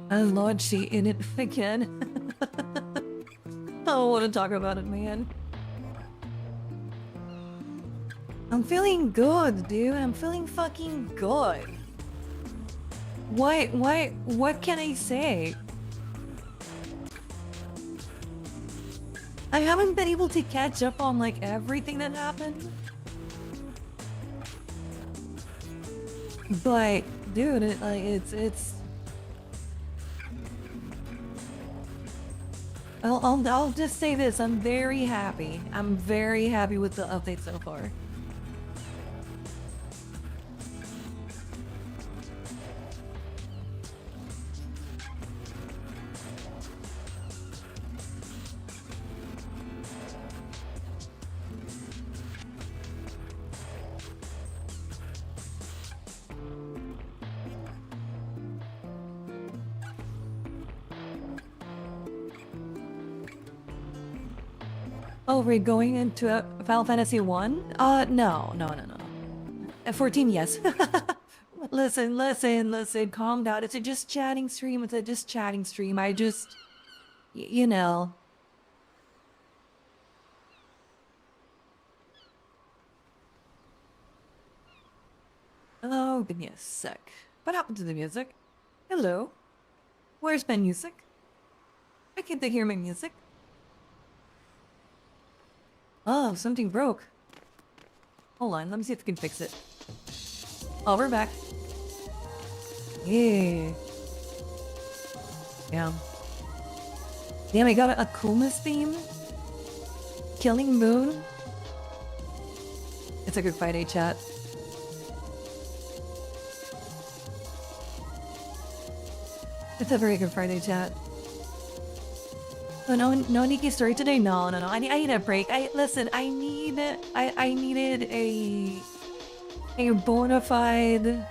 Lord, she in it again. I don't want to talk about it, man. I'm feeling good, dude. I'm feeling fucking good. What can I say? I haven't been able to catch up on, like, everything that happened. But, dude, it's... I'll just say this, I'm very happy. I'm very happy with the update so far. Oh, we're going into a Final Fantasy 1? No. 14, yes. Listen, calm down. It's a just chatting stream. It's a just chatting stream. I just, you know. Oh, give me a sec. What happened to the music? Hello? Where's my music? I can't hear my music. Oh, something broke. Hold on, let me see if we can fix it. Oh, we're back. Yeah. Damn, I got a coolness theme? Killing Moon? It's a good Friday chat. It's a very good Friday chat. Oh, no Nikki story today? No. I need a break. I needed a bona fide,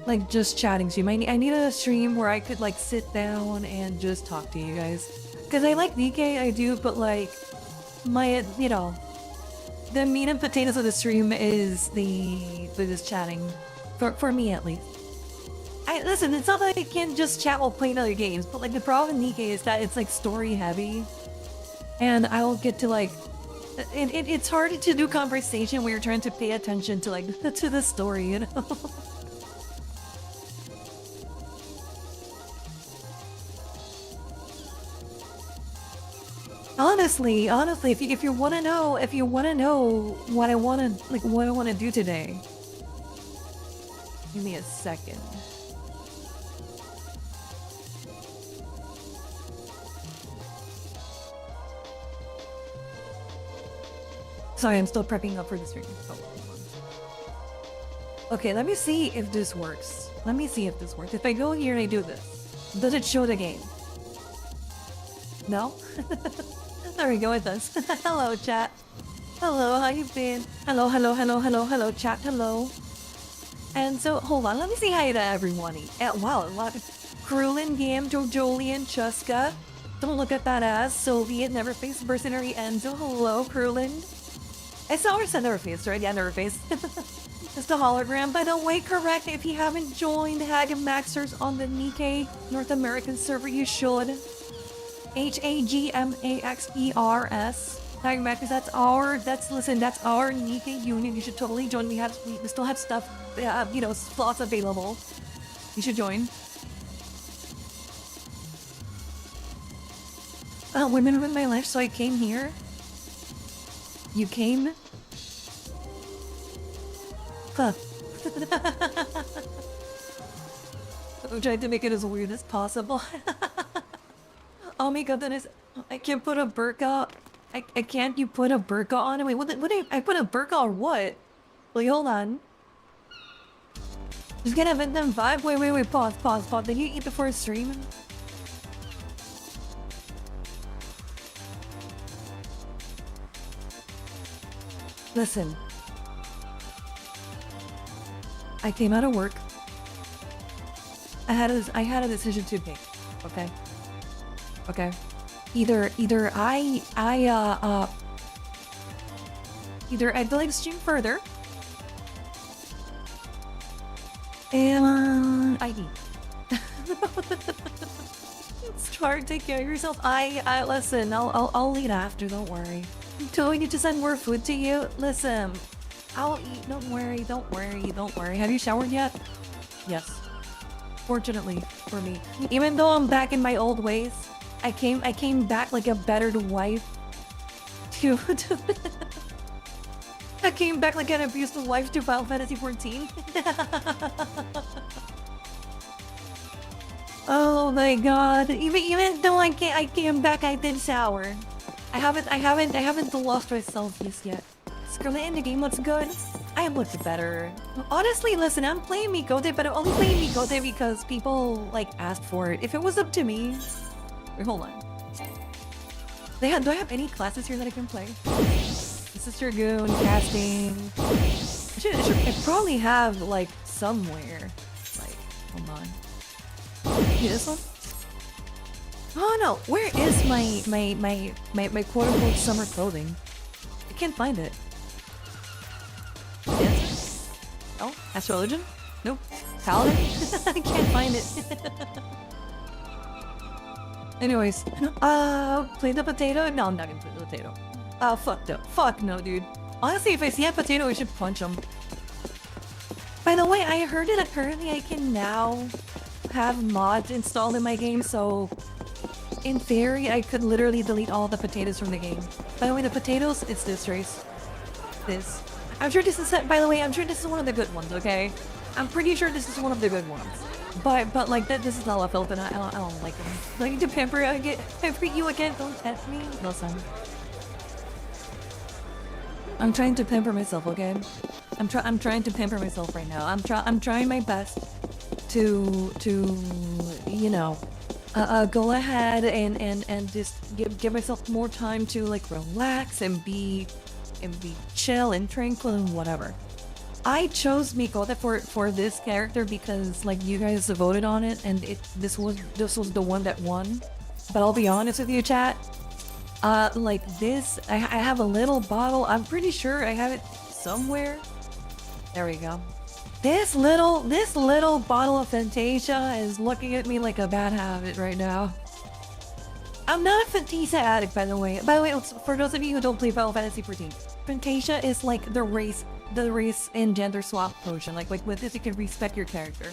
like, just chatting stream. I needed a stream where I could, like, sit down and just talk to you guys. Because I like DK, I do, but, like, my, you know, the meat and potatoes of the stream is the just chatting. For me, at least. Listen, it's not that I can't just chat while playing other games, but, like, the problem with Nikkei is that it's, like, story heavy. And I'll get to, like... It's hard to do conversation when you're trying to pay attention to, like, to the story, you know? Honestly, if you want to know what I want to do today, give me a second. Sorry, I'm still prepping up for the stream. Oh, okay, let me see if this works. If I go here and I do this, does it show the game? No? There we go, it does. Hello, chat. Hello, how you been? Hello, chat, hello. And so, hold on, let me say hi to everyone. Wow, a lot of... Krulin, Gam, Jojolian, Chuska. Don't look at that ass. Soviet, Neverface, Mercenary, Enzo. Hello, Krulin. I saw her said Neverface, right? Yeah, Neverface. Just a hologram. By the way, correct, if you haven't joined Hag and Maxers on the Nikkei North American server, you should. HAGMAXERS. Hag Maxers, that's our Nikkei union. You should totally join. We still have stuff, you know, slots available. You should join. Women ruined my life, so I came here. You came? Huh. I tried to make it as weird as possible. Oh my goodness, I can't put a burqa. I can't. You put a burqa on? Wait, I put a burqa or what? Wait, hold on. Just gonna vent them vibe. Wait. Pause. Did you eat before a stream? Listen. I came out of work. I had a decision to make. Okay. Either I delay stream further, and I eat. Start, take care of yourself. I listen. I'll eat after. Don't worry. Do we need to send more food to you? Listen, I'll eat. Don't worry. Don't worry. Don't worry. Have you showered yet? Yes. Fortunately for me, even though I'm back in my old ways, I came back like a battered wife. To I came back like an abusive wife to Final Fantasy 14. Oh my god! Even though I came back, I did shower. I haven't lost myself just yet. Scarlette in the game looks good. I looked better. Honestly, listen, I'm playing Mikote, but I'm only playing Mikote because people like asked for it. If it was up to me, wait, hold on. Do I have any classes here that I can play? Sister Goon, casting. I probably have like somewhere. Like, hold on. Yeah, this one? Oh no, where is my quote unquote summer clothing? I can't find it. Dancer? Oh, Astral Religion? Nope. Paladin? I can't find it. Anyways, play the potato? No, I'm not gonna play the potato. Fuck no. Fuck no, dude. Honestly, if I see a potato, I should punch him. By the way, I heard that apparently I can now have mods installed in my game, so in theory, I could literally delete all the potatoes from the game. By the way, the potatoes, it's this race. This. I'm sure this is, by the way, I'm sure this is one of the good ones, okay? I'm pretty sure this is one of the good ones. But like, this is all I felt, and I don't like them. Do I need to pamper you again? Don't test me? Listen. I'm trying to pamper myself, okay? I'm trying to pamper myself right now. I'm trying my best to you know, go ahead and just give myself more time to like relax and be chill and tranquil and whatever. I chose Mikote for this character because like you guys voted on it, and this was the one that won. But I'll be honest with you, chat. Like this, I have a little bottle. I'm pretty sure I have it somewhere. There we go. This little bottle of Fantasia is looking at me like a bad habit right now. I'm not a Fantasia addict, by the way. By the way, for those of you who don't play Final Fantasy 14, Fantasia is like the race and gender swap potion. Like with this, you can respect your character.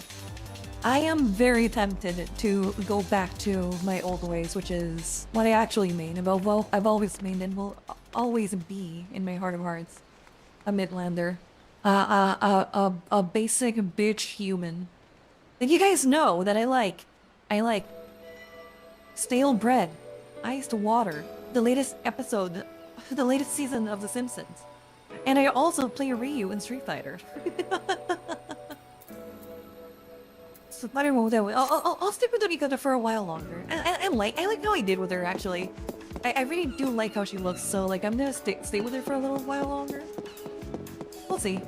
I am very tempted to go back to my old ways, which is what I actually mean. I've always mained and will always be in my heart of hearts a Midlander, a basic bitch human. And you guys know that I like stale bread, iced water, the latest episode, the latest season of The Simpsons, and I also play Ryu in Street Fighter. I'll stick with Mikoto for a while longer. I like how I did with her, actually. I really do like how she looks, so like I'm gonna stay with her for a little while longer. We'll see.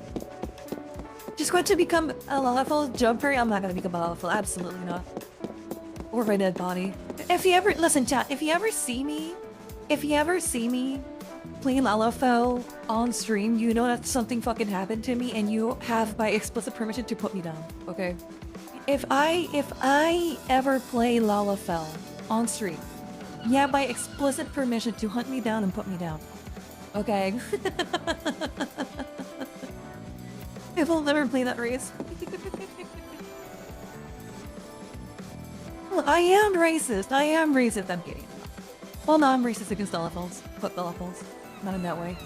Just going to become a Lalafell jumper. I'm not gonna become a Lalafell, absolutely not. Or my dead body. If you ever listen, chat, if you ever see me playing Lalafell on stream, you know that something fucking happened to me, and you have my explicit permission to put me down, okay? If I ever play Lalafell on stream, you have my explicit permission to hunt me down and put me down. Okay? If I'll never play that race. I am racist. I'm kidding. Well, no, I'm racist against Lalafels. Fuck Lalafels. Not in that way.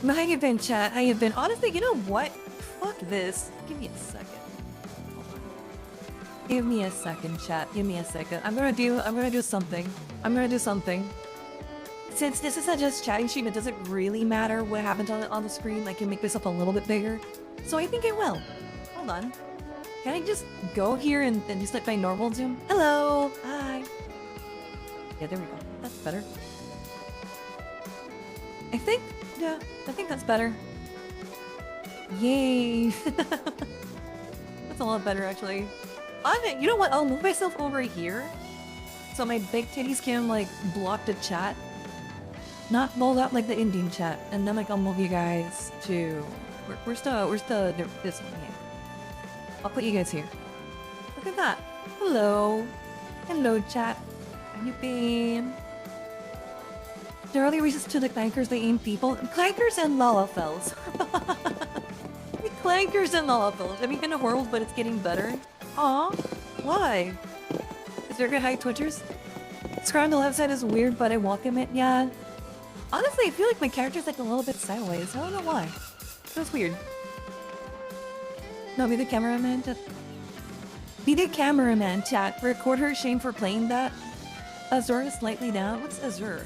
How you been, chat? How you been? Honestly, you know what? Fuck this. Give me a second. Give me a second, chat. Give me a second. I'm gonna do something. Since this is a just chatting stream, it doesn't really matter what happens on the screen. I can make this up a little bit bigger. So I think I will. Hold on. Can I just go here and just like my normal zoom? Hello! Hi! Yeah, there we go. That's better. I think that's better. Yay! That's a lot better, actually. You know what? I'll move myself over here, so my big titties can like block the chat, not blow out like the Indian chat, and then like I'll move you guys to where's the this one here. I'll put you guys here. Look at that. Hello. Hello, chat. How you been? The early reasons to the clankers, they aim people. Clankers and Lalafels. Clankers and Lalafels. I mean, in a world, but it's getting better. Aw. Why? Is there good high twitchers? Scroll on the left side is weird, but I welcome it. Yeah. Honestly, I feel like my character's like a little bit sideways. I don't know why. Feels weird. No, be the cameraman. Be the cameraman, chat. Record her shame for playing that. Azure is slightly down. What's Azure?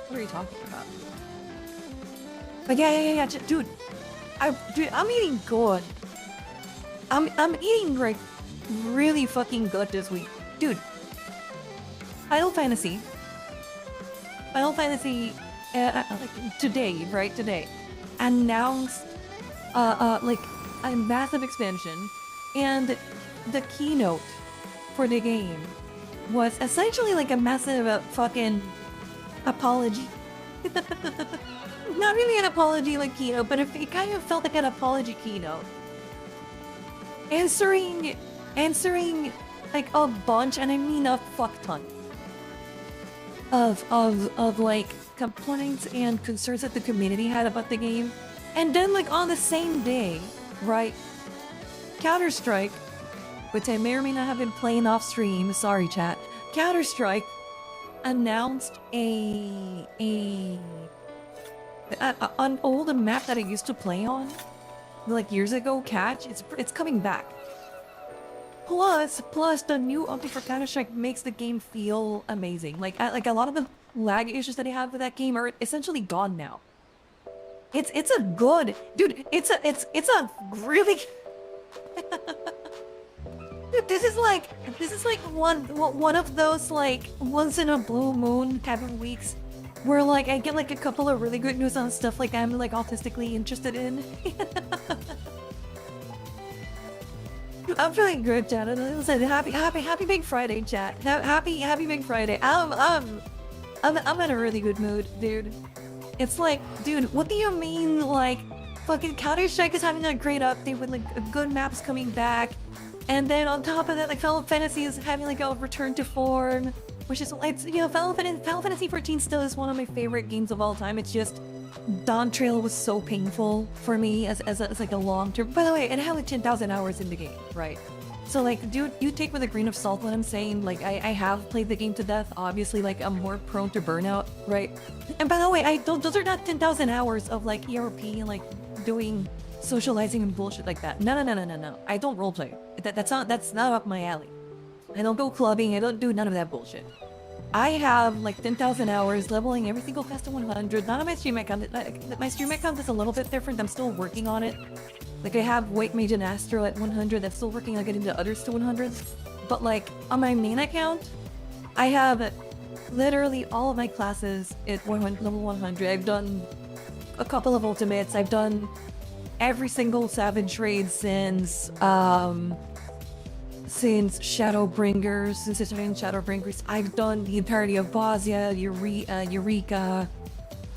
What are you talking about? But yeah. Dude, I'm eating good. I'm eating like really fucking good this week, dude. Final Fantasy, like today, right? Today, announced like a massive expansion, and the keynote for the game was essentially like a massive fucking apology. Not really an apology like keynote, but it kind of felt like an apology keynote. Answering like a bunch, and I mean a fuck ton of like complaints and concerns that the community had about the game. And then like on the same day, right? Counter-Strike, which I may or may not have been playing off stream, sorry chat. Counter-Strike announced an old map that I used to play on like years ago, Catch. It's coming back. Plus the new update for Counter-Strike makes the game feel amazing. Like a lot of the lag issues that I have with that game are essentially gone now. It's a good dude. It's a really dude, this is like one of those like once in a blue moon type of weeks where like I get like a couple of really good news on stuff like I'm like autistically interested in. I'm feeling good, chat. Listen, happy Big Friday, chat. Happy Big Friday. I'm in a really good mood, dude. It's like, dude, what do you mean like fucking Counter-Strike is having a great update with like good maps coming back, and then on top of that, like Final Fantasy is having like a return to form, which is it's, you know, Final Fantasy 14 still is one of my favorite games of all time. It's just Dawn Trail was so painful for me as like a long term. By the way, it had like 10,000 hours in the game, right? So like, dude, you take with a grain of salt what I'm saying. Like, I have played the game to death. Obviously, like I'm more prone to burnout, right? And by the way, those are not 10,000 hours of like ERP and like doing socializing and bullshit like that. No. I don't roleplay. That's not up my alley. I don't go clubbing. I don't do none of that bullshit. I have like 10,000 hours leveling every single class to 100. Not on my stream account. My stream account is a little bit different. I'm still working on it. Like I have White Mage and Astro at 100. I'm still working on getting the others to 100. But like on my main account, I have literally all of my classes at level 100. I've done a couple of ultimates. I've done every single Savage raid since Shadowbringers, since Historian Shadowbringers. I've done the entirety of Bosnia, Eureka,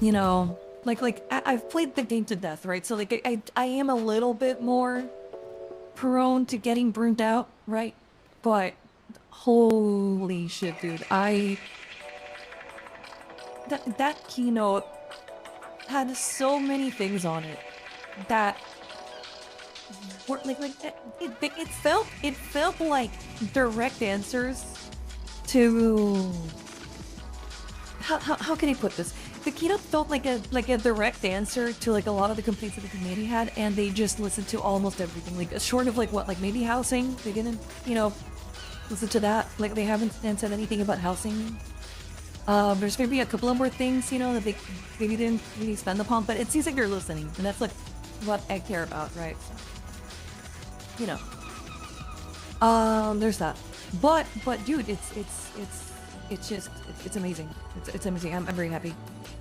you know, like I've played the game to death, right? So like I am a little bit more prone to getting burnt out, right? But holy shit, dude, that keynote had so many things on it that were like it felt like direct answers to how can I put this? The keynote felt like a direct answer to like a lot of the complaints that the community had, and they just listened to almost everything. Like short of like what, like maybe housing, they didn't, you know, listen to that. Like they haven't said anything about housing. There's maybe a couple of more things, you know, that they maybe didn't really spend upon, but it seems like they're listening, and that's like what I care about, right? So, you know, there's that. But dude, it's amazing. It's amazing. I'm very happy.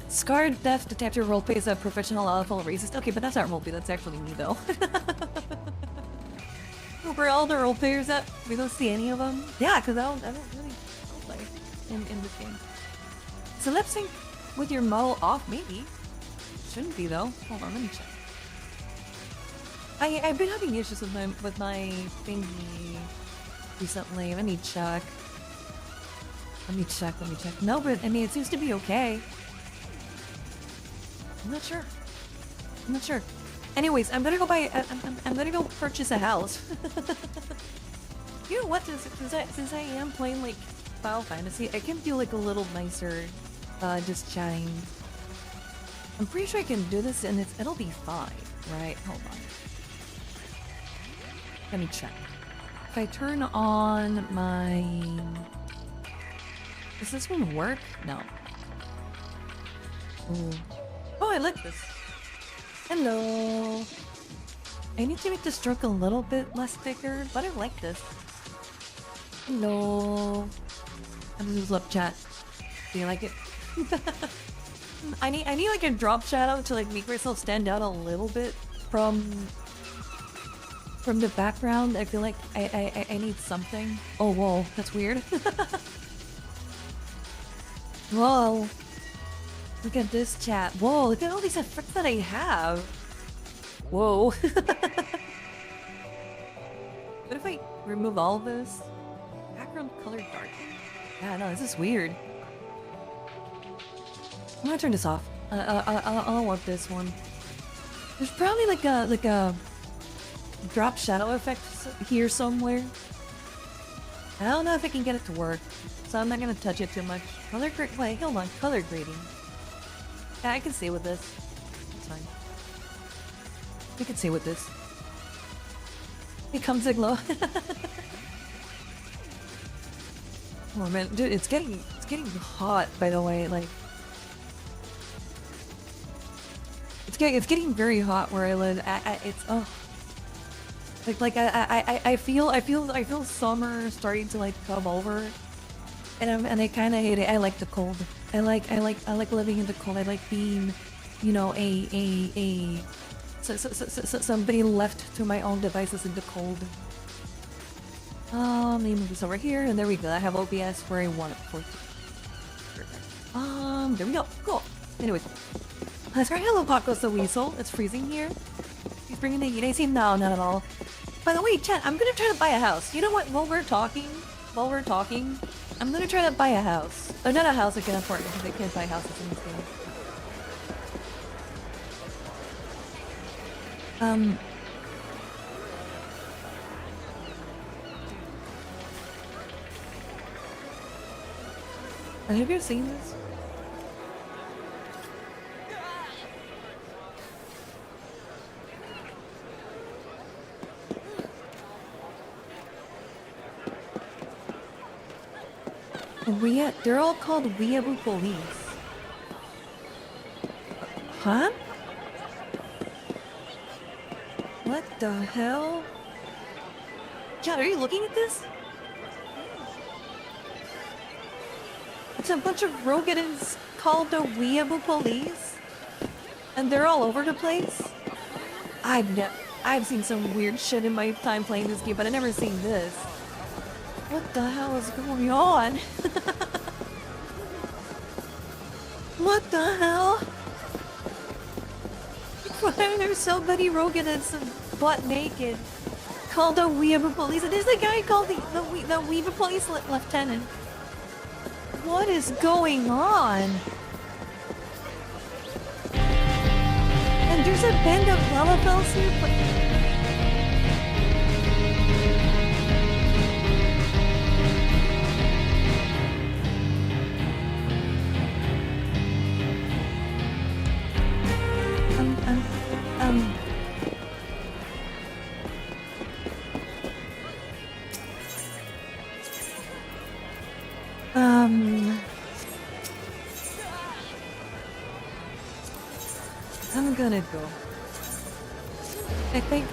Scarred Death Detector roleplay is a professional awful racist. Okay, but that's not roleplay. That's actually me though. For all the roleplayers that we don't see any of them. Yeah, because I don't really roleplay in this game. So lip sync with your model off, maybe. Shouldn't be though. Hold on, let me check. I've been having issues with my thingy recently. Let me check. Let me check. No, but I mean, it seems to be okay. I'm not sure. Anyways, I'm gonna go buy. I'm gonna go purchase a house. You know what? Since I am playing like Final Fantasy, I can feel like a little nicer, just chatting. I'm pretty sure I can do this, and it'll be fine, right? Hold on. Let me check. If I turn on my... Does this one work? No. Ooh. Oh, I like this. Hello. I need to make the stroke a little bit less thicker, but I like this. Hello. How does this look, chat? Do you like it? I need like a drop shadow to like make myself stand out a little bit from the background. I feel like I need something. Oh, whoa, that's weird. Whoa. Look at this, chat. Whoa, look at all these effects that I have. Whoa. What if I remove all of this? Background color dark. Yeah, no, this is weird. I'm gonna turn this off. I'll want this one. There's probably like a drop shadow effect here somewhere. I don't know if I can get it to work, so I'm not gonna touch it too much. Wait, hold on. Color grading. Yeah, I can stay with this. It's fine. We can stay with this. It comes in glow. Oh man, dude, it's getting hot. By the way, like it's getting very hot where I live. It's I feel summer starting to like come over, and I kind of hate it. I like the cold. I like living in the cold. I like being, you know, somebody left to my own devices in the cold. Let me move this over here, and there we go. I have OBS where I want it for. There we go. Cool. Anyways, let's try Hello Paco's the Weasel. It's freezing here. He's bringing the heat AC. No, not at all. By the way, chat, I'm gonna try to buy a house. You know what? While we're talking, I'm gonna try to buy a house. Oh, not a house I can afford because I can't buy houses in this game. Have you seen this? They're all called weirdo police. Huh? What the hell? Chat, are you looking at this? It's a bunch of rodents called the weirdo police, and they're all over the place. I've seen some weird shit in my time playing this game, but I've never seen this. What the hell is going on? What the hell? Why are there so many rodents butt naked called the Weaver Police? And there's a guy called the Weaver Police Lieutenant. What is going on? And there's a band of Lalafels here. I'm gonna go. I think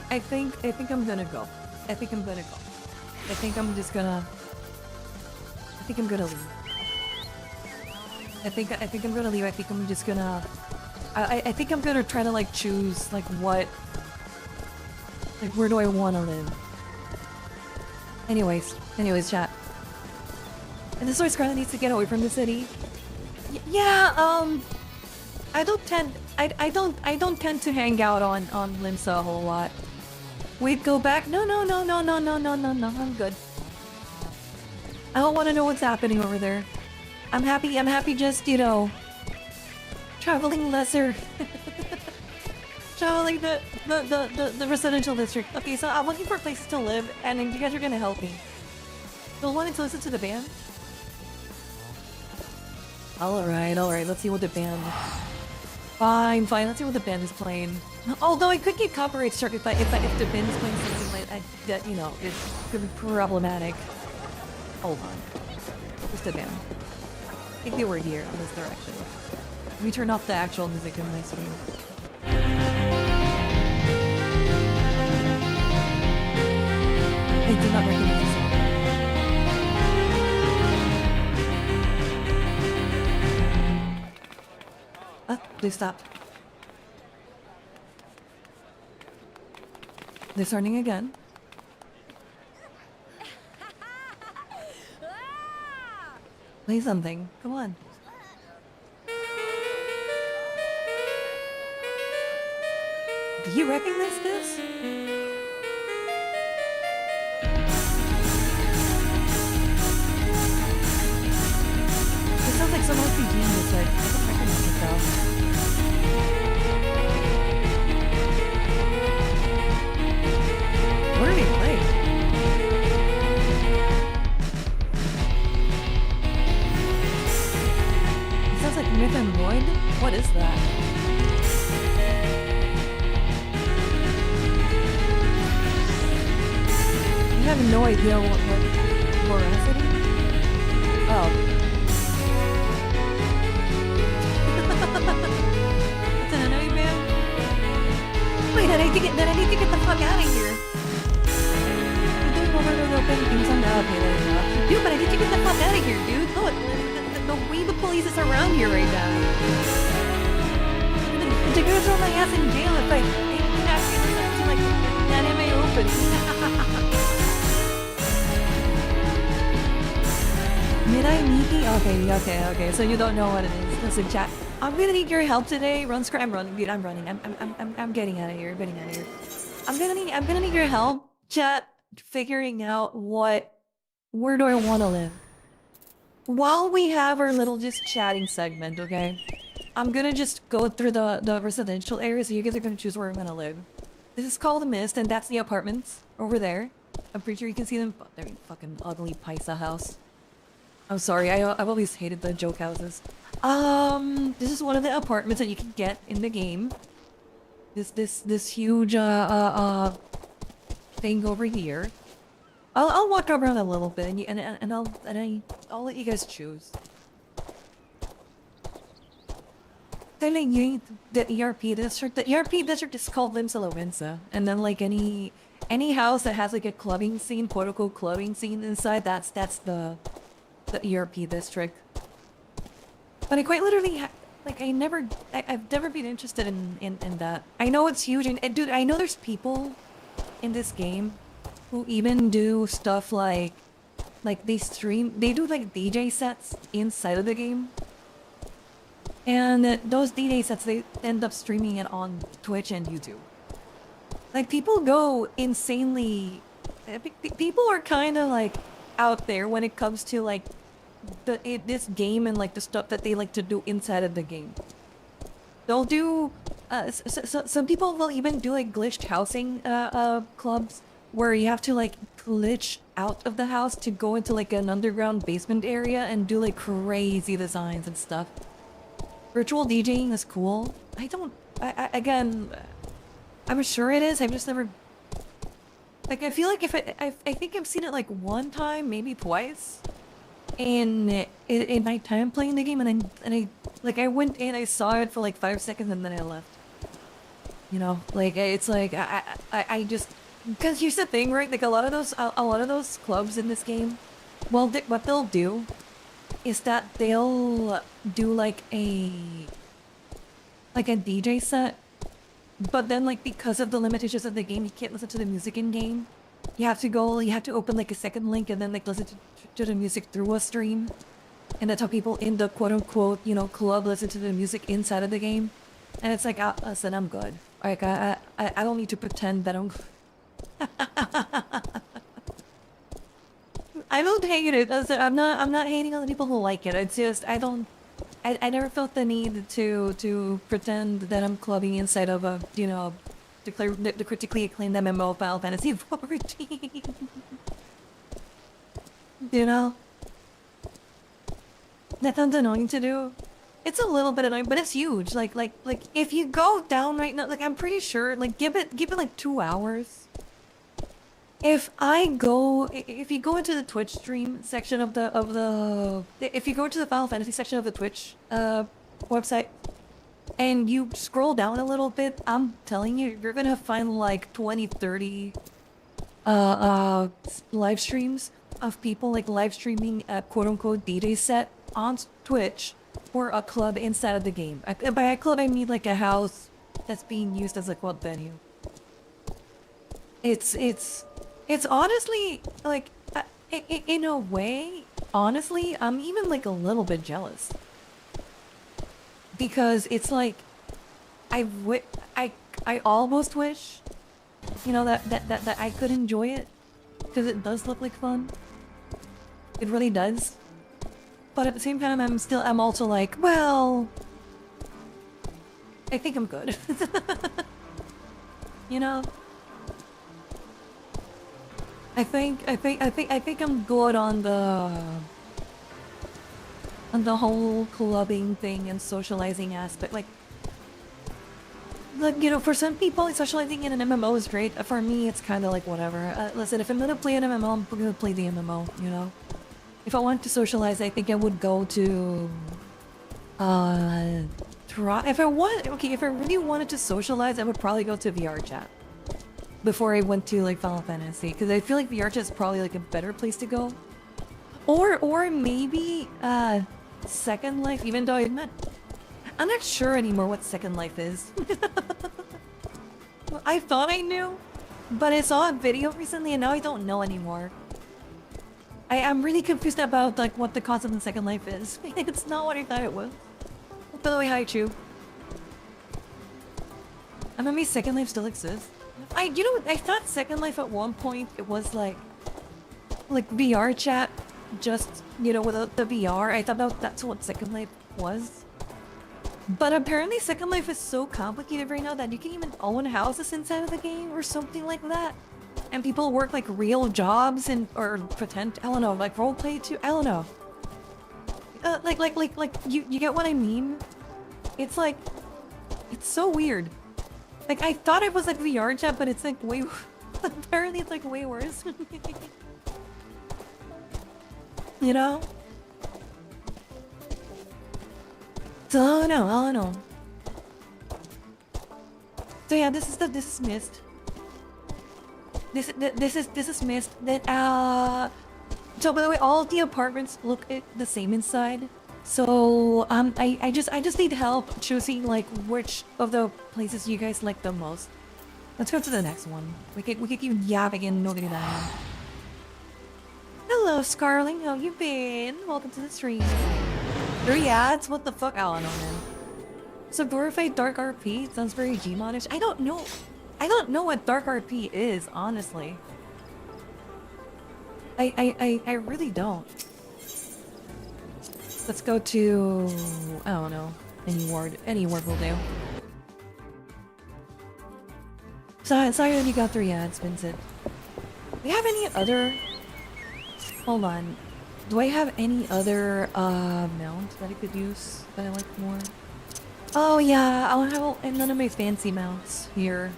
I'm gonna go. I think I'm gonna go. I think I'm just gonna... I think I'm gonna leave. I think I'm gonna leave. I think I'm just gonna... I think I'm gonna try to like choose like what... Like where do I want to live? Anyways, chat. And this is why Scarlette needs to get away from the city. Yeah, I don't tend to hang out on Limsa a whole lot. Wait, go back. No, no, no, no, no, no, no, no, no. I'm good. I don't want to know what's happening over there. I'm happy just, you know, traveling lesser. Traveling the residential district. Okay, so I'm looking for places to live, and then you guys are gonna help me. Still wanting to listen to the band? Alright, let's see what the band... Fine, let's see what the band is playing. Although I could get copyright struck if the band is playing something like that, you know, it could be problematic. Hold on. Where's the band? I think they were here in this direction. Let me turn off the actual music in my stream. I did not recognize this song. Please stop. They're starting again. Play something. Come on. Do you recognize this? It sounds like some RPG music. I don't recognize it though. What are they playing? It sounds like Myth and Void? What is that? I have no idea what voracity? Oh. It's an enemy band? Wait, then I need to get the fuck out of here. Dude, but I need to get the fuck out of here, dude. Look, the way the police is around here right now. The girls are on my ass in jail if I can actually listen to like anime open. Midai Miki? Okay. So you don't know what it is. Listen, chat. I'm gonna need your help today. I'm running, dude. I'm running. I'm getting out of here. I'm gonna need your help, chat. Figuring out where do I want to live while we have our little just chatting segment. Okay, I'm gonna just go through the residential area, so you guys are gonna choose where I'm gonna live. This is called the Mist, and that's the apartments over there. I'm pretty sure you can see them. They're fucking ugly paisa house. I'm sorry, I've always hated the joke houses. This is one of the apartments that you can get in the game. This huge thing over here. I'll walk around a little bit and I'll let you guys choose. Then the ERP district. The ERP district is called Limsa, and then like any house that has like a clubbing scene, quote-unquote clubbing scene inside, that's the ERP district. But I quite literally I've never been interested in that. I know it's huge, and dude, I know there's people in this game who even do stuff like they do like DJ sets inside of the game, and those DJ sets, they end up streaming it on Twitch and YouTube. Like, people go insanely, people are kind of like out there when it comes to like this game and like the stuff that they like to do inside of the game. They'll do some people will even do like glitched housing clubs where you have to like glitch out of the house to go into like an underground basement area and do like crazy designs and stuff. Virtual DJing is cool. Again, I'm sure it is. I've just never, like, I feel like I think I've seen it like one time, maybe twice in my time playing the game, and I went in, I saw it for like 5 seconds and then I left. You know, like, it's like I just, because here's the thing, right? Like, a lot of those clubs in this game, well, what they'll do is that they'll do like a DJ set, but then like because of the limitations of the game, you can't listen to the music in game. You have to open like a second link and then like listen to the music through a stream, and that's how people in the quote-unquote, you know, club listen to the music inside of the game. And it's like, listen, I'm good. Like, I don't need to pretend that I don't hate it. I'm not hating on the people who like it. It's just I never felt the need to pretend that I'm clubbing inside of a, you know, the critically acclaimed MMO Final Fantasy 14. You know? That sounds annoying to do. It's a little bit annoying, but it's huge. Like if you go down right now, like I'm pretty sure, like give it like 2 hours. If you go into the Twitch stream section if you go to the Final Fantasy section of the Twitch website and you scroll down a little bit, I'm telling you, you're gonna find like 20, 30 live streams of people like live streaming a quote unquote DJ set on Twitch or a club inside of the game. By a club I mean like a house that's being used as a club venue. It's honestly like in a way, honestly, I'm even like a little bit jealous. Because it's like I almost wish, you know, that I could enjoy it, because it does look like fun. It really does. But at the same time, I'm also like, well, I think I'm good. You know? I think I'm good on the whole clubbing thing and socializing aspect. Like, you know, for some people, socializing in an MMO is great. For me, it's kind of like whatever. Listen, if I'm gonna play an MMO, I'm gonna play the MMO, you know? If I wanted to socialize, I think I would go to... if I really wanted to socialize, I would probably go to VR chat. Before I went to, like, Final Fantasy. Because I feel like VR chat is probably, like, a better place to go. Or maybe, Second Life, even though I'm not sure anymore what Second Life is. I thought I knew, but I saw a video recently and now I don't know anymore. I'm really confused about like what the concept of Second Life is. It's not what I thought it was. By the way, hi Chu. I mean, Second Life still exists. You know, I thought Second Life at one point it was like VR chat, just, you know, without the VR. I thought that's what Second Life was. But apparently Second Life is so complicated right now that you can even own houses inside of the game or something like that. And people work like real jobs or pretend, I don't know, like roleplay too, I don't know. You get what I mean? It's like, it's so weird. Like, I thought it was like VR chat, but it's like way, apparently it's like way worse. You know? So, I don't know. So yeah, this is Mist. This is Mist. That so by the way, all the apartments look the same inside. So I just need help choosing like which of the places you guys like the most. Let's go to the next one. We could keep yapping and nobody that. Hello, Scarlette. How you been? Welcome to the stream. 3 ads? What the fuck? I don't know, man. So glorified dark RP sounds very Gmodish. I don't know what dark RP is, honestly. I really don't. Let's go to, I don't know, any word will do. Sorry that you got 3 ads, Vincent. Do we have any other? Hold on. Do I have any other mounts that I could use that I like more? Oh yeah, I'll have none of my fancy mounts here.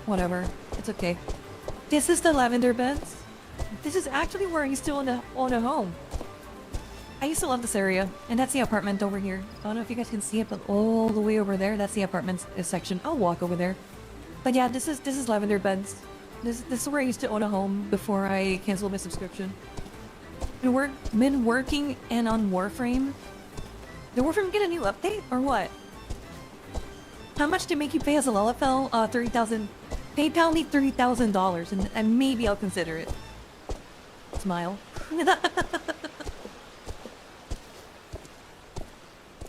Whatever. It's okay. This is the lavender beds. This is actually where I used to own a home. I used to love this area, and that's the apartment over here. I don't know if you guys can see it, but all the way over there, that's the apartment section. I'll walk over there. But yeah, this is lavender beds. This is where I used to own a home before I canceled my subscription. Been working and on Warframe. Did Warframe get a new update or what? How much to make you pay as a Lullafell? 30,000. PayPal me $30,000 and maybe I'll consider it. Smile.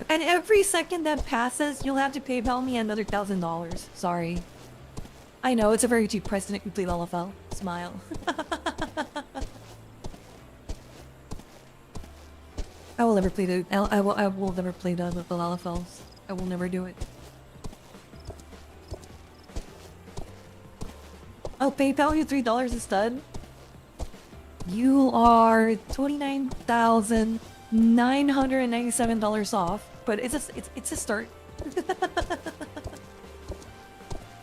And every second that passes, you'll have to PayPal me another $1,000. Sorry. I know, it's a very cheap price to complete LFL. Smile. I will never play the I will never play the LFLs. I will never do it. I'll PayPal you $3 instead. You are $29,997 off, but it's a start.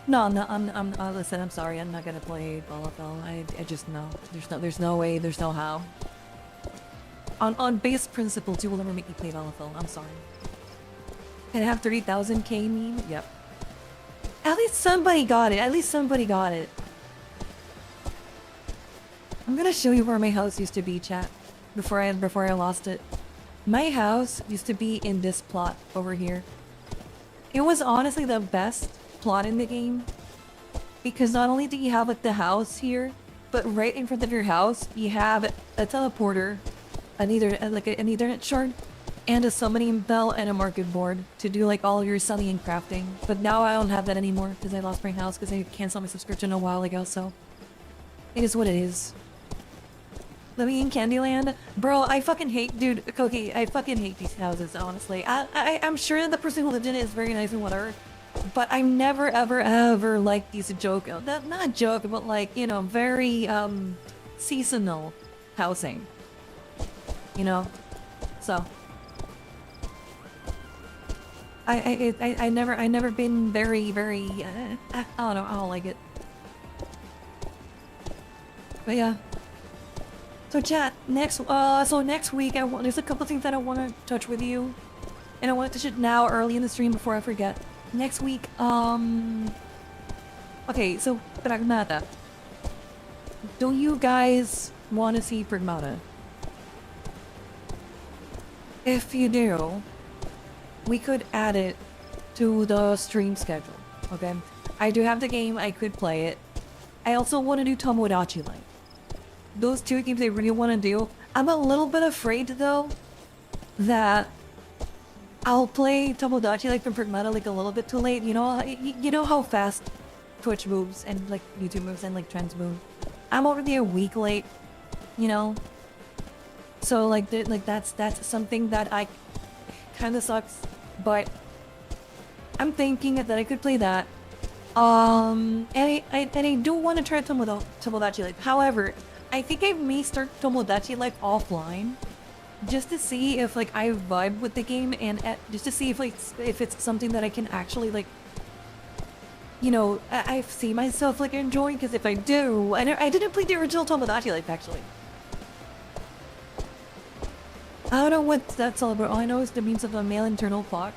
No, listen, I'm sorry, I'm not gonna play LFL. I just no. There's no way, there's no how. On base principles, you will never make me play LFL. I'm sorry. Can I have 30,000K meme? Yep. At least somebody got it. At least somebody got it. I'm gonna show you where my house used to be, chat. Before I lost it. My house used to be in this plot over here. It was honestly the best plot in the game. Because not only do you have like the house here, but right in front of your house, you have a teleporter, an Ethernet shard, and a summoning bell and a market board to do like all your selling and crafting. But now I don't have that anymore because I lost my house because I canceled my subscription a while ago, so it is what it is. Living in Candyland? Bro, I fucking hate, dude, Koki, I fucking hate these houses, honestly. I'm sure the person who lived in it is very nice and whatever, but I never ever liked these joke, not joke, but like, you know, very, seasonal housing. You know? So. I never been very, I don't know, I don't like it. But yeah. So chat, next week there's a couple things that I want to touch with you. And I want to touch it now early in the stream before I forget. Next week, okay, so Pragmata. Do you guys want to see Pragmata? If you do, we could add it to the stream schedule, okay? I do have the game, I could play it. I also want to do Tomodachi Life. Those two games I really want to do. I'm a little bit afraid though that I'll play Tomodachi Life and Pragmata like a little bit too late. You know how fast Twitch moves and like YouTube moves and like trends move. I'm already a week late, you know. So like that's something that I kind of sucks, but I'm thinking that I could play that. And I do want to try Tomodachi Life. However, I think I may start Tomodachi Life offline, just to see if like I vibe with the game and just to see if it's something that I can actually like, you know, I see myself like enjoying. Because if I do, I didn't play the original Tomodachi Life actually. I don't know what that's all about. All I know is the means of a male internal clock.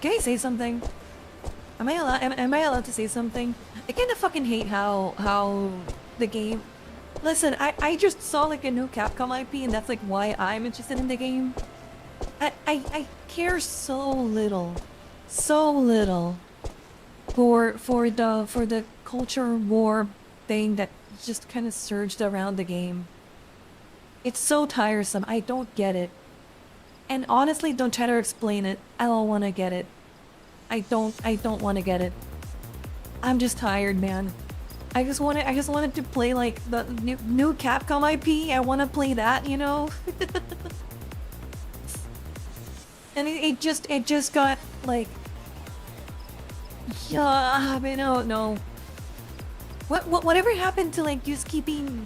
Can I say something? Am I allowed to say something? I kind of fucking hate how the game. Listen, I just saw like a new Capcom IP, and that's like why I'm interested in the game. I care so little for the culture war thing that just kind of surged around the game. It's so tiresome. I don't get it. And honestly, don't try to explain it. I don't want to get it. I don't want to get it. I'm just tired, man. I just wanted to play like the new Capcom IP. I want to play that, you know. And it just got like, yeah, I mean, no. Whatever happened to like just keeping,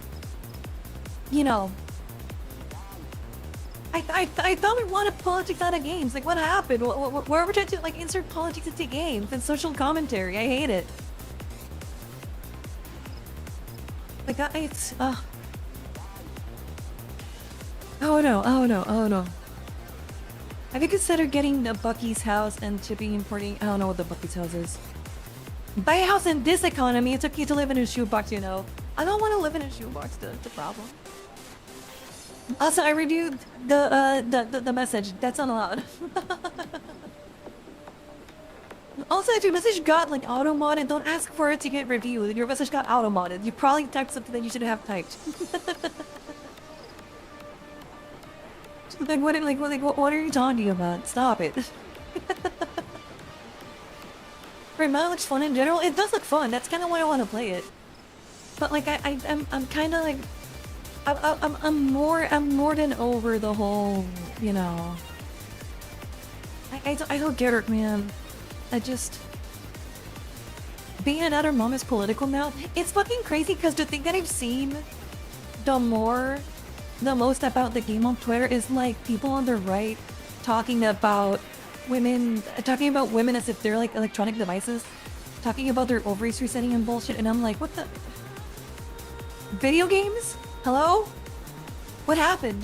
you know. I thought we wanted politics out of games. Like, what happened? Where are we trying to like insert politics into games and social commentary? I hate it. Like, it's oh no. Have you considered getting a Bucky's house and shipping importing? I don't know what the Bucky's house is. Buy a house in this economy. It's okay to live in a shoebox, you know. I don't want to live in a shoebox. That's the problem. Also, I reviewed the message. That's not allowed. Also, if your message got like auto-modded, don't ask for it to get reviewed. Your message got auto-modded. You probably typed something that you shouldn't have typed. What are you talking about? Stop it. Pragmata looks fun in general. It does look fun. That's kind of why I want to play it. But like I'm kind of like I'm more than over the whole, you know. I don't get it, man. I just being another mom is political now. It's fucking crazy because the thing that I've seen the most about the game on Twitter is like people on the right talking about women as if they're like electronic devices, talking about their ovaries resetting and bullshit, and I'm like, what the? Video games? Hello? What happened?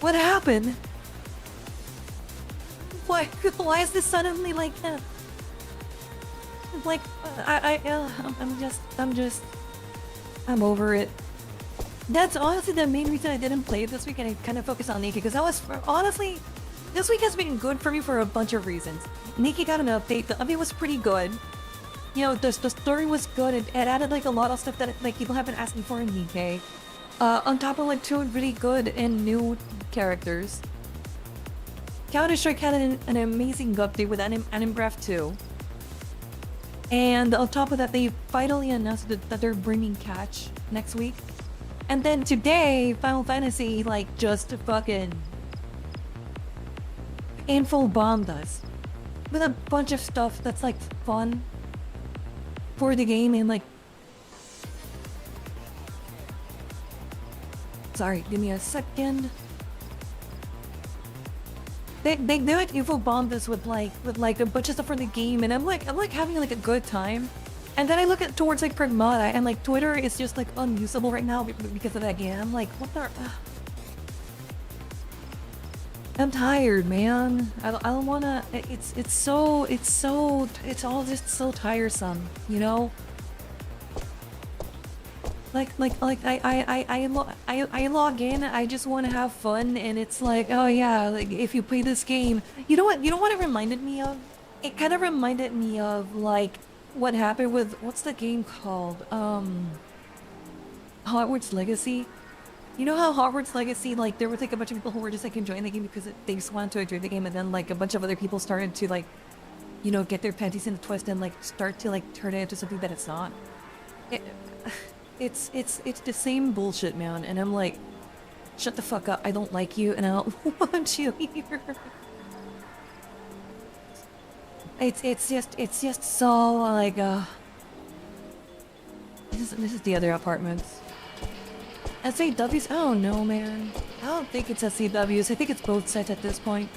What happened? Why is this suddenly like that? Like, I'm over it. That's honestly the main reason I didn't play it this week, and I kind of focused on Nikki, because honestly, this week has been good for me for a bunch of reasons. Nikki got an update. The update was pretty good. You know, the story was good. It added like a lot of stuff that like people have been asking for in Nikkei. On top of like 2 really good and new characters. Counter-Strike had an amazing update with Anim Breath 2. And on top of that, they finally announced that they're bringing Catch next week. And then today, Final Fantasy like just fucking info bombed us with a bunch of stuff that's like fun for the game, and like, sorry, give me a second. They do it info bomb us with like a bunch of stuff for the game, and I'm like having like a good time. And then I look at towards like Pragmata, and like Twitter is just like unusable right now because of that game. I'm like, what the? I'm tired, man. I don't wanna. It's all just so tiresome, you know. Like I log in. I just want to have fun, and it's like, oh yeah, like if you play this game, you know what? You know what it reminded me of? It kind of reminded me of like what happened with what's the game called? Hogwarts Legacy. You know how Hogwarts Legacy, like, there was like a bunch of people who were just like enjoying the game because they just wanted to enjoy the game, and then like a bunch of other people started to like, you know, get their panties in a twist and like start to like turn it into something that it's not. It's the same bullshit, man. And I'm like, shut the fuck up. I don't like you, and I don't want you here. It's just so like this is the other apartments. SAWs? Oh no, man. I don't think it's SAWs. I think it's both sets at this point.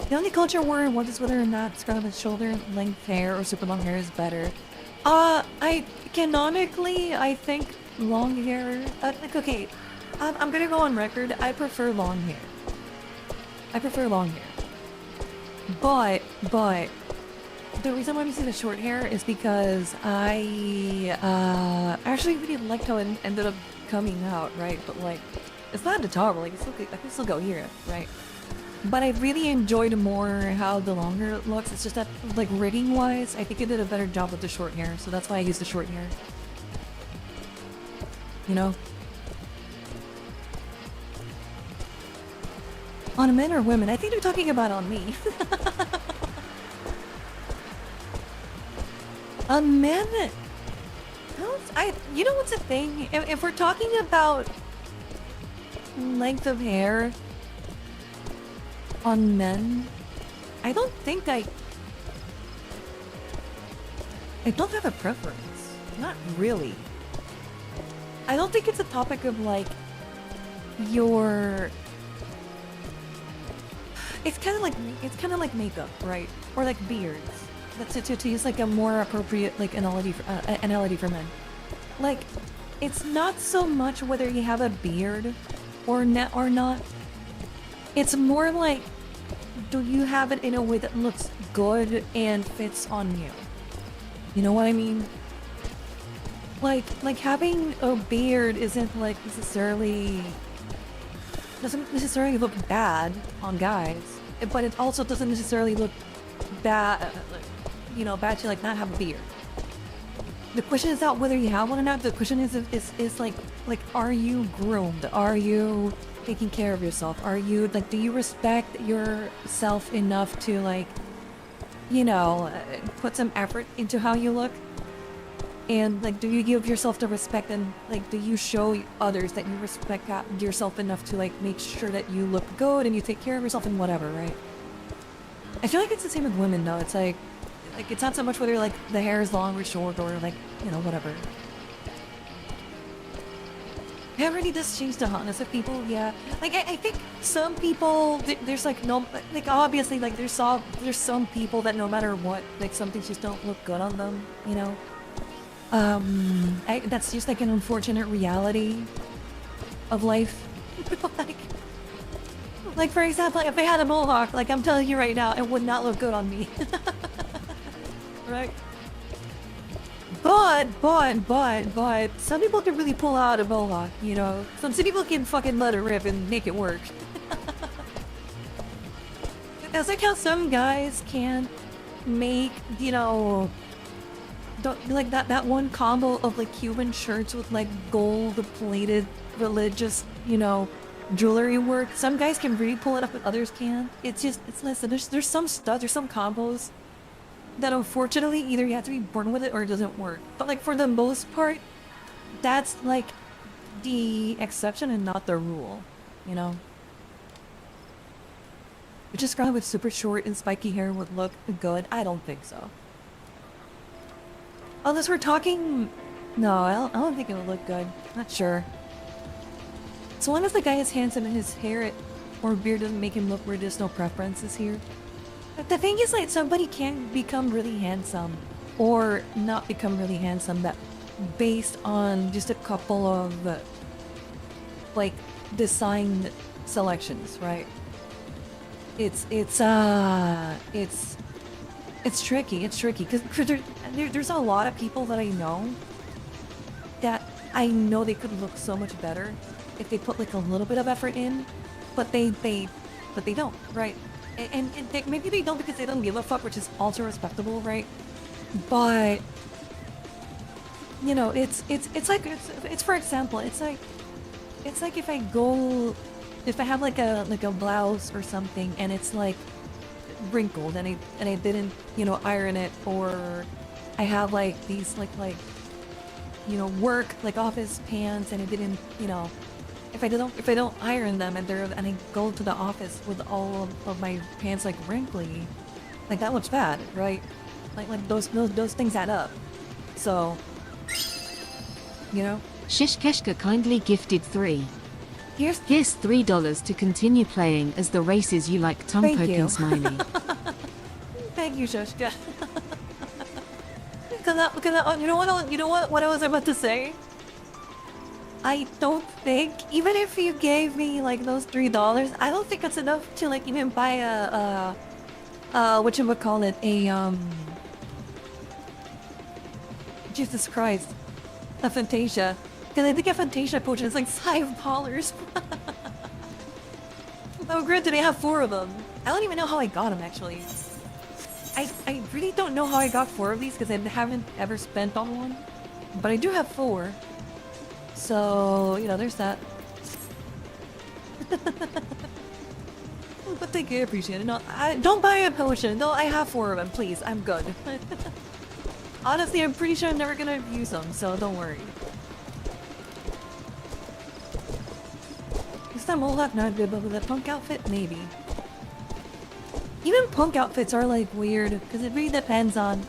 The only culture war I want is whether or not Scarlette's shoulder length hair or super long hair is better. Canonically, I think long hair. Like, okay, I'm gonna go on record. I prefer long hair. I prefer long hair. But the reason why I'm using the short hair is because I actually really liked how it ended up coming out, right? But like, it's not the top, like I can still go here, right? But I really enjoyed more how the longer it looks. It's just that, like, rigging wise, I think it did a better job with the short hair, so that's why I used the short hair. You know? On men or women? I think they're talking about on me. On men? You know what's the thing? If we're talking about length of hair on men, I don't have a preference. Not really. I don't think it's a topic of like it's kind of like makeup, right? Or like beards. That's to use like a more appropriate like analogy for men. Like, it's not so much whether you have a beard or not. It's more like, do you have it in a way that looks good and fits on you? You know what I mean? Like having a beard isn't like doesn't necessarily look bad on guys, but it also doesn't necessarily look bad, bad to like not have a beard. The question is not whether you have one or not. The question is like, are you groomed? Are you taking care of yourself? Are you like, do you respect yourself enough to like, you know, put some effort into how you look? And like, do you give yourself the respect, and like, do you show others that you respect yourself enough to like make sure that you look good and you take care of yourself and whatever, right? I feel like it's the same with women though. It's like it's not so much whether like the hair is long or short or like, you know, whatever. It really does change the hotness of people, yeah. Like, I think some people, there's like no, like obviously like there's some people that no matter what, like some things just don't look good on them, you know? That's just like an unfortunate reality of life. like for example, if I had a mohawk, like I'm telling you right now, it would not look good on me. Right? But some people can really pull out a mohawk, you know? Some people can fucking let it rip and make it work. It's like how some guys can make, you know, like that one combo of like Cuban shirts with like gold plated religious, you know, jewelry work. Some guys can really pull it up, but others can't. Listen, there's some stuff, there's some combos that unfortunately either you have to be born with it or it doesn't work. But like for the most part, that's like the exception and not the rule, you know? Which is Scarlette with super short and spiky hair would look good? I don't think so. Unless we're talking... No, I don't think it would look good. Not sure. So long as the guy is handsome and his hair or beard doesn't make him look weird, there's no preferences here. But the thing is, like, somebody can become really handsome or not become really handsome that based on just a couple of like design selections, right? It's tricky. It's tricky because there's a lot of people that I know that I know they could look so much better if they put like a little bit of effort in, but they don't, right? And maybe they don't because they don't give a fuck, which is also respectable, right? But you know, it's for example, it's like if I have like a blouse or something and it's like wrinkled and I didn't, you know, iron it, or I have like these like you know, work like office pants and I didn't, you know, if I don't iron them and I go to the office with all of my pants like wrinkly, like that looks bad, right? Like those things add up. So, you know. Shishkeshka kindly gifted 3. Here's $3 to continue playing as the races you like. Tongue poking smiley. Thank you, Shishka. You know what I was about to say? I don't think, even if you gave me like those $3, I don't think it's enough to like even buy a whatchamacallit, Jesus Christ, a Fantasia. Because I think a Fantasia potion is like $5. Oh, granted, I have 4 of them. I don't even know how I got them, actually. I really don't know how I got 4 of these because I haven't ever spent on one. But I do have 4. So, you know, there's that. But thank you, I appreciate it. No, don't buy a potion. No, I have 4 of them, please. I'm good. Honestly, I'm pretty sure I'm never gonna use them, so don't worry. Is that mohawk not good, but with a punk outfit? Maybe. Even punk outfits are like weird, because it really depends on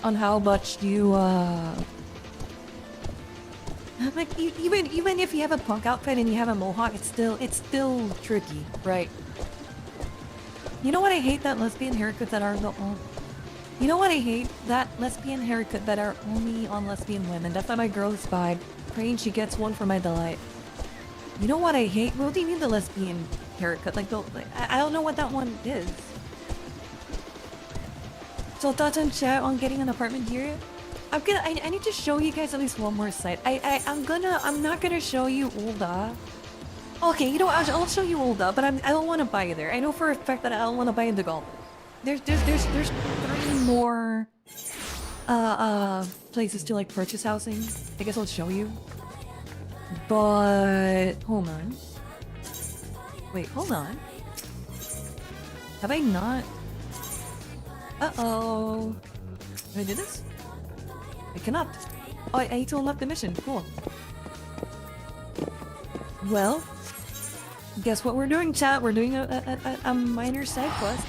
how much you like even if you have a punk outfit and you have a mohawk, it's still tricky, right? You know what I hate? That lesbian haircuts that are you know what I hate? That lesbian haircut that are only on lesbian women. That's why my girl is bi, praying she gets one for my delight. You know what I hate? What do you mean the lesbian haircut? Like I don't know what that one is. So thoughts and chat on getting an apartment here? I need to show you guys at least one more site. I'm not gonna show you Ulda. Okay, you know what? I'll show you Ulda, but I don't want to buy there. I know for a fact that I don't want to buy in the Gulf. There's 3 more places to like purchase housing. I guess I'll show you. But hold on. Wait, hold on. Have I not? Uh-oh. Can I do this? I cannot. Oh, I need to unlock the mission. Cool. Well, guess what we're doing, chat? We're doing a minor side quest.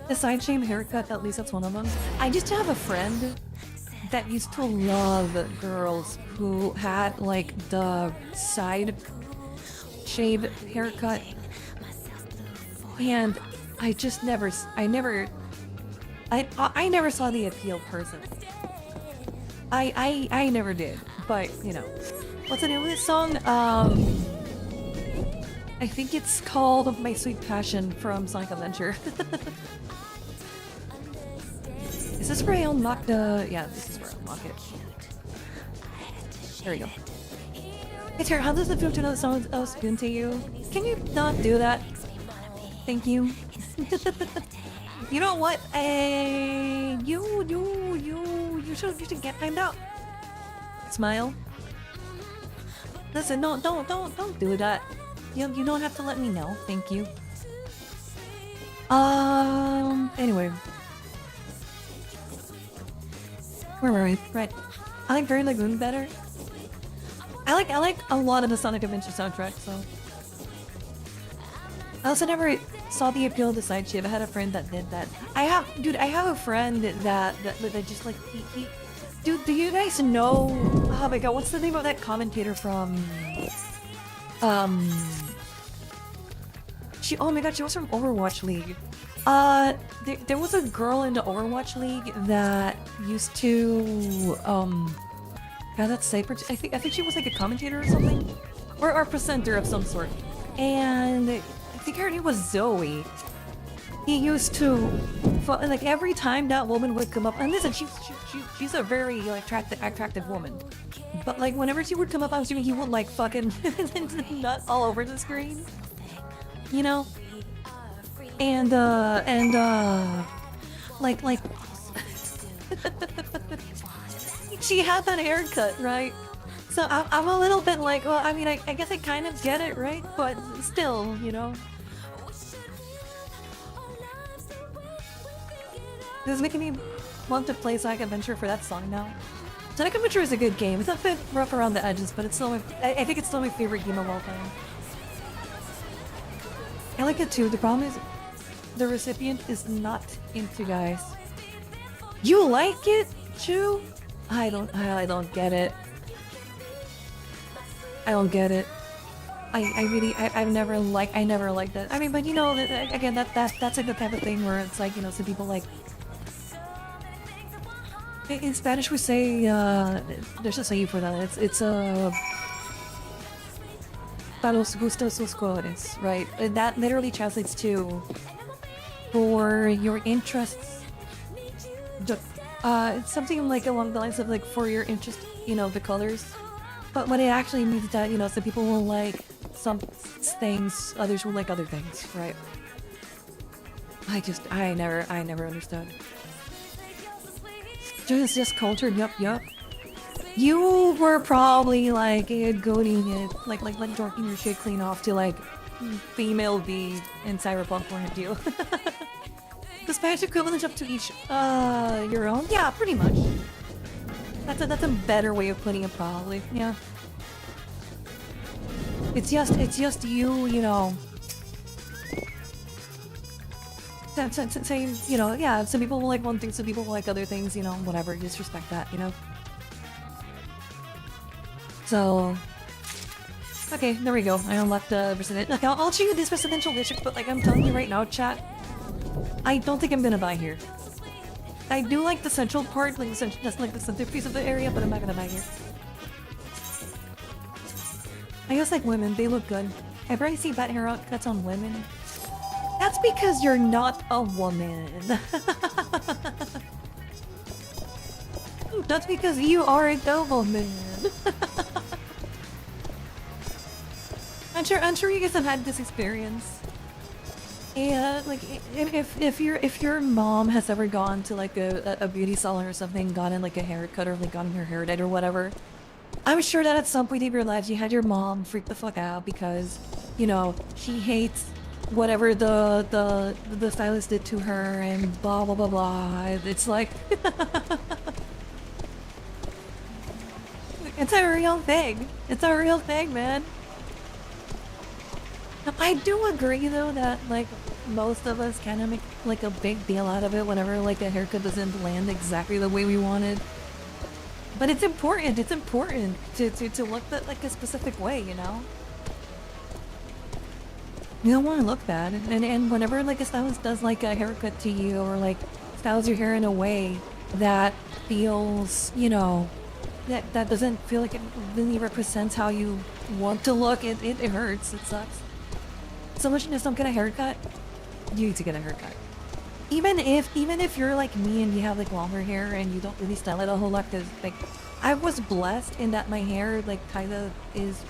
The side shame haircut, at least that's one of them. I used to have a friend that used to love girls who had like the side shave haircut, and I never saw the appeal personally. I never did, but you know, what's the name of this song? I think it's called "My Sweet Passion" from Sonic Adventure. Is this where I unlock the? Yeah, this is where I unlock it. There we go. Hey Tara, how does it feel to know that someone else spoon to you? Can you not do that? Thank you. You know what? You should get timed out. Smile. Listen, no, don't do that. You don't have to let me know. Thank you. Anyway. Where were we? Right. I like Very Lagoon better. I like a lot of the Sonic Adventure soundtrack, so. I also never saw the appeal of the side shave. I had a friend that did that. I have a friend that just like he dude, do you guys know? Oh my god, what's the name of that commentator from? Oh my god, she was from Overwatch League. There was a girl in the Overwatch League that used to God, that's Cyber. I think she was like a commentator or something, or a presenter of some sort. And I think her name was Zoe. He used to, like, every time that woman would come up, and listen, she's a very like, attractive woman. But like, whenever she would come up, I was assuming he would like fucking nut all over the screen, you know. And like. She had that haircut, right? So I'm a little bit like, well, I mean, I guess I kind of get it, right? But still, you know. This is making me want to play Sonic Adventure for that song now. Sonic Adventure is a good game. It's a bit rough around the edges, but it's still I think it's still my favorite game of all time. I like it too. The problem is the recipient is not into guys. You like it, Chu? I don't get it. I don't get it. I never liked that. I mean, but you know, again, that's like the type of thing where it's like, you know, some people like. In Spanish we say, there's a saying for that. It's para los gustos los colores, right? And that literally translates to for your interests. It's something like along the lines of like for your interest, you know, the colors. But what it actually means is that, you know, some people will like some things, others will like other things, right? I never understood. Just cultured, yup. You were probably like goading it, like dorking your shit clean off to like female V in Cyberpunk point of view. The Spanish equivalent up to each your own? Yeah, pretty much. That's a better way of putting it, probably. Yeah. It's just you know. Saying, you know, yeah, some people will like one thing, some people will like other things, you know, whatever, just respect that, you know? So... Okay, there we go. I unlocked the resident. Like, I'll show you this residential district, but like, I'm telling you right now, chat, I don't think I'm gonna buy here. I do like the central part, like that's like the centerpiece of the area, but I'm not gonna buy here. I just like women, they look good. Ever I see bat haircuts on women? That's because you're not a woman. That's because you aren't a woman. I'm sure you guys have had this experience. Yeah, like if your mom has ever gone to like a beauty salon or something, gotten like a haircut or like gotten her hair dyed or whatever, I'm sure that at some point in your lives you had your mom freak the fuck out because, you know, she hates whatever the stylist did to her and blah blah blah blah. It's like it's a real thing. It's a real thing, man. I do agree though that like most of us kind of make like a big deal out of it whenever like a haircut doesn't land exactly the way we wanted. But it's important to look that like a specific way, you know? You don't want to look bad. And whenever like a stylist does like a haircut to you or like styles your hair in a way that feels, you know, that doesn't feel like it really represents how you want to look, it hurts, it sucks. So much as don't get a haircut, you need to get a haircut. Even if you're like me and you have like longer hair and you don't really style it a whole lot, because like I was blessed in that my hair like kinda is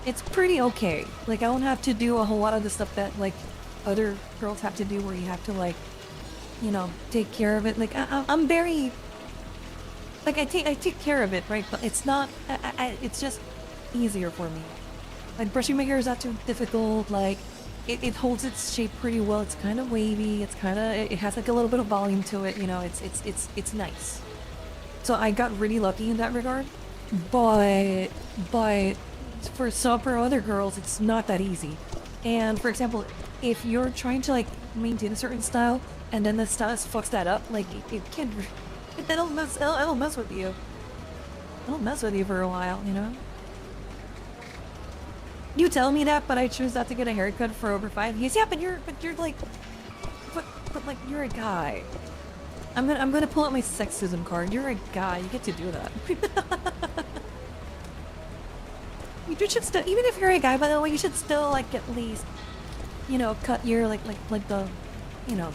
it's pretty okay. Like I don't have to do a whole lot of the stuff that like other girls have to do where you have to like, you know, take care of it. Like I'm very like I take care of it, right? But it's not it's just easier for me. Like brushing my hair is not too difficult. Like it holds its shape pretty well. It's kind of wavy. It has like a little bit of volume to it. You know, it's nice. So I got really lucky in that regard. But for other girls, it's not that easy. And for example, if you're trying to like maintain a certain style and then the stylist fucks that up, like it can't. It'll mess with you. It'll mess with you for a while, you know. You tell me that, but I choose not to get a haircut for over 5 years. Yeah, but you're like, but like you're a guy. I'm gonna pull out my sexism card. You're a guy. You get to do that. You should still, even if you're a guy, by the way, you should still like at least, you know, cut your like the, you know,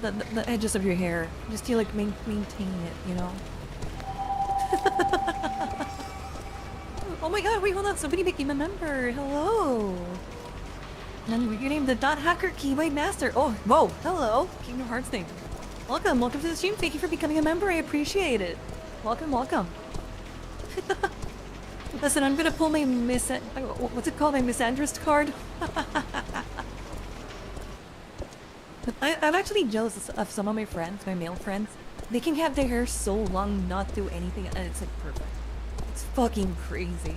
the edges of your hair, just to like maintain it, you know. Oh my god, wait, hold on, somebody became a member. Hello. And your name, the dot hacker keyboard master. Oh, whoa, hello, Kingdom Hearts thing. Welcome to the stream. Thank you for becoming a member. I appreciate it. Welcome. Listen, I'm gonna pull my what's it called? My misandrist card. I'm actually jealous of some of my friends, my male friends. They can have their hair so long, not do anything, and it's like perfect. It's fucking crazy.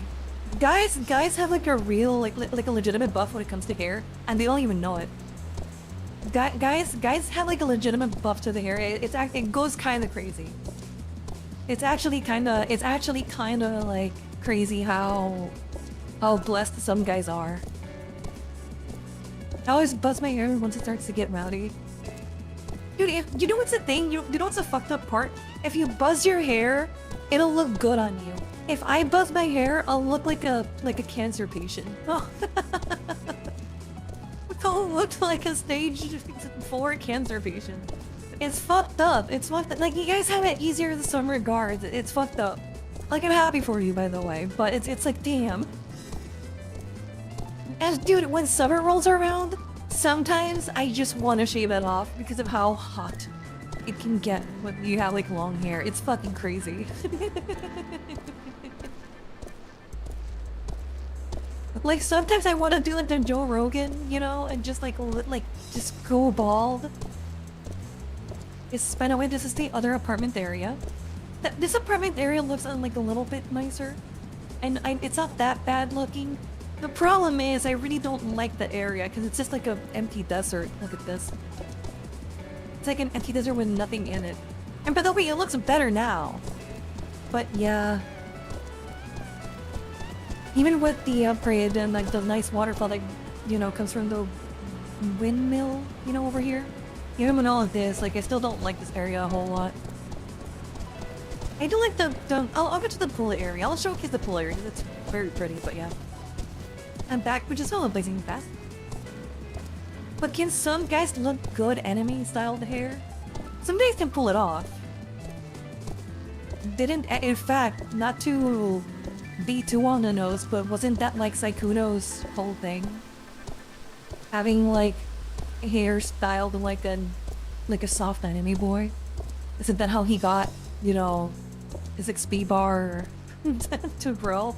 Guys have like a real, like a legitimate buff when it comes to hair, and they don't even know it. Guys have like a legitimate buff to the hair. It goes kind of crazy. It's actually kind of like crazy how blessed some guys are. I always buzz my hair once it starts to get rowdy. Dude, you know what's the thing? You know what's the fucked up part? If you buzz your hair, it'll look good on you. If I buzz my hair, I'll look like a cancer patient. Oh. I'll look like a stage 4 cancer patient. It's fucked up. It's fucked up. Like, you guys have it easier in some regards. It's fucked up. Like, I'm happy for you, by the way, but it's like, damn. And dude, when summer rolls around, sometimes I just want to shave it off because of how hot it can get when you have like long hair. It's fucking crazy. Like sometimes I want to do like the Joe Rogan, you know, and just like just go bald. By the way, this is the other apartment area. This apartment area looks like a little bit nicer, and it's not that bad looking. The problem is I really don't like the area because it's just like an empty desert. Look at this. It's like an empty desert with nothing in it. And by the way, it looks better now. But yeah. Even with the upgrade and like the nice waterfall that, you know, comes from the windmill, you know, over here. Even with all of this, like I still don't like this area a whole lot. I do like I'll go to the pool area. I'll showcase the pool area. It's very pretty, but yeah. I'm back, which is still blazing fast. But can some guys look good anime-styled hair? Some guys can pull it off. In fact, not to be too on the nose, but wasn't that like Saikuno's whole thing? Having like hair styled like a soft anime boy? Isn't that how he got, you know, his XP bar to brawl.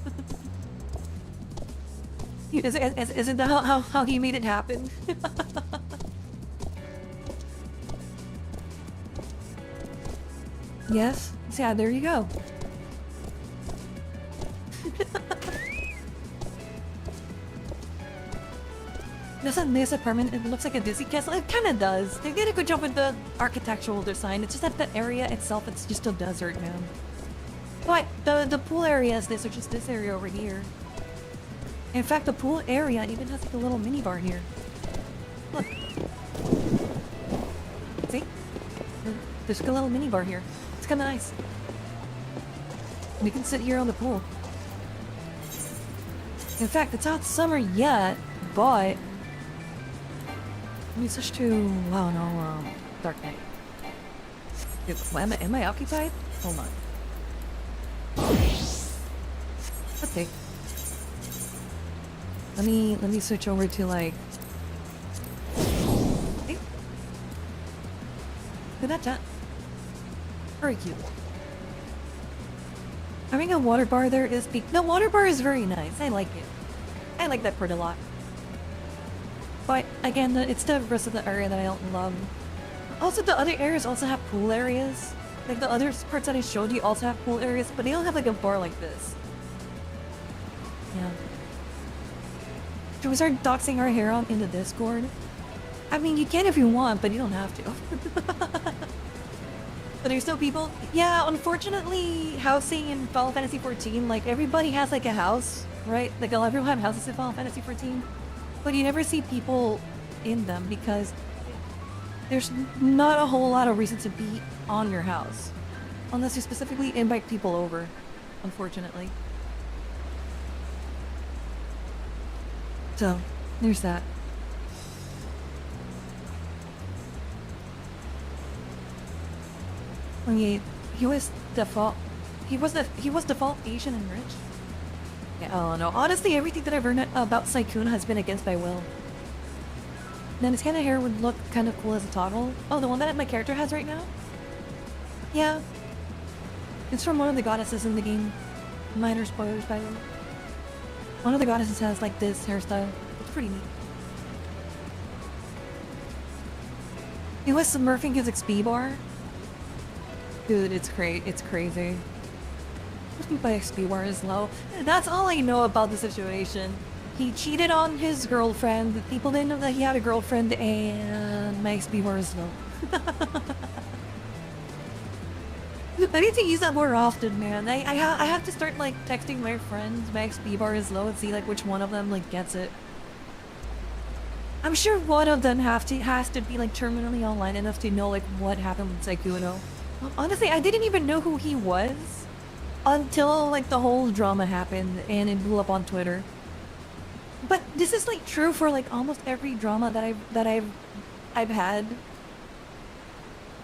Isn't that how he made it happen? Yes? Yeah, there you go. Doesn't this apartment, it looks like a Disney castle? It kinda does. They did a good job with the architectural design. It's just that the area itself, it's just a desert, man. But the pool area is this, or just this area over here. In fact, the pool area even has like a little mini bar here. Look. See? There's like a little mini bar here. It's kinda nice. We can sit here on the pool. In fact, it's not summer yet, but let me switch to, wow, no, dark night. Dude, am I occupied? Hold on. Okay. Let me switch over to like. Hey. Look at that chat. Very cute. Having a water bar there is the water bar is very nice. I like it. I like that part a lot. But again, it's the rest of the area that I don't love. Also, the other areas also have pool areas. Like the other parts that I showed you also have pool areas, but they don't have like a bar like this. Yeah. Should we start doxing our hair on in the Discord? I mean, you can if you want, but you don't have to. But there's still people. Yeah, unfortunately, housing in Final Fantasy 14, like everybody has like a house, right? Like everyone have houses in Final Fantasy 14, but you never see people in them because there's not a whole lot of reason to be on your house, unless you specifically invite people over. Unfortunately. So, there's that. Okay, he was default Asian and rich. Yeah, I don't know. Honestly, everything that I've learned about Saikuna has been against my will. Then his kind of hair would look kind of cool as a toggle. Oh, the one that my character has right now? Yeah. It's from one of the goddesses in the game. Minor spoilers, by the way. One of the goddesses has like this hairstyle. It's pretty neat. He was smurfing his XP bar. Dude, it's great. It's crazy. My XP bar is low. That's all I know about the situation. He cheated on his girlfriend. People didn't know that he had a girlfriend, and my XP bar is low. I need to use that more often, man. I have to start like texting my friends my XP bar is low and see like which one of them like gets it. I'm sure one of them has to be like terminally online enough to know like what happened with Saikuno. Honestly, I didn't even know who he was until like the whole drama happened and it blew up on Twitter. But this is like true for like almost every drama that I've had.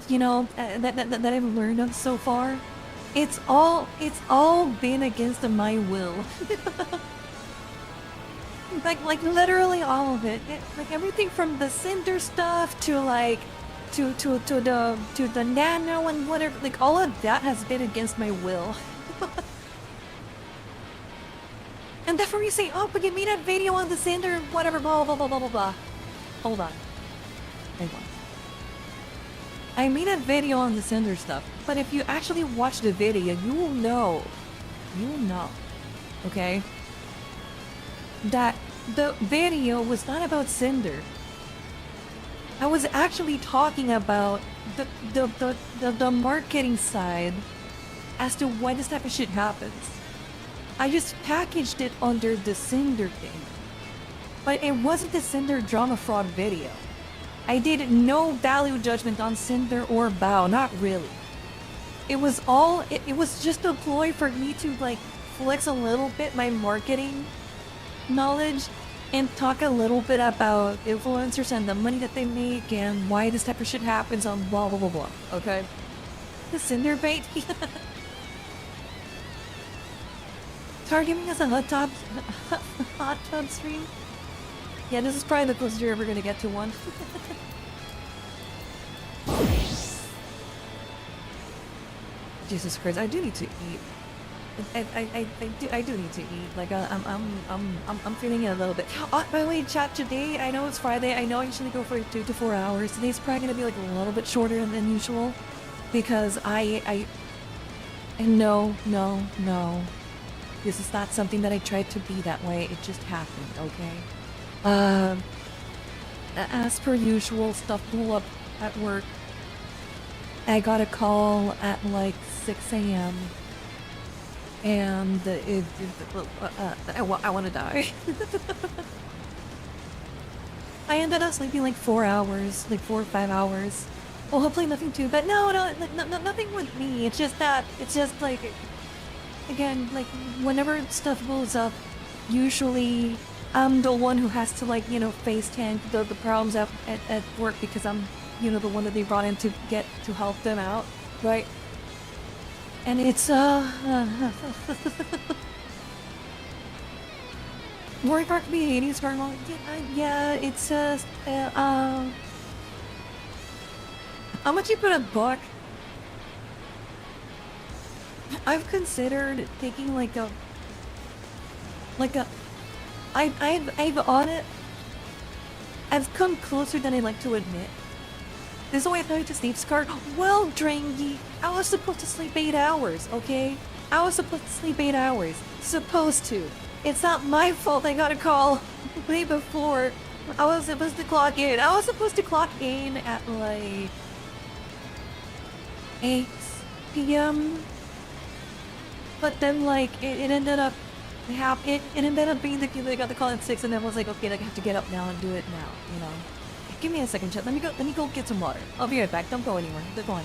You know, that I've learned of so far. It's all been against my will. like literally all of it. Like everything from the Cinder stuff to like to the Nano and whatever. Like all of that has been against my will. And therefore you say, oh, but you made that video on the Cinder, whatever, blah blah blah blah blah blah. Hold on. Hang on. I made a video on the Cinder stuff, but if you actually watch the video, you will know, okay, that the video was not about Cinder. I was actually talking about the marketing side as to why this type of shit happens. I just packaged it under the Cinder thing, but it wasn't the Cinder drama fraud video. I did no value judgment on Cinder or Bao, not really. It was all, it was just a ploy for me to like flex a little bit my marketing knowledge and talk a little bit about influencers and the money that they make and why this type of shit happens on blah blah blah blah, okay? The Cinder bait? Targeting us a hot tub stream? Yeah, this is probably the closest you're ever gonna get to one. Jesus Christ, I do need to eat. I do need to eat. Like I'm feeling it a little bit. Oh, by the way, chat, today I know it's Friday. I know I usually go for 2 to 4 hours. Today's probably gonna be like a little bit shorter than usual, because and no. This is not something that I tried to be that way. It just happened. Okay. As per usual, stuff blew up at work. I got a call at like 6 a.m. and I want to die. I ended up sleeping like 4 hours, like 4 or 5 hours. Well, hopefully nothing too bad. No, nothing with me. It's just like, again, like whenever stuff blows up, usually I'm the one who has to, like, you know, face tank the problems at work, because I'm, you know, the one that they brought in to help them out, right? And it's Rory Park B80's going on. Yeah, it's how much you put a book? I've considered taking I've on it. I've come closer than I like to admit. This is the way I thought to sleep, Scar. Well, Drangy, I was supposed to sleep 8 hours, okay? I was supposed to sleep 8 hours. Supposed to. It's not my fault I got a call way before I was supposed to clock in. I was supposed to clock in at like 8 p.m. But then, like, it ended up it ended up being the kid that got the call at 6, and then was like, okay, like, I have to get up now and do it now, you know? Give me a second, chat. Let me go get some water. I'll be right back. Don't go anywhere. Don't go.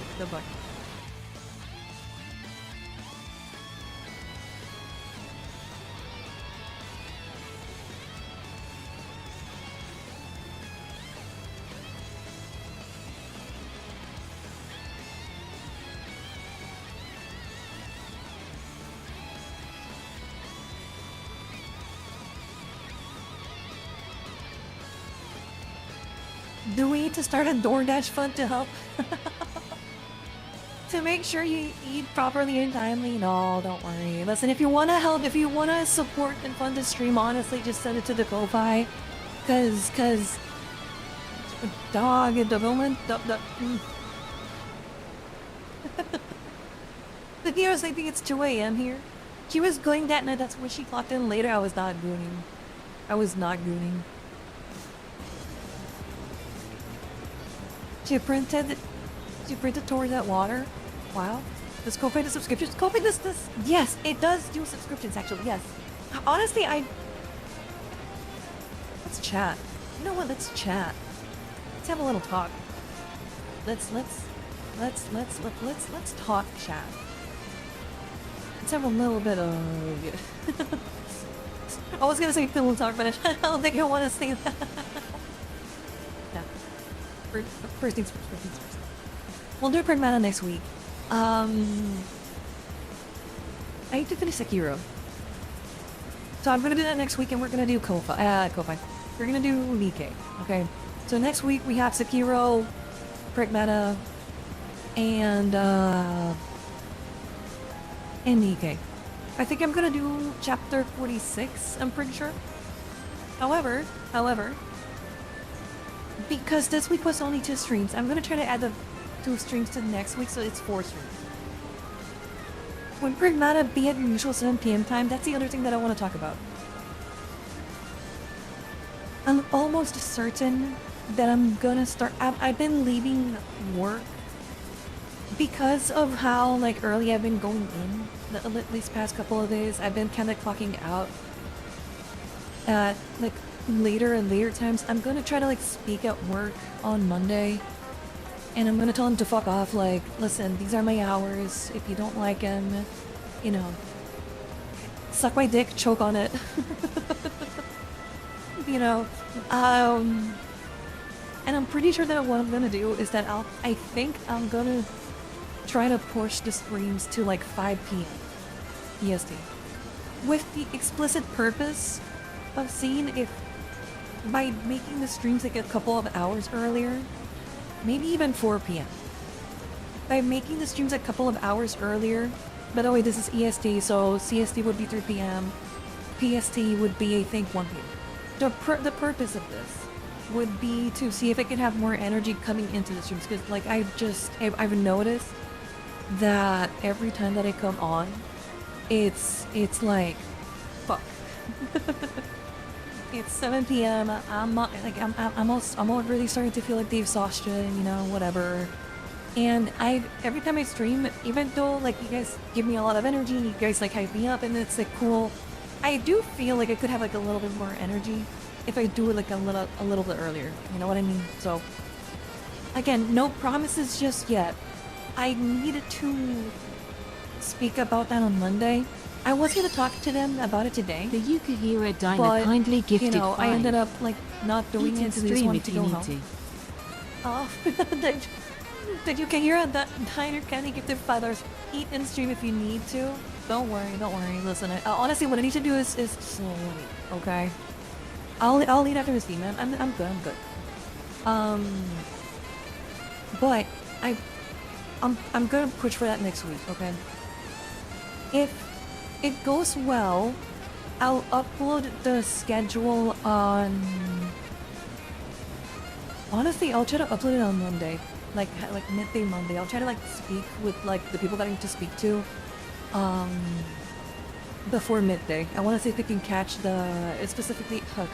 Do we need to start a DoorDash fund to help? To make sure you eat properly and timely? No, don't worry. Listen, if you want to help, if you want to support and fund the stream, honestly, just send it to the Ko-Fi. Cause... Dog, the moment... The viewers, I think it's 2 a.m. here. She was going that night, that's where she clocked in later. I was not gooning. She printed towards that water. Wow. Does Ko-Fi do subscriptions? Ko-Fi does this. Yes, it does do subscriptions, actually. Yes. Honestly, let's chat. You know what? Let's chat. Let's have a little talk. Let's talk, chat. Let's have a little bit of... I was gonna say pillow talk, but I don't think I want to say that. Yeah. First things first. We'll do Pragmata next week. I need to finish Sekiro. So I'm gonna do that next week, and we're gonna do Ko-Fi. We're gonna do Nikkei. Okay. So next week we have Sekiro, Pragmata, and Nikkei. I think I'm gonna do chapter 46, I'm pretty sure. However, because this week was only 2 streams, I'm gonna try to add the 2 streams to next week, so it's 4 streams. When Pragmata be at usual 7 p.m. time, that's the other thing that I want to talk about. I'm almost certain that I'm gonna start... I've been leaving work because of how, like, early I've been going in these past couple of days. I've been kind of clocking out at, like, later and later times. I'm gonna try to, like, speak at work on Monday, and I'm gonna tell them to fuck off. Like, listen, these are my hours. If you don't like them, you know, suck my dick, choke on it. You know, and I'm pretty sure that what I'm gonna do is that I think I'm gonna try to push the streams to like 5 p.m. EST, with the explicit purpose of seeing if by making the streams like a couple of hours earlier, maybe even 4 p.m. By making the streams a couple of hours earlier, By the way, this is EST, so CST would be 3 p.m. PST would be, I think, 1 p.m. The purpose of this would be to see if I can have more energy coming into the streams, because like I've noticed that every time that I come on, it's like, fuck. It's 7 p.m. I'm already starting to feel like the exhaustion, you know, whatever. And every time I stream, even though like you guys give me a lot of energy, you guys like hype me up, and it's like cool, I do feel like I could have like a little bit more energy if I do it like a little bit earlier. You know what I mean? So again, no promises just yet. I needed to speak about that on Monday. I was gonna talk to them about it today. The Yukahira Diner But, kindly gifted you know, 5. I ended up like not doing Eat it and because I just stream wanted if to you go need home. to. Oh, did you can hear that diner candy gifted $5. Eat and stream if you need to. Don't worry. Listen, honestly, what I need to do is slowly, okay? I'll eat after the stream, man. I'm good. But I'm gonna push for that next week, okay? If it goes well, I'll upload the schedule on... Honestly, I'll try to upload it on Monday. Like midday Monday. I'll try to like speak with like the people that I need to speak to before midday. I want to see if I can catch the specifically HR.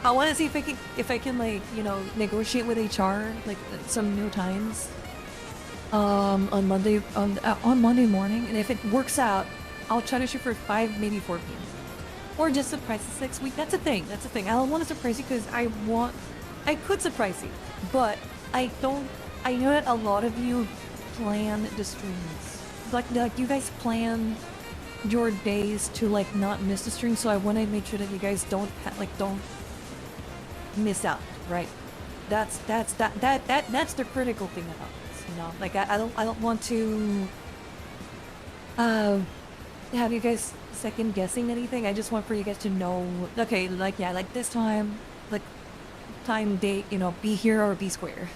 I want to see if I can like, you know, negotiate with HR like some new times on Monday morning, and if it works out, I'll try to shoot for 5, maybe 4 p.m. or just surprise the 6 week. That's a thing. I don't want to surprise you because I could surprise you, but I don't. I know that a lot of you plan the streams, like you guys plan your days to like not miss the stream. So I want to make sure that you guys don't don't miss out, right? That's the critical thing about this, you know. Like I don't want to have you guys second guessing anything. I just want for you guys to know, okay, like yeah, like this time, like time, date, you know, be here or be square.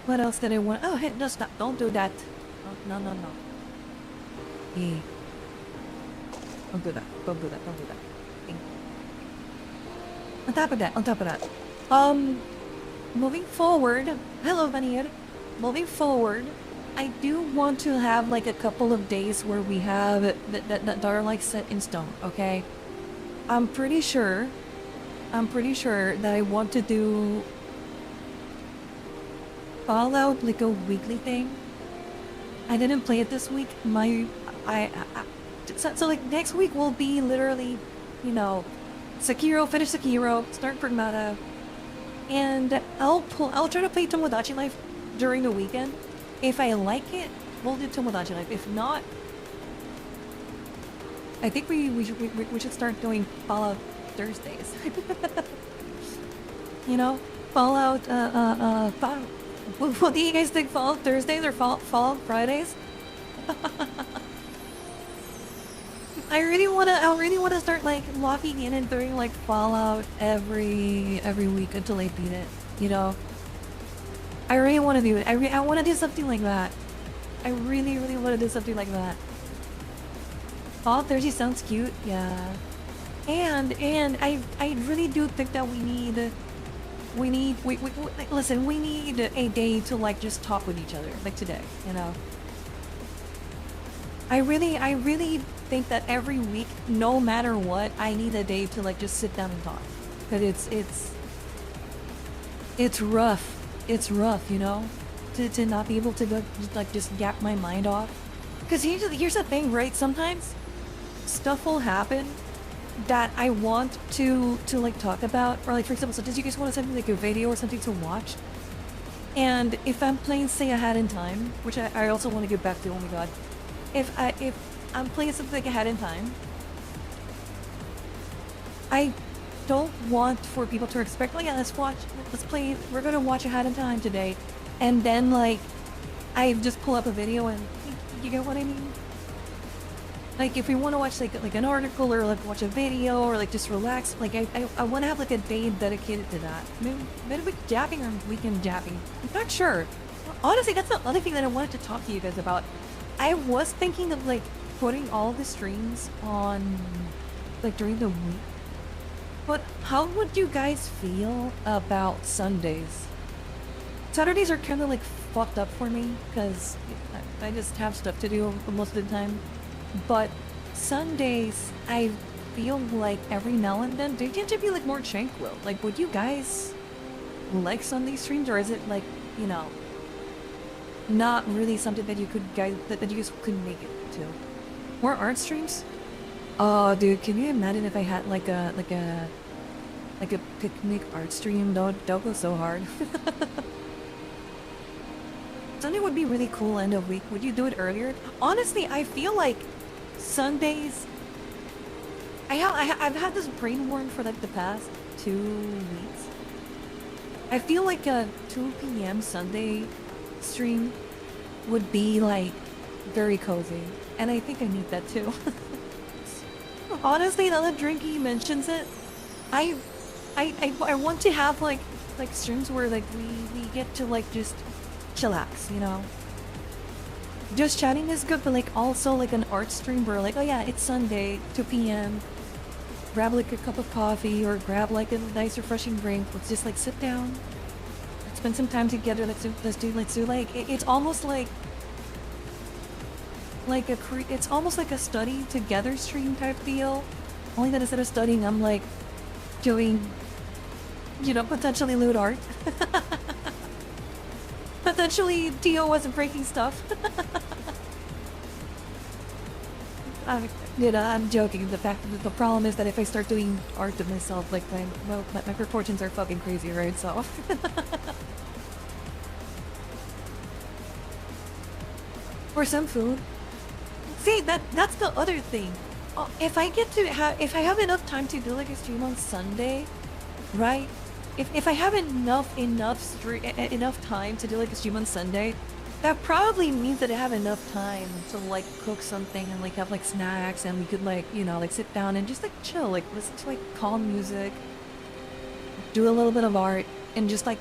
What else did I want? Oh, hey, no, stop! Don't do that. No. Hey, don't do that. Don't do that. Hey. On top of that, moving forward. Hello, Vanir. Moving forward, I do want to have like a couple of days where we have that are like set in stone. Okay, I'm pretty sure that I want to do Fallout like a weekly thing. I didn't play it this week. So like next week will be literally, you know, Sekiro, finish Sekiro, start Pragmata, and I'll try to play Tomodachi Life during the weekend. If I like it, we'll do Tomodachi Life. If not, I think we should start doing Fallout Thursdays. You know, Fallout. What do you guys think? Fallout Thursdays or Fallout Fridays? I really wanna start like locking in and doing like Fallout every week until I beat it. You know, I really want to do it. I want to do something like that. I really want to do something like that. Fallout Thursday sounds cute, yeah. And I really do think that we need a day to like just talk with each other, like today, you know. I really think that every week, no matter what, I need a day to like just sit down and talk, because it's rough, you know, to not be able to like just yap my mind off. Because here's the thing, right? Sometimes stuff will happen that I want to like talk about, or like for example, so does you guys want to send me like a video or something to watch? And if I'm playing Say Ahead in Time, which I also want to get back to, oh my god, if I'm playing something like Ahead in Time, I don't want for people to expect, oh yeah, let's play, we're gonna watch Ahead in Time today, and then like I just pull up a video and you get what I mean? Like if we want to watch like an article or like watch a video or like just relax, like I want to have like a day dedicated to that. Maybe japping or weekend japping. I'm not sure. Honestly, that's the other thing that I wanted to talk to you guys about. I was thinking of like putting all the streams on like during the week. But how would you guys feel about Sundays? Saturdays are kind of like fucked up for me because I just have stuff to do most of the time. But Sundays, I feel like every now and then they tend to be like more tranquil. Like, would you guys like Sunday streams, or is it like, you know, not really something that you just couldn't make it to? More art streams? Oh, dude, can you imagine if I had like a picnic art stream? Don't go so hard. Sunday would be really cool end of week. Would you do it earlier? Honestly, I feel like Sundays. I've had this brain worm for like the past 2 weeks. I feel like a 2 p.m. Sunday stream would be like very cozy, and I think I need that too. Honestly, now that Drinky mentions it, I want to have like streams where like we get to like just chillax, you know. Just chatting is good, but like also like an art stream where like, oh yeah, it's Sunday, 2 p.m. Grab like a cup of coffee or grab like a nice refreshing drink. Let's just like sit down, let's spend some time together. Let's do like it's almost like it's almost like a study together stream type deal. Only that instead of studying, I'm like doing, you know, potentially lewd art. Potentially Tio wasn't breaking stuff. You know, I'm joking. The problem is that if I start doing art to myself, like my proportions are fucking crazy, right? So or some food. See, that's the other thing. If I have enough time to do like a stream on Sunday, right? If I have enough time to do like a stream on Sunday, that probably means that I have enough time to like cook something and like have like snacks, and we could like, you know, like sit down and just like chill, like listen to like calm music, do a little bit of art, and just like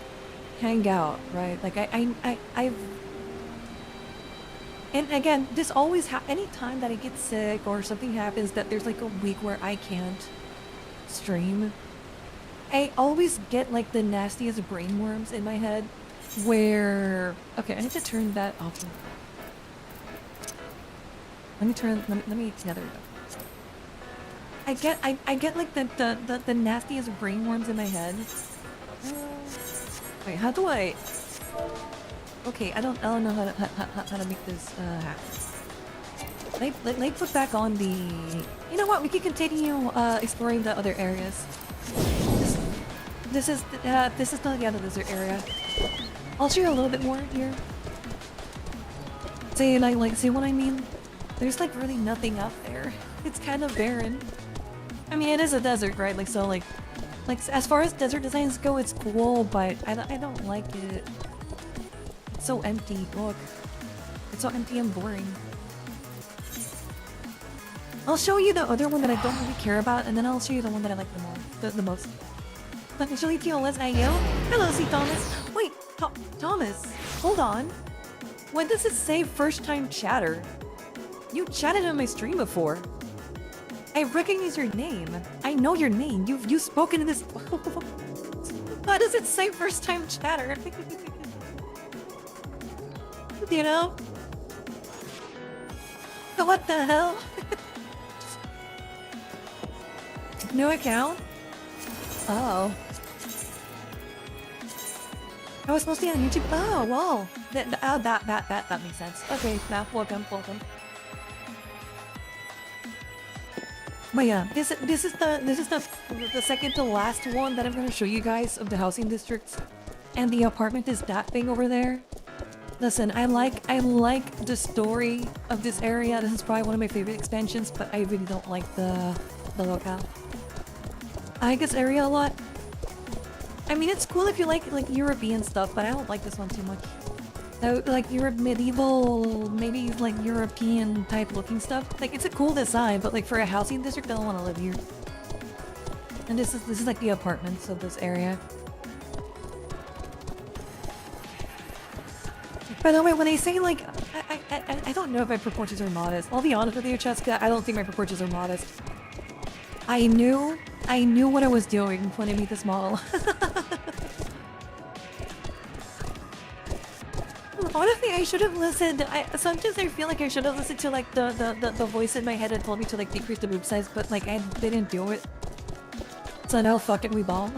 hang out, right? Like I've and again, this always any time that I get sick or something happens that there's like a week where I can't stream, I always get like the nastiest brain worms in my head where, okay, I need to turn that off. Let me, yeah, there we go. I get like the nastiest brain worms in my head. Wait, how do I, okay, I don't know how to make this happen. Let me put back on the, you know what, we can continue exploring the other areas. This is not the other desert area. I'll show you a little bit more here. See, see what I mean? There's like really nothing out there. It's kind of barren. I mean, it is a desert, right? Like, so like as far as desert designs go, it's cool, but I don't like it. It's so empty. Look, it's so empty and boring. I'll show you the other one that I don't really care about, and then I'll show you the one that I like the most. But actually, Tio, let's IO. Hello, C. Thomas. Wait, Thomas, hold on. When does it say first time chatter? You chatted on my stream before. I recognize your name. I know your name. You've spoken in this. Why does it say first time chatter? You know? What the hell? New account? Oh. I was mostly on YouTube. Oh, wow. That makes sense. Okay, now welcome. But yeah, this is the second to last one that I'm gonna show you guys of the housing districts, and the apartment is that thing over there. Listen, I like the story of this area. This is probably one of my favorite expansions, but I really don't like the locale. I like this area a lot. I mean, it's cool if you like European stuff, but I don't like this one too much. So, like medieval, maybe like European type looking stuff. Like it's a cool design, but like for a housing district, I don't want to live here. And this is like the apartments of this area. By the way, when they say like, I don't know if my proportions are modest. I'll be honest with you, Cheska, I don't think my proportions are modest. I knew what I was doing when I made this model. Honestly, I should have listened. Sometimes I feel like I should have listened to like the voice in my head that told me to like decrease the boob size, but like I didn't do it. So now fuck it, we ball.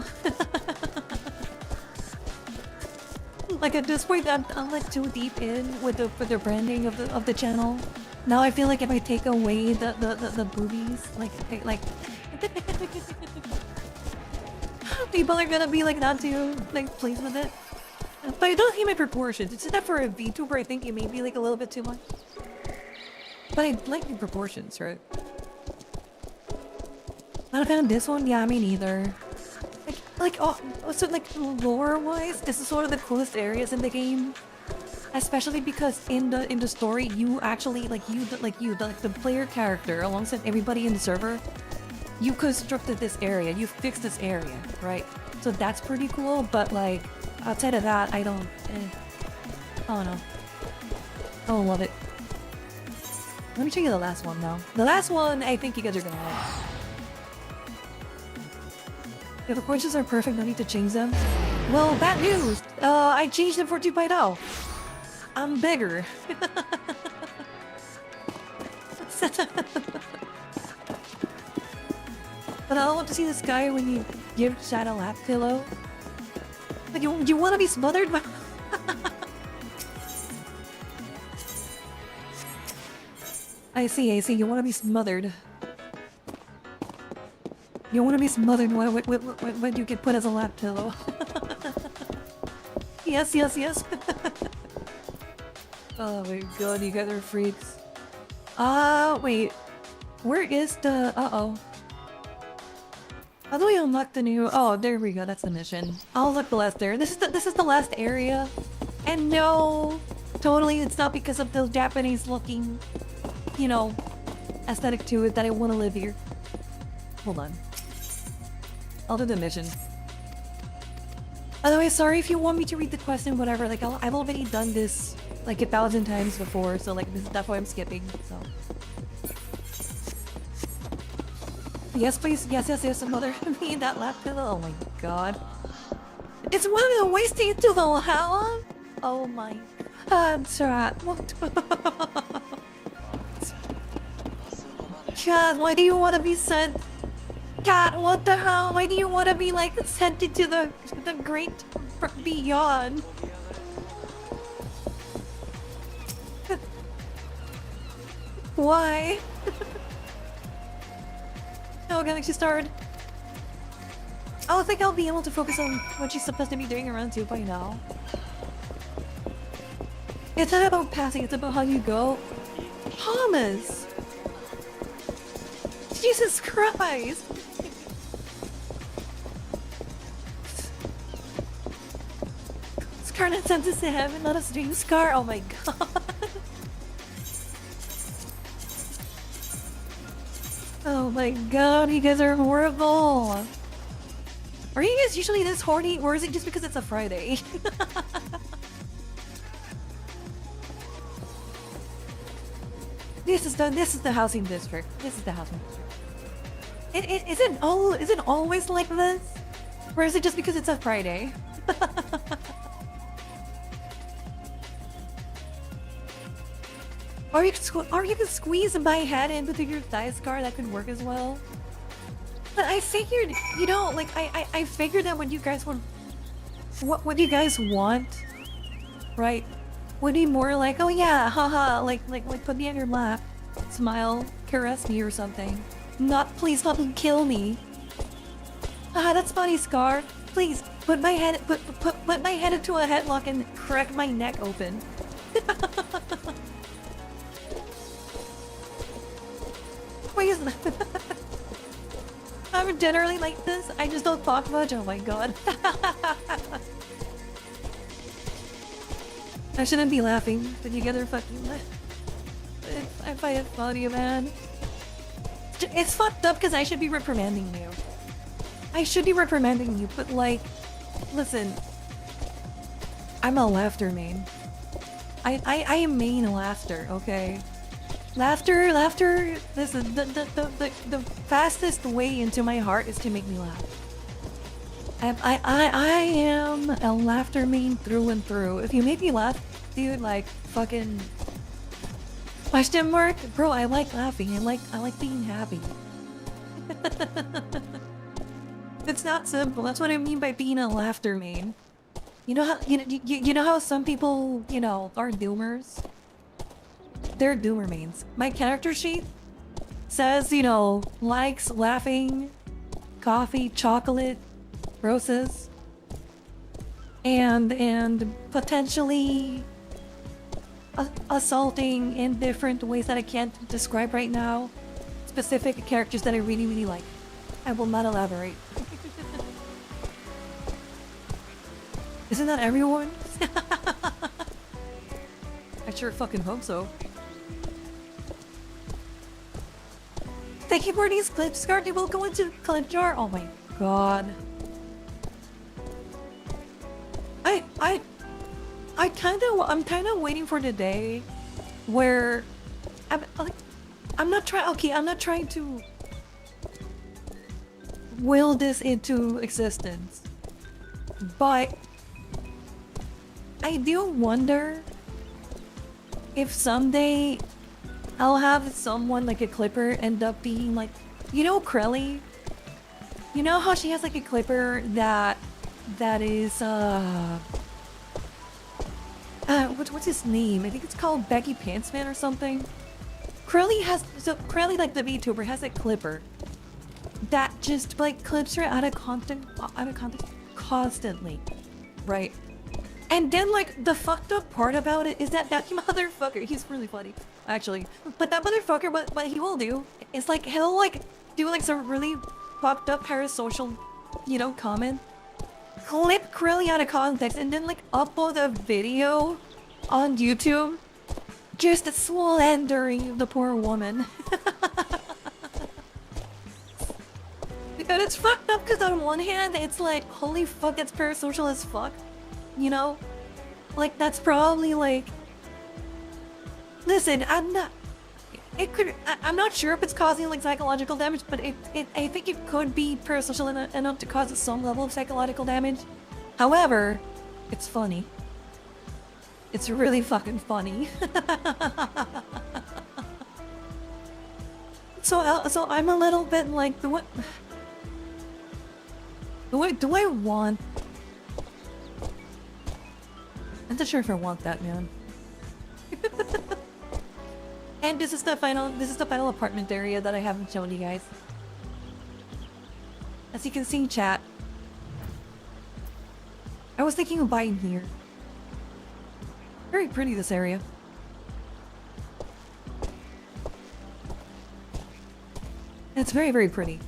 Like at this point, I'm like too deep in with the branding of the channel. Now I feel like if I take away the boobies, like people are gonna be like not too like pleased with it. But I don't hate my proportions. It's just that for a VTuber, I think it may be like a little bit too much. But I like the proportions, right? Not a fan of this one? Yeah, me neither. Oh, so like lore-wise, this is one of the coolest areas in the game. Especially because in the story, you actually like the player character alongside everybody in the server, you constructed this area, you fixed this area, right? So that's pretty cool. But like outside of that, I don't know. I don't love it. Let me show you the last one now. The last one, I think you guys are gonna like. Yeah, the proportions are perfect, no need to change them. Well, bad news! I changed them for 2.0. I'm bigger. But I don't want to see this guy when you give Chad a lap pillow. Like, you want to be smothered? I see, you want to be smothered. You want to be smothered when you get put as a lap pillow. Yes. Oh my god, you guys are freaks. Wait. Where is the... Uh-oh. How do we unlock the new... Oh, there we go. That's the mission. I'll look the last there. This is the last area. And no! Totally, it's not because of the Japanese looking, you know, aesthetic to it that I want to live here. Hold on. I'll do the mission. By the way, sorry if you want me to read the question, whatever. Like, I've already done this like 1,000 times before, so like that's why I'm skipping. So yes, please. Yes. Mother, me that lap pillow. Oh my god, it's one of the ways to get to the Valhalla. Oh my god, chat. Chad, why do you want to be sent? God, what the hell? Why do you want to be like sent into the great beyond? Why? Oh, Galaxy starred. I don't think I'll be able to focus on what she's supposed to be doing around 2 by now. It's not about passing, it's about how you go. Thomas! Jesus Christ! Scarlette sent us to heaven, let us dream Scar. Oh my god. Oh my god, you guys are horrible. Are you guys usually this horny, or is it just because it's a Friday? This is the housing district. This is the housing district. Is it always like this? Or is it just because it's a Friday? Or you can squeeze my head in between your thigh scar, that could work as well. But I figured, you know, like I figured that when you guys would, what you guys want, right, would be more like, oh yeah, haha, like put me on your lap, smile, caress me or something. Not, please, not kill me. Ah, that's funny, Scar. Please put my head into a headlock and crack my neck open. Why is that? I'm generally like this. I just don't talk much. Oh my god. I shouldn't be laughing, but you guys are fucking. I find it funny, man. It's fucked up because I should be reprimanding you. I should be reprimanding you, but like, listen. I'm a laughter main. I main laughter, okay? Laughter, this is the fastest way into my heart is to make me laugh. I am a laughter main through and through. If you make me laugh, dude, like fucking question mark, bro. I like laughing. I like being happy. It's not simple. That's what I mean by being a laughter main. You know how you know how some people are doomers. They're doomer mains. My character sheet says likes laughing, coffee, chocolate, roses, and potentially assaulting in different ways that I can't describe right now. Specific characters that I really like. I will not elaborate. Isn't that everyone? I sure fucking hope so. Thank you for these clips, Scarlette. Will go into clip jar. Oh my god. I'm kind of waiting for the day where I'm not trying to will this into existence, but I do wonder if someday I'll have someone like a clipper end up being like, Krelly? You know how she has like a clipper that is what's his name? I think it's called Becky Pantsman or something. Krelly, like the VTuber, has a clipper that just like clips her out of context constantly, right? And then like the fucked up part about it is that motherfucker, he's really funny actually, but that motherfucker, what he will do is like he'll like do like some really fucked up parasocial comment, clip Krelly out of context, and then like upload a video on YouTube just slandering the poor woman. And it's fucked up because on one hand it's like, holy fuck, that's parasocial as fuck, like that's probably like, listen, I'm not sure if it's causing like psychological damage, but I think it could be parasocial enough to cause some level of psychological damage. However, it's funny. It's really fucking funny. So I'm a little bit like, do I want? I'm not sure if I want that, man. And this is the final apartment area that I haven't shown you guys. As you can see, chat, I was thinking of buying here. Very pretty, this area. It's very, very pretty.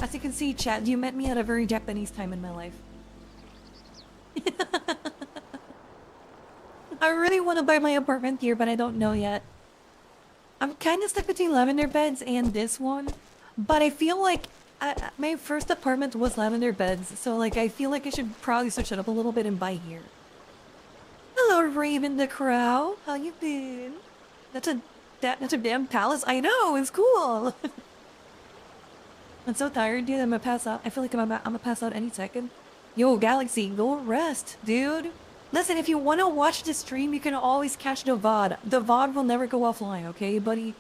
As you can see, chat, you met me at a very Japanese time in my life. I really want to buy my apartment here, but I don't know yet. I'm kind of stuck between lavender beds and this one, but I feel like my first apartment was lavender beds, so like I feel like I should probably switch it up a little bit and buy here. Hello, Raven the Crow. How you been? That's a damn palace. I know, it's cool. I'm so tired, dude. I'm gonna pass out. I feel like I'm gonna pass out any second. Yo, Galaxy, go rest, dude. Listen, if you want to watch the stream, you can always catch the VOD. The VOD will never go offline, okay, buddy?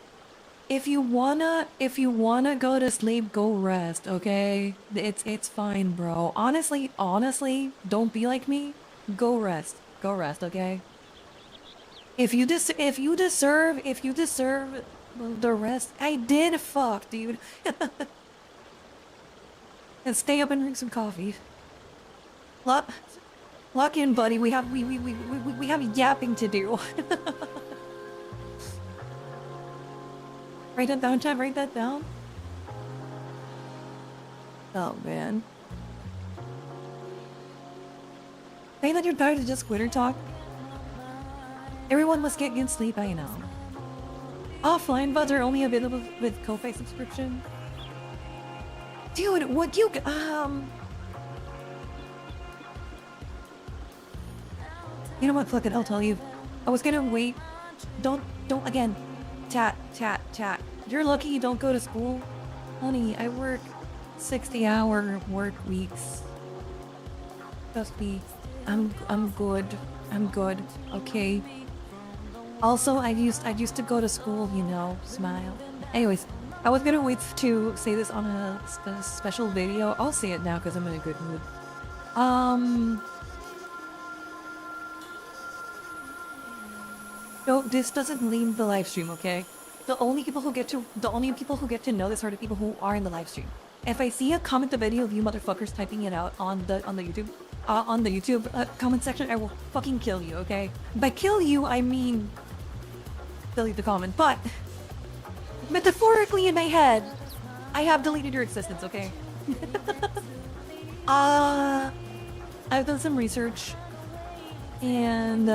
If you wanna go to sleep, go rest, okay? It's fine, bro. Honestly, don't be like me. Go rest, okay? If you deserve the rest, I did fuck, dude. And stay up and drink some coffee. Lock in, buddy. We have yapping to do. Write that down, chat. Write that down. Oh man. Say that you're tired of just Twitter talk. Everyone must get good sleep, I know. Offline buds are only available with Ko-Fi subscription. Dude, what you you know what, fuck it, I'll tell you. I was gonna wait. Don't again. Chat. You're lucky you don't go to school. Honey, I work 60-hour work weeks. Trust me. I'm good. I'm good. Okay. Also, I used to go to school, you know, smile. Anyways, I was gonna wait to say this on a special video. I'll say it now because I'm in a good mood. No, this doesn't leave the live stream, okay? The only people who get to know this are the people who are in the live stream. If I see a comment the video of you motherfuckers typing it out on the YouTube comment section, I will fucking kill you, okay? By kill you, I mean delete the comment, but metaphorically in my head, I have deleted your existence, okay? I've done some research, and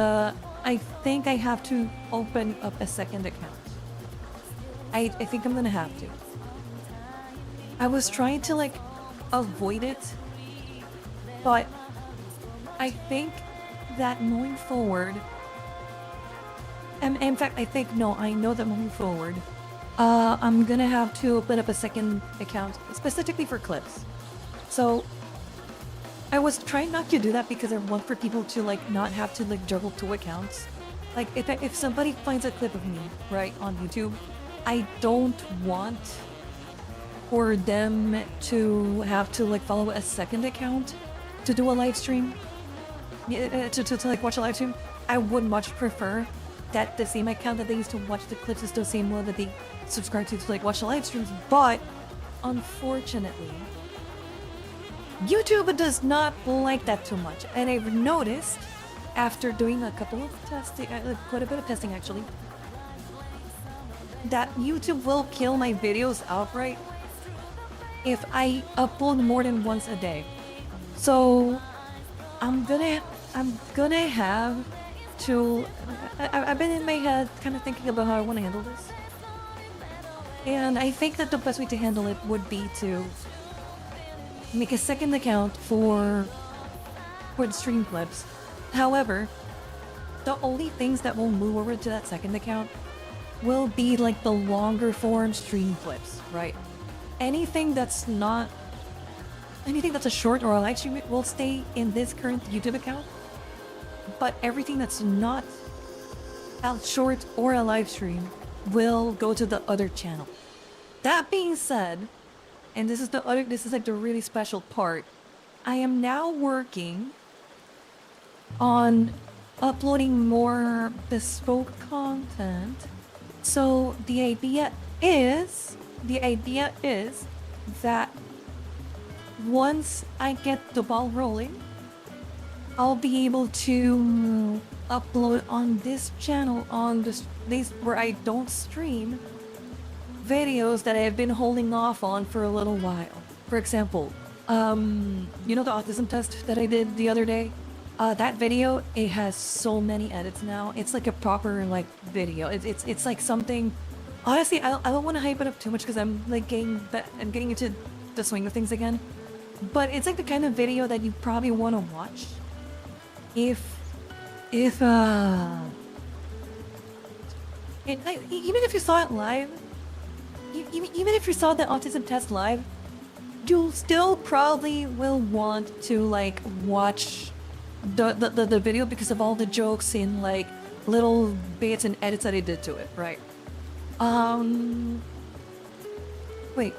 I think I have to open up a second account. I think I'm gonna have to. I was trying to like avoid it, but I think that moving forward, and in fact, I know that moving forward, I'm gonna have to open up a second account specifically for clips. So I was trying not to do that because I want for people to like not have to like juggle two accounts. Like if somebody finds a clip of me, right, on YouTube, I don't want for them to have to like follow a second account to do a live stream, to like watch a live stream. I would much prefer that the same account that they used to watch the clips is the same one that they subscribe to like watch the live streams, but unfortunately YouTube does not like that too much, and I've noticed after doing a couple of testing, quite a bit of testing actually, that YouTube will kill my videos outright if I upload more than once a day. So I'm gonna have to. I've been in my head kind of thinking about how I want to handle this, and I think that the best way to handle it would be to make a second account for the stream clips. However, the only things that will move over to that second account will be like the longer form stream clips, right? Anything that's a short or a live stream will stay in this current YouTube account, but everything that's not a short or a live stream will go to the other channel. That being said, and this is like the really special part, I am now working on uploading more bespoke content. So the idea is that once I get the ball rolling, I'll be able to upload on this channel, on this place where I don't stream, videos that I have been holding off on for a little while. For example, you know the autism test that I did the other day? That video, it has so many edits now. It's like a proper like video. It's like something. Honestly, I don't want to hype it up too much because I'm like getting into the swing of things again. But it's like the kind of video that you probably want to watch even if you saw it live, even if you saw the autism test live, you still probably will want to like watch the video because of all the jokes and like little bits and edits that I did to it, right? Wait,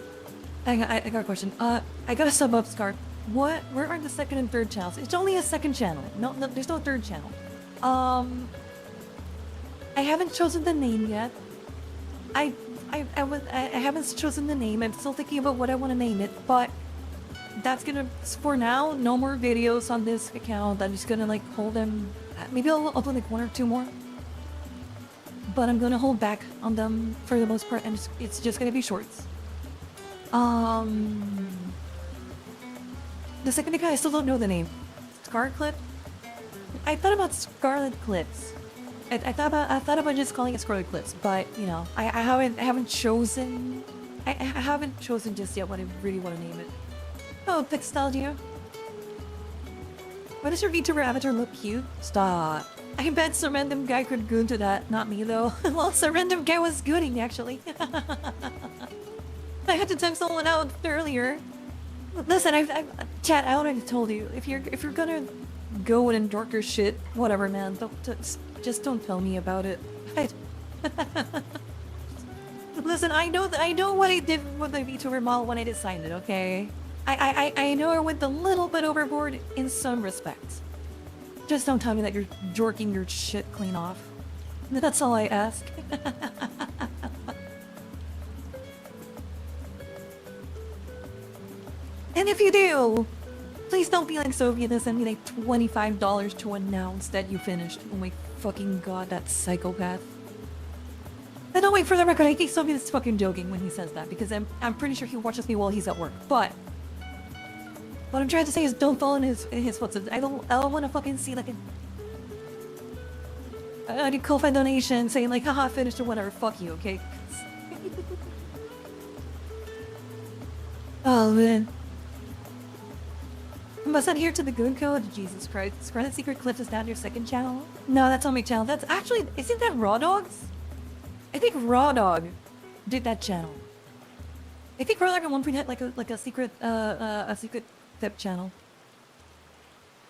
I got a question. I got a sub up, Scar. Where are the second and third channels? It's only a second channel. No, there's no third channel. I haven't chosen the name yet. I haven't chosen the name. I'm still thinking about what I want to name it, but that's gonna, for now, no more videos on this account. I'm just gonna like hold them. Maybe I'll upload like one or two more, but I'm gonna hold back on them for the most part, and it's just gonna be shorts. The second account, I still don't know the name. Scarlette? I thought about Scarlet Clips. I thought about just calling it Scarlet Clips, but you know, I haven't chosen. I haven't chosen just yet what I really want to name it. Oh, Pixtalgia. Why does your VTuber avatar look cute? Stop. I bet some random guy could goon to that. Not me though. Well, some random guy was gooning actually. I had to time someone out earlier. Listen, I've chat. I already told you. If you're gonna go and endork your shit, whatever, man. Just don't tell me about it. Listen, I know what I did with the VTuber model when I designed it. Okay, I know I went a little bit overboard in some respects. Just don't tell me that you're jorking your shit clean off. That's all I ask. And if you do, please don't be like Sophie and send me like $25 to announce that you finished. Oh my fucking god, that psychopath. And no, wait, for the record, I think Sophie is fucking joking when he says that, because I'm pretty sure he watches me while he's at work. But what I'm trying to say is don't follow in his footsteps. I don't want to fucking see like a Ko-Fi donation saying like, haha, finished or whatever. Fuck you, okay? Oh man. Must adhere to the Goon Code? Jesus Christ. Scarlet Secret Clips is down your second channel? No, that's on my channel. That's actually, isn't that Raw Dogs? I think Raw Dog did that channel. I think Raw Dog at one point had like a secret tip channel.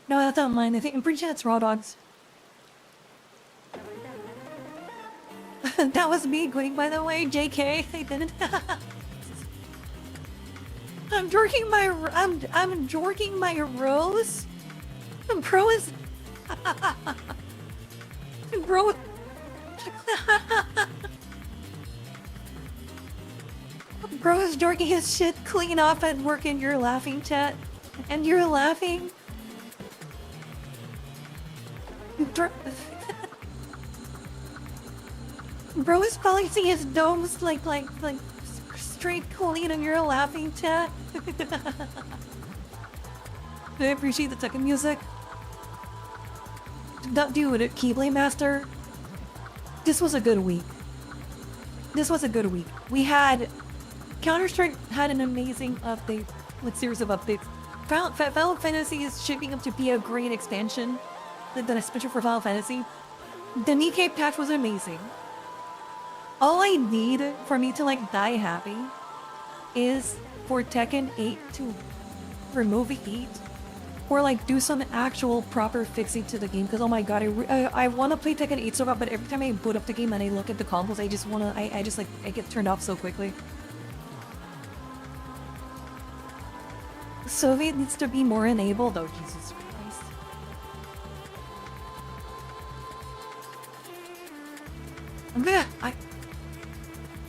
No, that's not mine. I'm pretty sure it's Raw Dogs. That was me quitting, by the way. JK, I didn't. I'm jorking my rose. Bro is bro. Bro is jorking his shit clean off at work and you're laughing, chat. And you're laughing. Bro is polishing his domes like straight clean and you're laughing, chat. I appreciate the Tekken music. Dude, Keyblade Master. This was a good week. We had Counter-Strike had an amazing update, like series of updates. Final Fantasy is shaping up to be a great expansion, especially for Final Fantasy. The Nikkei patch was amazing. All I need for me to like die happy is for Tekken 8 to remove heat or like do some actual proper fixing to the game, because oh my god, I want to play Tekken 8 so bad, but every time I boot up the game and I look at the combos, I get turned off so quickly. Soviet needs to be more enabled. Oh Jesus Christ.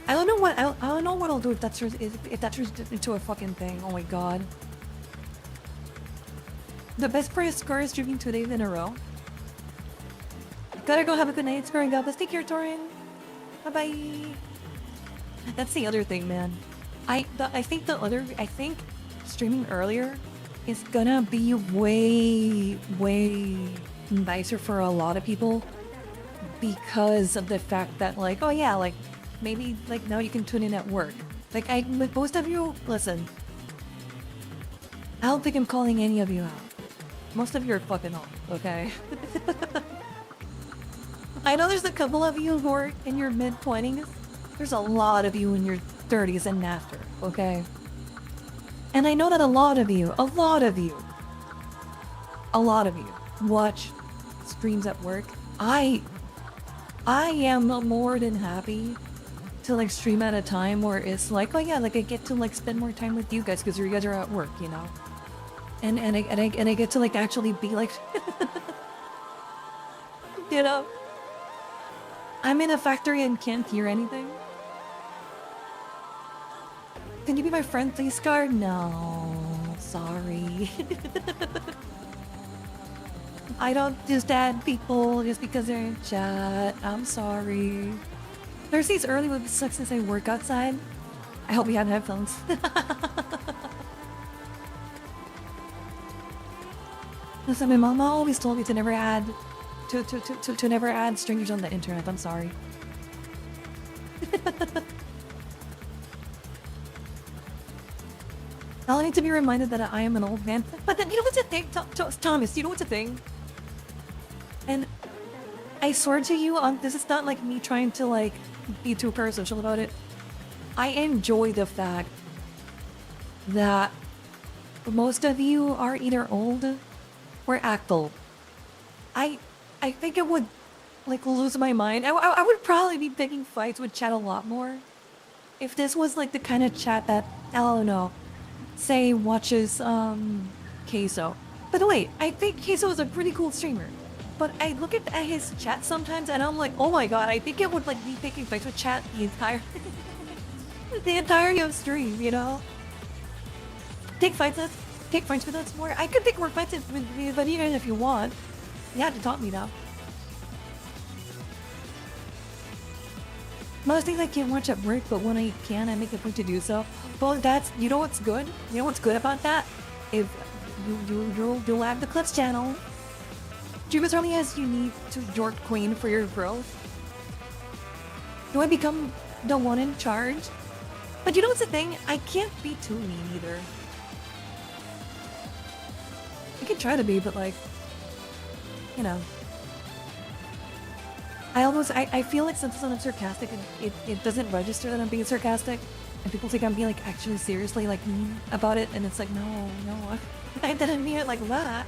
I don't know what I'll do if that turns into a fucking thing. Oh my god. The best part is Scar is streaming 2 days in a row. Gotta go have a good night, Scar. God bless. Take care, Torin. Bye bye. That's the other thing, man. I think streaming earlier is gonna be way nicer for a lot of people because of the fact that like, oh yeah, like maybe like now you can tune in at work. Like most of you, listen, I don't think I'm calling any of you out. Most of you are fucking off, okay? I know there's a couple of you who are in your mid-20s. There's a lot of you in your 30s and after, okay? And I know that a lot of you watch streams at work. I am more than happy to like stream at a time where it's like, oh yeah, like I get to like spend more time with you guys because you guys are at work, you know? And I get to like actually be like you know, I'm in a factory and can't hear anything. Can you be my friend, please, Scar? No, sorry. I don't just add people just because they're in chat. I'm sorry. Thursdays early would suck since I work outside. I hope you have headphones. Listen, my mama always told me to never add to never add strangers on the internet. I'm sorry. I'll need to be reminded that I am an old man. But then, you know what's a thing? Thomas, you know what's a thing? And I swear to you, this is not like me trying to like be too parasocial about it. I enjoy the fact that most of you are either old or act old. I think it would like lose my mind. I would probably be picking fights with chat a lot more if this was like the kind of chat that, I don't know, say watches Queso. By the way, I think Queso is a pretty cool streamer. But I look at his chat sometimes and I'm like, oh my god, I think it would like be picking fights with chat the entire the entirety of stream, you know? Take fights with us more. I could take more fights with you guys if you want. You have to taunt me now. Most things I can't watch at work, but when I can, I make a point to do so. Well, that's, you know what's good? You know what's good about that? If you'll have the Clips channel. Stream as early as you need to York Queen for your growth. Do I become the one in charge? But you know what's the thing? I can't be too mean either. I can try to be, but like, you know. I feel like sometimes I'm sarcastic and it doesn't register that I'm being sarcastic. And people think I'm being like actually seriously like mean about it. And it's like, no, I didn't mean it like that.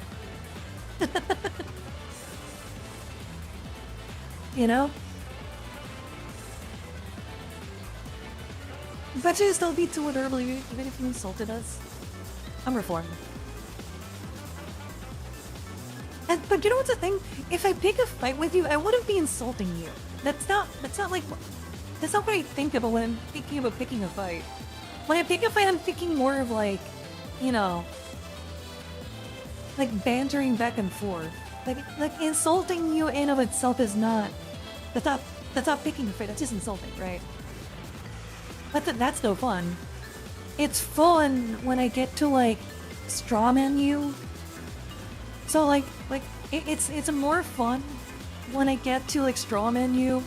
You know? But you still be too early, even if you insulted us. I'm reformed. But you know what's the thing? If I pick a fight with you, I wouldn't be insulting you. That's not what I think about when I'm thinking about picking a fight. When I pick a fight, I'm thinking more of like, you know, like bantering back and forth. Like insulting you in of itself is not, that's not picking a fight, that's just insulting, right? But that's no fun. It's fun when I get to like strawman you. So like it's more fun when I get to like strawman you,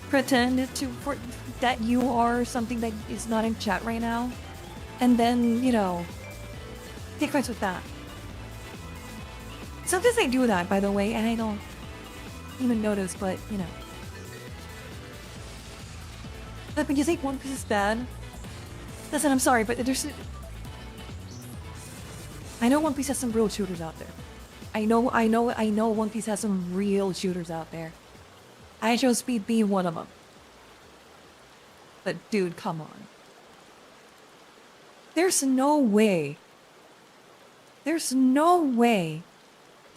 pretend that you are something that is not in chat right now, and then, you know, take fights with that. Sometimes I do that, by the way, and I don't even notice, but you know. But when you think One Piece is bad, listen, I'm sorry, but there's, I know One Piece has some real shooters out there. I know One Piece has some real shooters out there. I chose Speed being one of them. But dude, come on. There's no way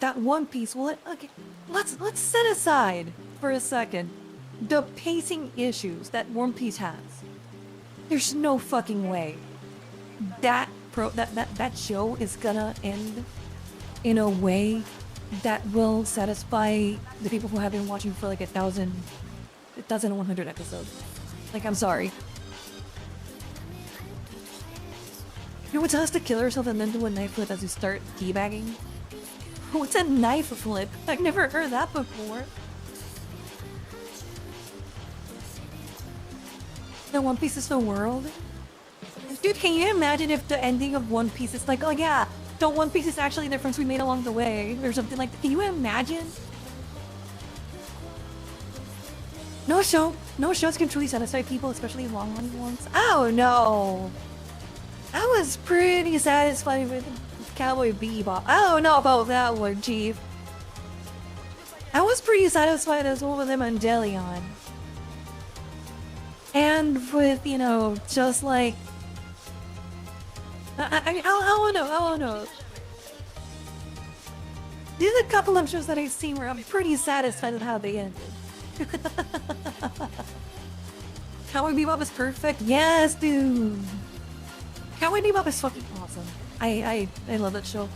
that One Piece will, okay, let's set aside for a second the pacing issues that One Piece has. There's no fucking way that show is gonna end in a way that will satisfy the people who have been watching for like 1,100 episodes. Like, I'm sorry. You know what has to kill yourself and then do a knife flip as you start teabagging? What's a knife flip? I've never heard that before. The One Piece is the world? Dude, can you imagine if the ending of One Piece is like, oh yeah, the One Piece is actually the friends we made along the way, or something like that? Can you imagine? No shows can truly satisfy people, especially long-running ones. Oh no! I was pretty satisfied with Cowboy Bebop. I don't know about that one, Chief. I was pretty satisfied as well with Evangelion. And with, you know, just like... I don't know. There's a couple of shows that I've seen where I'm pretty satisfied with how they ended. Cowboy Bebop is perfect. Yes, dude. Cowboy Bebop is fucking awesome. I love that show.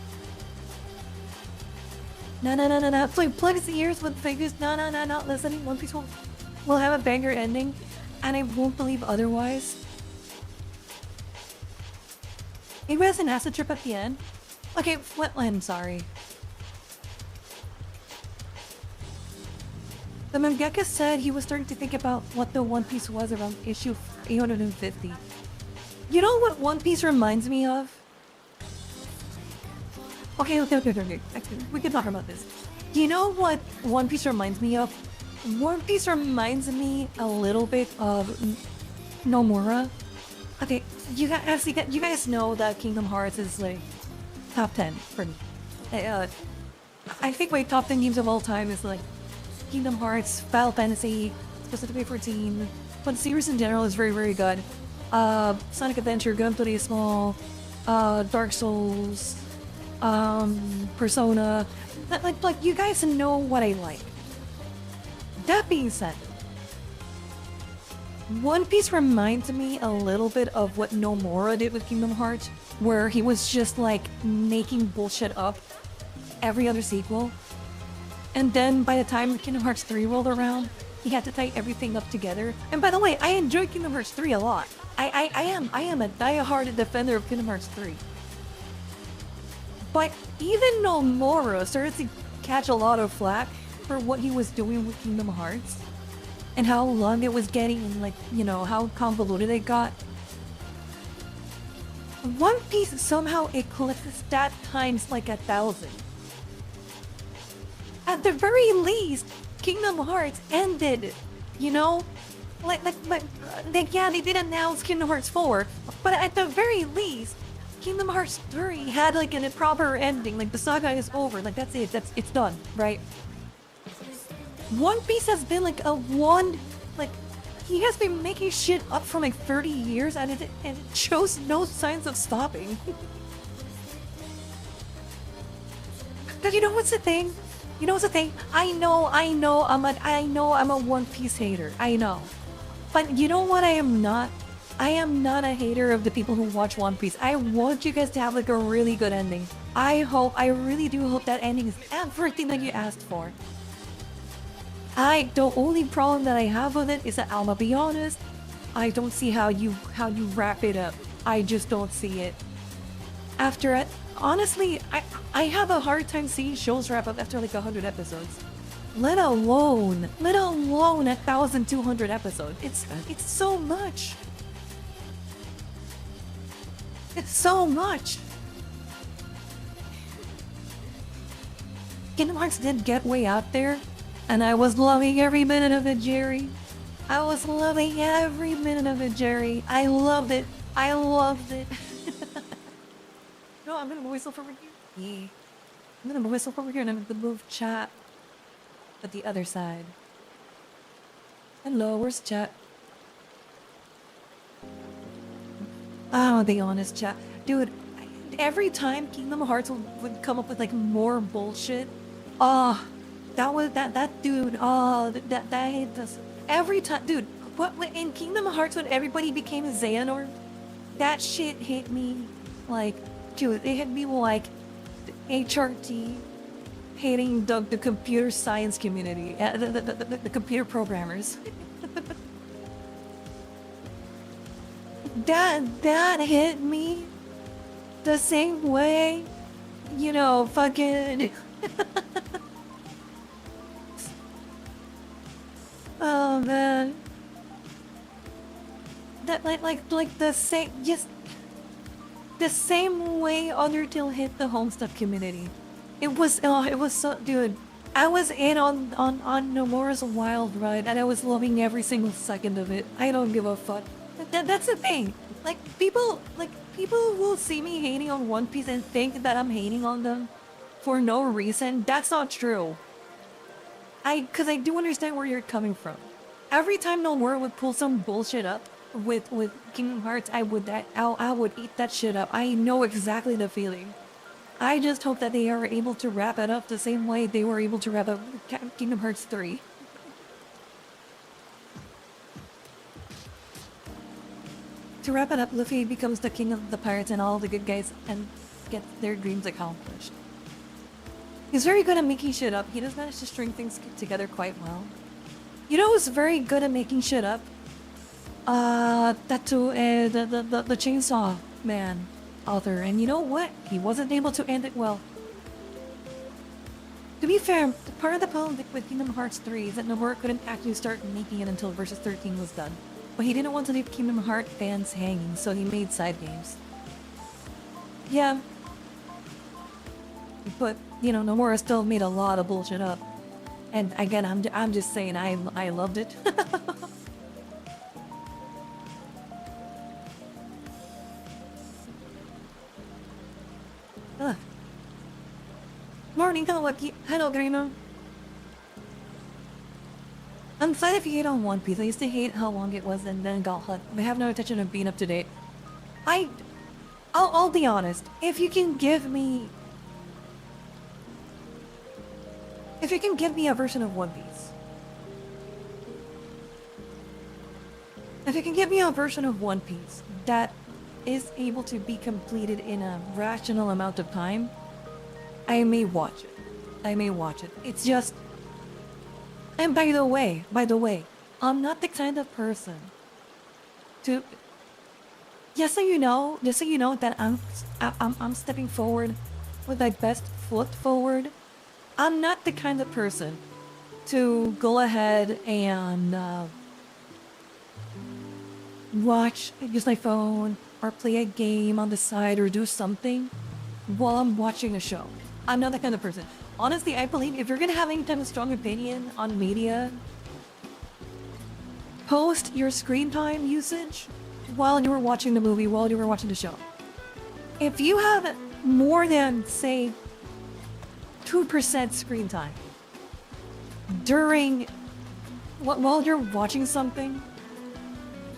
No. Plug his ears with figures. No, not listening. One Piece will have a banger ending, and I won't believe otherwise. It was an acid trip at the end. Okay, I'm sorry. The mangaka said he was starting to think about what the One Piece was around issue 850. You know what One Piece reminds me of? Okay. We can talk about this. You know what One Piece reminds me of? One Piece reminds me a little bit of Nomura. Okay, you guys know that Kingdom Hearts is like top 10 for me. I think my top 10 games of all time is like Kingdom Hearts, Final Fantasy, specifically 14, but the series in general is very, very good. Sonic Adventure, Gran Turismo, Dark Souls, Persona. Like you guys know what I like. That being said, One Piece reminds me a little bit of what Nomura did with Kingdom Hearts, where he was just like making bullshit up every other sequel. And then by the time Kingdom Hearts 3 rolled around, he had to tie everything up together. And by the way, I enjoyed Kingdom Hearts 3 a lot. I am a die-hard defender of Kingdom Hearts 3. But even Nomura started to catch a lot of flack for what he was doing with Kingdom Hearts and how long it was getting and like, you know, how convoluted it got. One Piece somehow eclipses that times like 1,000. At the very least, Kingdom Hearts ended, you know? Like yeah, they did announce Kingdom Hearts 4, but at the very least, Kingdom Hearts 3 had like an improper ending, like the saga is over, like that's it, it's done, right? One Piece has been like he has been making shit up for like 30 years and it shows no signs of stopping. But you know what's the thing? You know what's the thing? I know I'm a One Piece hater. I know. But you know what I am not? I am not a hater of the people who watch One Piece. I want you guys to have like a really good ending. I really do hope that ending is everything that you asked for. The only problem that I have with it is that I'ma be honest, I don't see how you wrap it up. I just don't see it. After it, honestly, I have a hard time seeing shows wrap up after like 100 episodes. Let alone 1,200 episodes. It's so much. It's so much. Kingdom Hearts did get way out there, and I was loving every minute of it, Jerry. I was loving every minute of it, Jerry. I loved it. I loved it. No, I'm gonna whistle over here. Yeah. I'm gonna whistle over here and I'm gonna move chat at the other side. Hello, where's chat? Oh, the honest chat. Dude, every time Kingdom Hearts would come up with like more bullshit, that dude, that hate us. Every time, dude, what in Kingdom Hearts when everybody became a Xehanort, that shit hit me like, dude, it hit me like HRT hating the computer science community, the computer programmers. That hit me the same way, you know, fucking. Oh man, that like the same, just the same way Undertale hit the Homestuck community. It was so, dude. I was in on Nomura's wild ride, and I was loving every single second of it. I don't give a fuck. That's the thing. Like people will see me hating on One Piece and think that I'm hating on them for no reason. That's not true. Cause I do understand where you're coming from. Every time Nomura would pull some bullshit up with Kingdom Hearts, I would eat that shit up. I know exactly the feeling. I just hope that they are able to wrap it up the same way they were able to wrap up Kingdom Hearts 3. To wrap it up, Luffy becomes the king of the pirates and all the good guys and get their dreams accomplished. He's very good at making shit up. He does manage to string things together quite well. You know who's very good at making shit up? The Chainsaw Man author. And you know what? He wasn't able to end it well. To be fair, part of the problem with Kingdom Hearts 3 is that Nomura couldn't actually start making it until Versus 13 was done. But he didn't want to leave Kingdom Hearts fans hanging, so he made side games. Yeah. But, you know, Nomura still made a lot of bullshit up. And again, I'm just saying, I loved it. Ugh. Morning, hello, Grino. I'm glad if you hate on One Piece. I used to hate how long it was and then got hooked. I have no intention of being up to date. I'll be honest. If you can give me a version of One Piece. If you can give me a version of One Piece that is able to be completed in a rational amount of time, I may watch it. It's just... And by the way, I'm not the kind of person to... Just so you know that I'm stepping forward with my best foot forward. I'm not the kind of person to go ahead and use my phone or play a game on the side or do something while I'm watching a show. I'm not that kind of person. Honestly, I believe if you're gonna have any type of strong opinion on media, post your screen time usage while you were watching the movie, while you were watching the show. If you have more than, say, 2% screen time while you're watching something,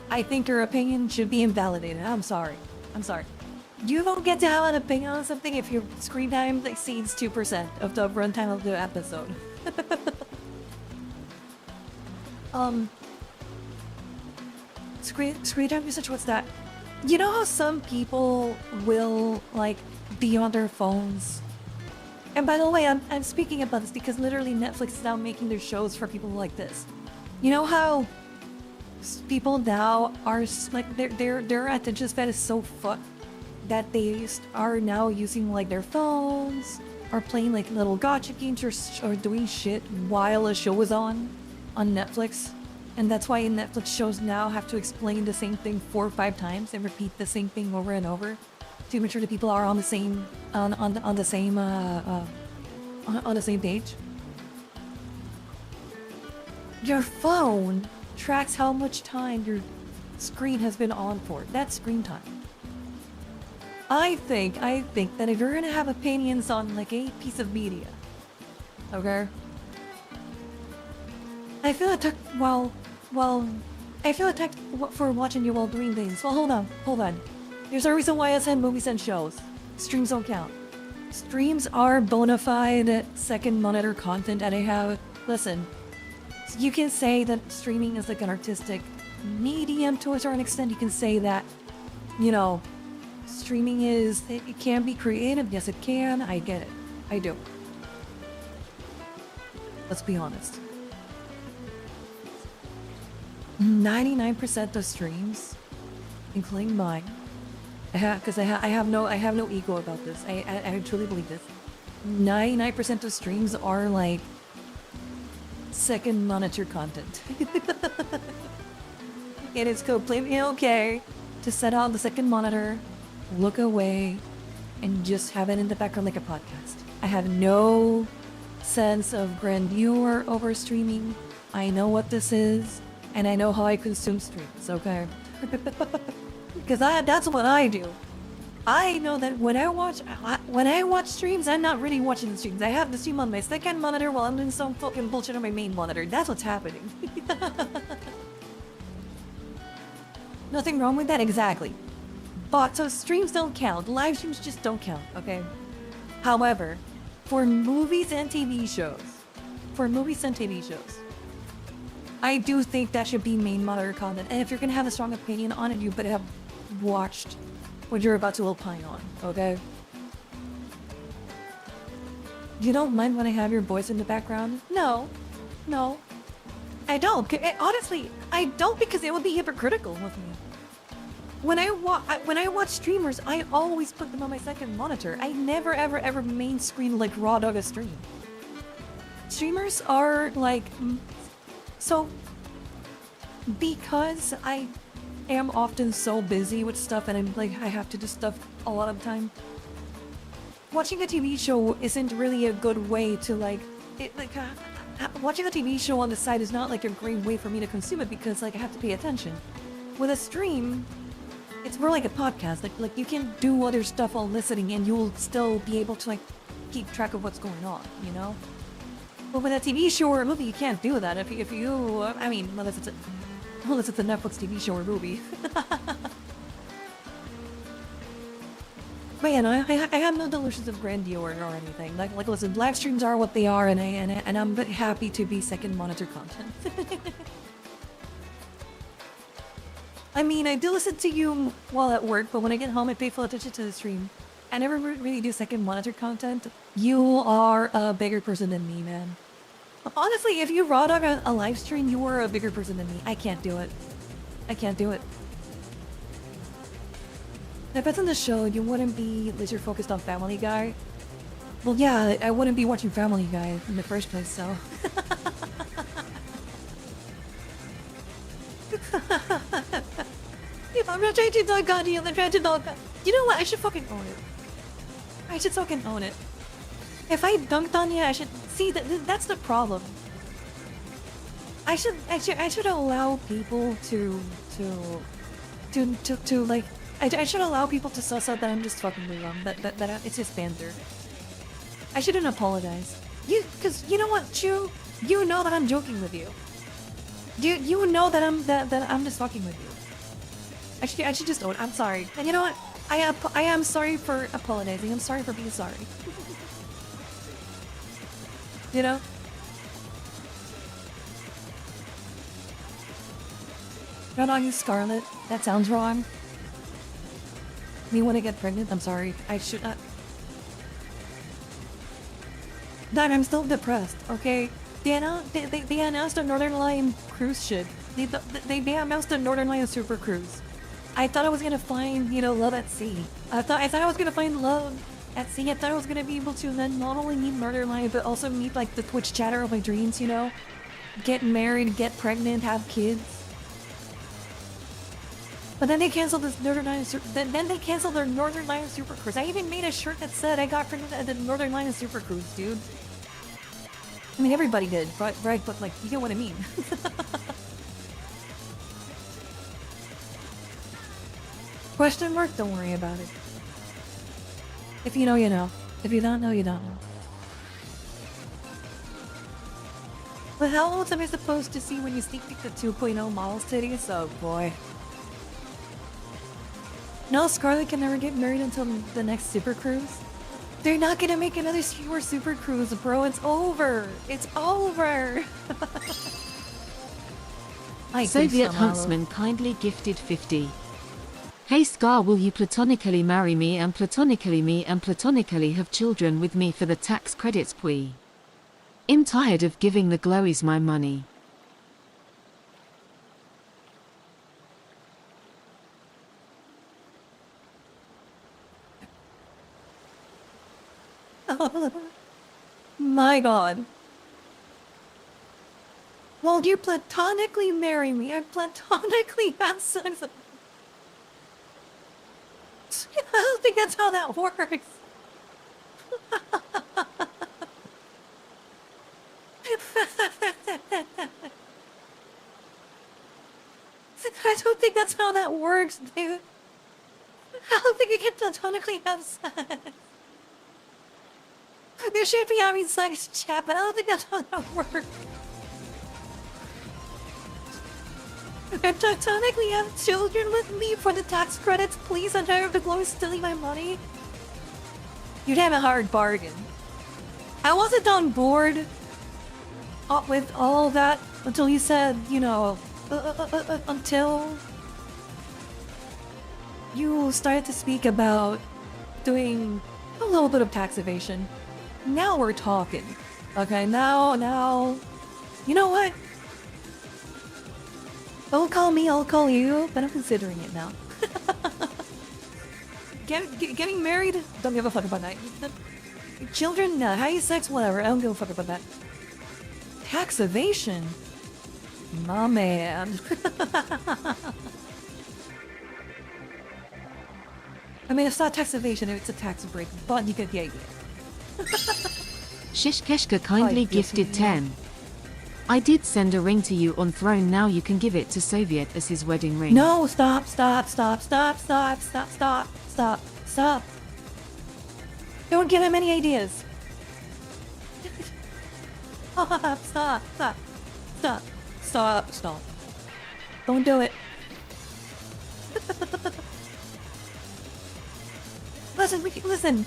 I think your opinion should be invalidated. I'm sorry. You don't get to have an opinion on something if your screen time exceeds 2% of the runtime of the episode. Screen time usage, what's that? You know how some people will, like, be on their phones? And by the way, I'm speaking about this because literally Netflix is now making their shows for people like this. You know how people now are, like, their attention span is so fucked that they are now using, like, their phones or playing, like, little gacha games or doing shit while a show is on Netflix. And that's why Netflix shows now have to explain the same thing 4 or 5 times and repeat the same thing over and over to make sure that people are on the same on the same page. Your phone tracks how much time your screen has been on for. That's screen time. I think that if you're gonna have opinions on, like, a piece of media, okay, I feel attacked for watching you while doing things. Well, hold on. There's a reason why I said movies and shows. Streams don't count. Streams are bona fide second monitor content, and listen, you can say that streaming is like an artistic medium to a certain extent. You can say that, you know, streaming it can be creative. Yes, it can. I get it. I do. Let's be honest. 99% of streams, including mine, I have no ego about this. I truly believe this. 99% of streams are like second monitor content. It is completely okay to set on the second monitor, look away, and just have it in the background like a podcast. I have no sense of grandeur over streaming. I know what this is, and I know how I consume streams, okay? Because that's what I do. I know that when I watch streams, I'm not really watching the streams. I have the stream on my second monitor while I'm doing some fucking bullshit on my main monitor. That's what's happening. Nothing wrong with that, exactly. But so streams don't count. Live streams just don't count, okay? However, for movies and TV shows, I do think that should be main monitor content. And if you're gonna have a strong opinion on it, you better have watched what you're about to opine on, okay? You don't mind when I have your voice in the background? No. I don't. Honestly, I don't, because it would be hypocritical with me. When I watch streamers, I always put them on my second monitor. I never ever main screen like raw dog a stream. streamers are like, so because I am often so busy with stuff and I'm like I have to do stuff a lot of time. Watching a TV show isn't really a good way to watching a TV show on the side is not like a great way for me to consume it because like I have to pay attention. With a stream, it's more like a podcast. Like you can do other stuff while listening and you'll still be able to like keep track of what's going on, you know? But with a TV show or a movie, you can't do that. If you, I mean, unless it's a Netflix TV show or movie. But yeah, no, I have no delusions of grandeur or anything. Like, listen, live streams are what they are, and I'm happy to be second monitor content. I mean, I do listen to you while at work, but when I get home, I pay full attention to the stream. I never really do second monitor content. You are a bigger person than me, man. Honestly, if you raw dog a live stream, you are a bigger person than me. I can't do it. I can't do it. If it's on the show, you wouldn't be laser focused on Family Guy. Well, yeah, I wouldn't be watching Family Guy in the first place, so. If I'm not trying to dog on you, I'm trying to dog on. You know what? I should fucking own it. I should fucking own it. If I dunked on you, I should see that's the problem. I should allow people to like. I should allow people to suss out that I'm just fucking with them. That it's just banter. I shouldn't apologize. Cause you know what, Chu? You know that I'm joking with you. You know that I'm just fucking with you. I should just own it. I'm sorry. And you know what? I am sorry for apologizing. I'm sorry for being sorry. You know? Not on you, Scarlette. That sounds wrong. Me want to get pregnant? I'm sorry. I should not. Dad, I'm still depressed, okay? They announced a Northern Lion cruise ship. They announced a Northern Lion super cruise. I thought I was gonna find, love at sea. I thought I was gonna find love at sea. I thought I was gonna be able to then not only meet Northern Lion, but also meet like the Twitch chatter of my dreams, Get married, get pregnant, have kids. But then they canceled this Northern Lion. Then they canceled their Northern Lion Super Cruise. I even made a shirt that said I got pregnant at the Northern Lion Super Cruise, dude. I mean, everybody did, right? But like, you get what I mean. Question mark? Don't worry about it. If you know, you know. If you don't know, you don't know. But how else am I supposed to see when you sneak peek the 2.0 models titties? Oh boy. No, Scarlett can never get married until the next Super Cruise. They're not gonna make another Super Cruise, bro. It's over. It's over. Soviet Huntsman kindly gifted 50. Hey Scar, will you platonically marry me and platonically have children with me for the tax credits, please? I'm tired of giving the glowies my money. My god. Well, you platonically marry me. I platonically have sex. I don't think that's how that works. I don't think that's how that works, dude. I don't think you can platonically have sex. There should be having sex, chat, but I don't think that's how that works. And platonically have children with me for the tax credits, please, and tired of the glow stealing my money. You'd have a hard bargain. I wasn't on board with all of that until you said, until you started to speak about doing a little bit of tax evasion. Now we're talking. Okay, now, you know what? Don't call me, I'll call you, but I'm considering it now. Getting married? Don't give a fuck about that. Children? Having sex? Whatever, I don't give a fuck about that. Tax evasion? My man. I mean, it's not tax evasion, it's a tax break, but you get the idea. Shishkeshka kindly gifted 10. I did send a ring to you on throne, now you can give it to Soviet as his wedding ring. No, stop, stop, stop, stop, stop, stop, stop, stop, stop. Don't give him any ideas. Stop, stop, stop, stop, stop, stop. Don't do it. Listen,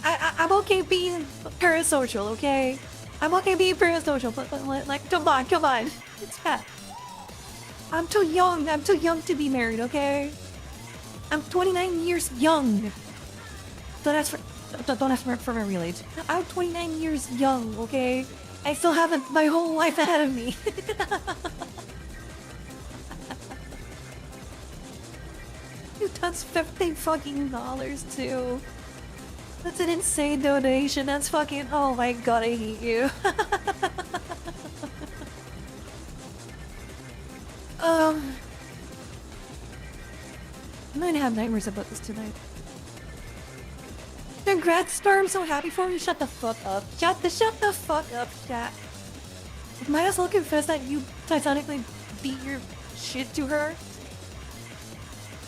I'm okay being parasocial, okay? I'm okay being parasocial, but like, come on. It's bad. I'm too young to be married, okay? I'm 29 years young. Don't ask for my real age. I'm 29 years young, okay? I still have my whole life ahead of me. That's $50 fucking too. That's an insane donation. That's fucking, oh my god, I hate you. I'm gonna have nightmares about this tonight. Congrats, Star, I'm so happy for you. Shut the fuck up. Shut the fuck up, chat. Might as well confess that you titanically beat your shit to her.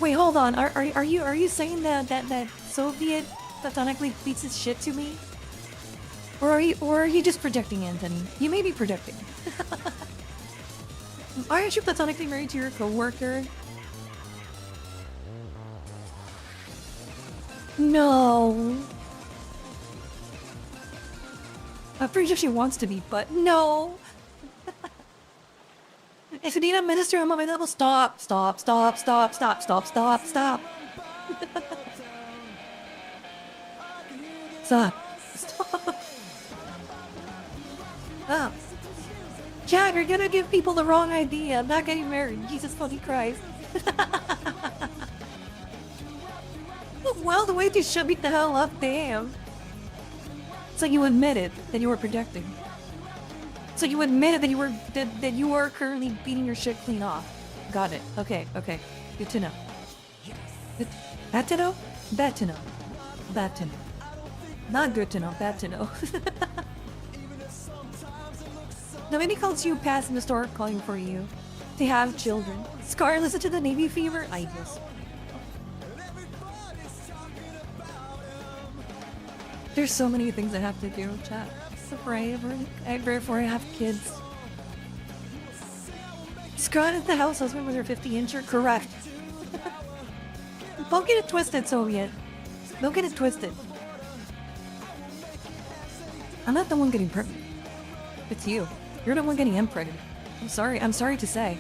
Wait, hold on. Are you saying that Soviet platonically beats his shit to me? Or are you just projecting, Anthony? You may be projecting. Aren't you platonically married to your coworker? No. I'm pretty sure she wants to be, but no. If you need a minister, I'm available. Stop. Stop. Stop. Stop. Chad, you're gonna give people the wrong idea. I'm not getting married. Jesus fucking Christ. Well, the way to shut me the hell up, damn. So you admitted that you were projecting. So you admitted that you were currently beating your shit clean off. Got it. Okay. Good to know. Bad to know? Bad to know. Bad to know. Not good to know. Bad to know. Nobody calls you past in the store calling for you to have children. Scar, listen to the Navy Fever? I guess. There's so many things I have to do, chat. Before I have kids. Scarlette at the house husband with her 50-incher? Correct. Don't get it twisted, Soviet. Don't get it twisted. I'm not the one getting pregnant. It's you. You're the one getting him pregnant. I'm sorry to say.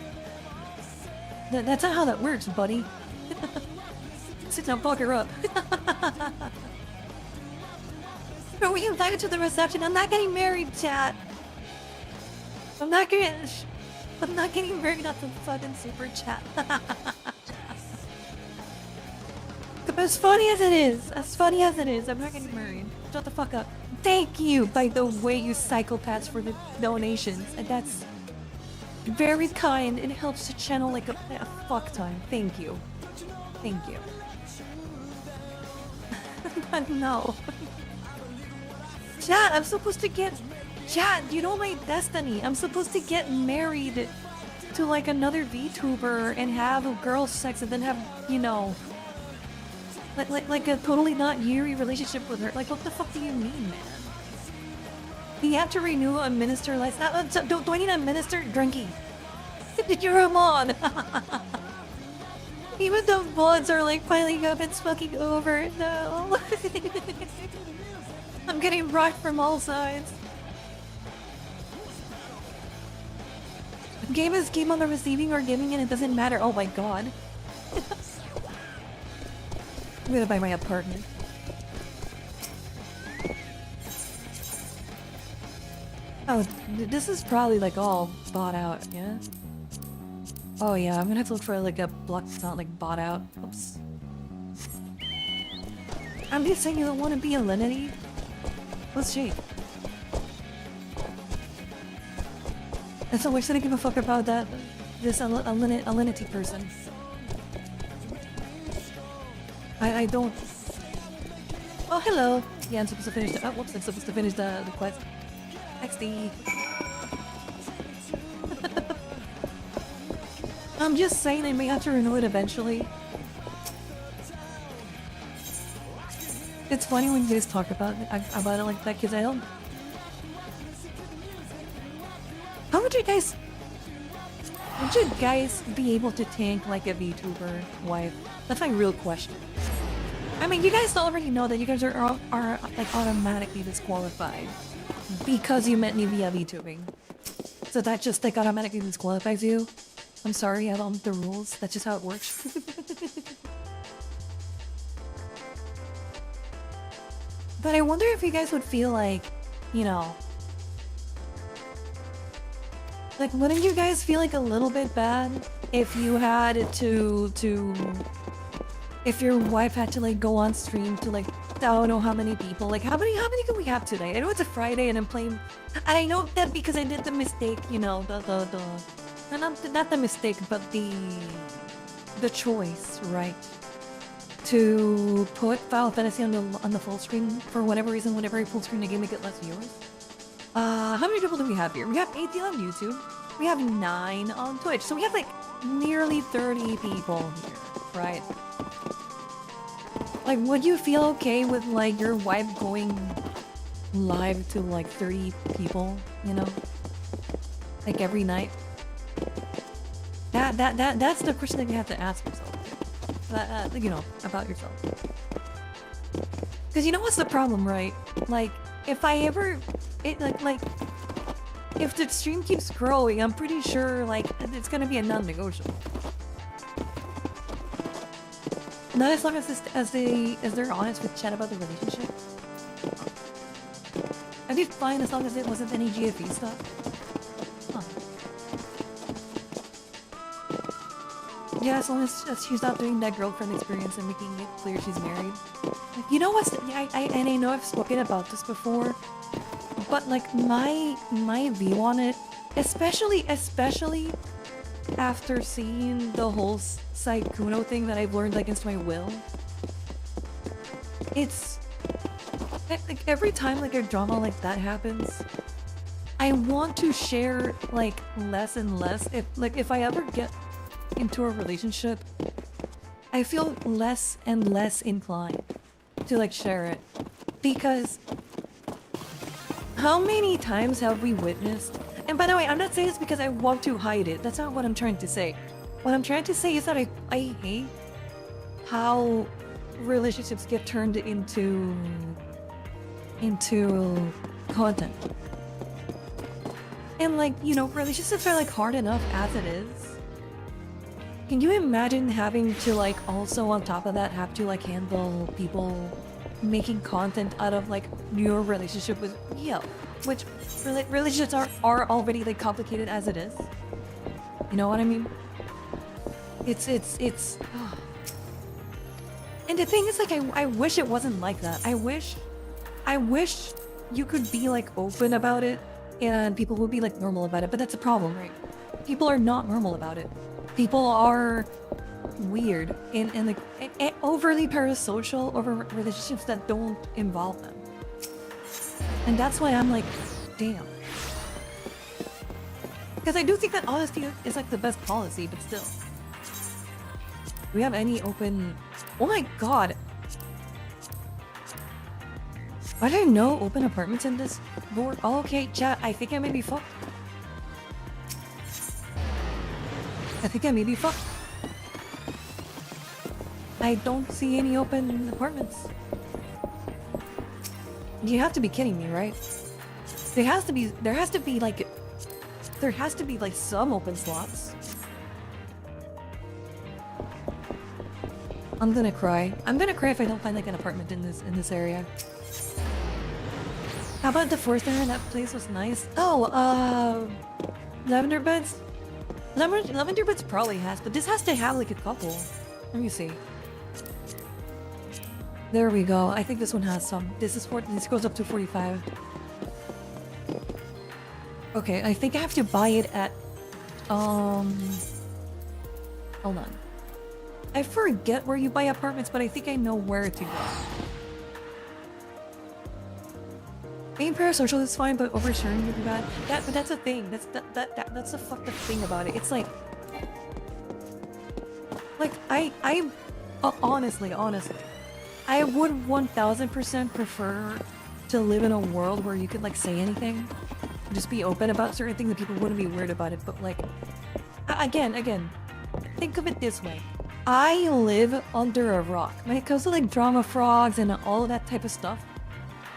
That's not how that works, buddy. Sit down, fuck her up. Are we invited to the reception? I'm not getting married, chat. I'm not getting married off the fucking super chat. As funny as it is, I'm not getting married. Shut the fuck up. Thank you, by the way, you psychopaths, for the donations. And that's very kind. It helps to channel like a fuck time. Thank you. But no. Chat, I'm supposed to get... Chat, you know my destiny. I'm supposed to get married to like another VTuber and have a girl sex and then have, you know... Like a totally not Yuri relationship with her. Like, what the fuck do you mean, man? You have to renew a minister license. Do I need a minister? Drinky. You're a mod. Even though mods are like piling up and fucking over. No. I'm getting rocked from all sides. Game is game on the receiving or giving and it doesn't matter. Oh my god. I'm gonna buy my apartment. Oh, this is probably like all bought out, yeah? Oh yeah, I'm gonna have to look for like a block that's not like bought out. Oops. I'm just saying you don't want to be a Lenity. Let's see. so why should I give a fuck about that? This alinity person. I don't. Oh, hello. Yeah, I'm supposed to finish the. Oh, whoops! I'm supposed to finish the quest. XD. I'm just saying I may have to renew it eventually. It's funny when you guys talk about it like that, because I don't. How would you guys be able to tank like a VTuber wife? That's my real question. I mean, you guys already know that you guys are like automatically disqualified because you met me via VTubing. So that just like automatically disqualifies you. I'm sorry, I don't know the rules. That's just how it works. But I wonder if you guys would feel like, you know, like wouldn't you guys feel like a little bit bad if you had to if your wife had to like go on stream to like I don't know how many people, like how many can we have today? I know it's a Friday and I'm playing, and I know that because I did the mistake, you know, not the mistake, but the choice, right? To put Final Fantasy on the full screen for whatever reason. Whenever I full screen the game, I get less viewers. How many people do we have here? We have 80 on YouTube. We have 9 on Twitch. So we have like nearly 30 people here, right? Like, would you feel okay with like your wife going live to like 30 people, you know? Like every night? That's the question that you have to ask yourself. You know, about yourself. Because you know what's the problem, right? Like, if I ever... if the stream keeps growing, I'm pretty sure, like, it's gonna be a non-negotiable. Not as long as they're honest with chat about the relationship. I'd be fine as long as it wasn't any GFE stuff. Huh. Yeah, as long as she's not doing that girlfriend experience and making it clear she's married. Like, you know what's... and I know I've spoken about this before, but like my view on it, especially after seeing the whole Saikuno thing that I've learned against my will, it's like every time like a drama like that happens, I want to share like less and less. If I ever get into a relationship, I feel less and less inclined to like share it, because how many times have we witnessed? And by the way, I'm not saying this because I want to hide it. That's not what I'm trying to say. What I'm trying to say is that I hate how relationships get turned into content. And like, you know, relationships are like hard enough as it is. Can you imagine having to like also on top of that have to like handle people making content out of like your relationship with Yo, which relationships are already like complicated as it is. You know what I mean? It's and the thing is, like, I wish it wasn't like that. I wish you could be like open about it and people would be like normal about it, but that's a problem, right? People are not normal about it. People are weird and like overly parasocial over relationships that don't involve them. And that's why I'm like, damn. Because I do think that honesty is like the best policy, but still. Do we have any open... Oh my god! Are there no open apartments in this board? Oh, okay, chat, I think I may be fucked. I think I may be fucked. I don't see any open apartments. You have to be kidding me, right? There has to be like some open slots. I'm gonna cry. I'm gonna cry if I don't find like an apartment in this area. How about the fourth area? That place was nice. Oh, lavender beds? Lavender beds probably has, but this has to have like a couple. Let me see. There we go. I think this one has some. This goes up to 45. Okay, I think I have to buy it at hold on. I forget where you buy apartments, but I think I know where to go. Being parasocial is fine, but oversharing would be bad. But that's a thing. That's the fucked up thing about it. It's like I honestly, I would 1000% prefer to live in a world where you could like say anything, just be open about certain things and people wouldn't be weird about it. But like, again, think of it this way. I live under a rock. When it comes to like drama frogs and all of that type of stuff,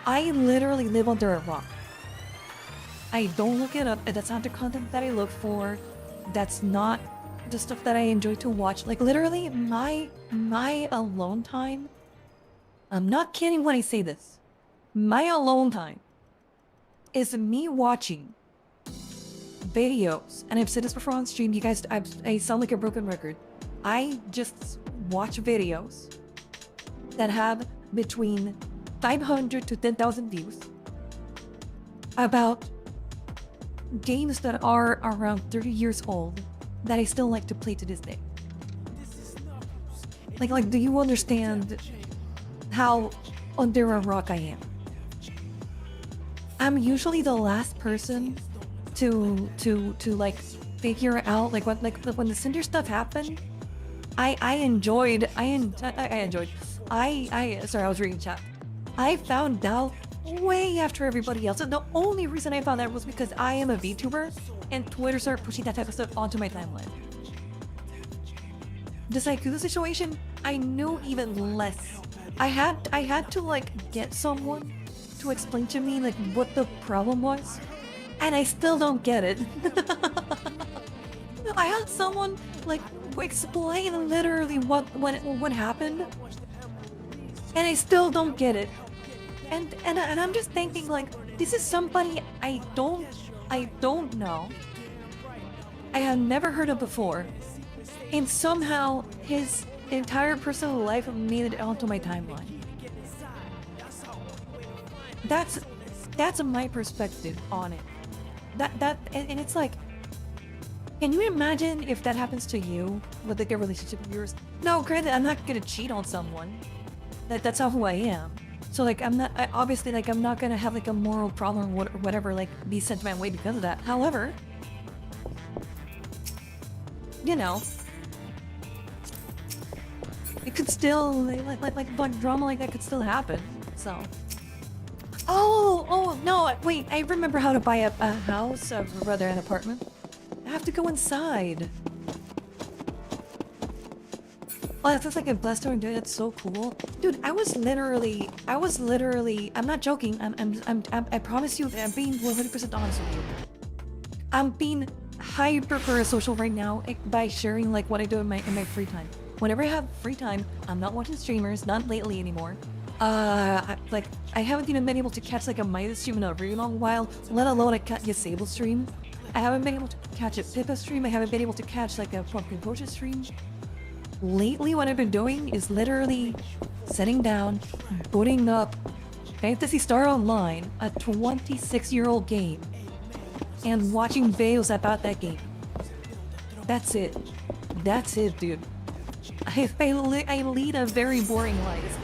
I literally live under a rock. I don't look it up. That's not the content that I look for. That's not the stuff that I enjoy to watch. Like literally my alone time, I'm not kidding when I say this. My alone time is me watching videos. And I've said this before on stream, you guys, I sound like a broken record. I just watch videos that have between 500 to 10,000 views about games that are around 30 years old that I still like to play to this day. Like, do you understand how under a rock I am? I'm usually the last person to like figure out like what when the Cinder stuff happened. I enjoyed. Sorry, I was reading chat. I found out way after everybody else. And the only reason I found out was because I am a VTuber and Twitter started pushing that type of stuff onto my timeline. The Saikusa situation, I knew even less. I had to like get someone to explain to me like what the problem was, and I still don't get it. I had someone like explain literally what happened, and I still don't get it. And I'm just thinking like, this is somebody I don't know. I have never heard of before, and somehow his entire personal life made it onto my timeline. That's my perspective on it. And it's like, can you imagine if that happens to you with like a relationship of yours? No, granted, I'm not gonna cheat on someone. That's not who I am. So like, obviously like I'm not gonna have like a moral problem or whatever, like be sent my way because of that. However, you know, it could still like drama like that could still happen. So. Oh no! Wait, I remember how to buy a house, or rather an apartment. I have to go inside. Oh, that's like a blessed door, dude. That's so cool, dude. I was literally. I'm not joking. I promise you, I'm being 100% honest with you. I'm being hyper parasocial right now by sharing like what I do in my free time. Whenever I have free time, I'm not watching streamers. Not lately anymore. I haven't even been able to catch like a Midas stream in a really long while, let alone a Sable stream. I haven't been able to catch a Pippa stream. I haven't been able to catch like a Pumpkin Potion stream. Lately, what I've been doing is literally sitting down, booting up Phantasy Star Online, a 26-year-old game, and watching videos about that game. That's it. That's it, dude. I lead a very boring life.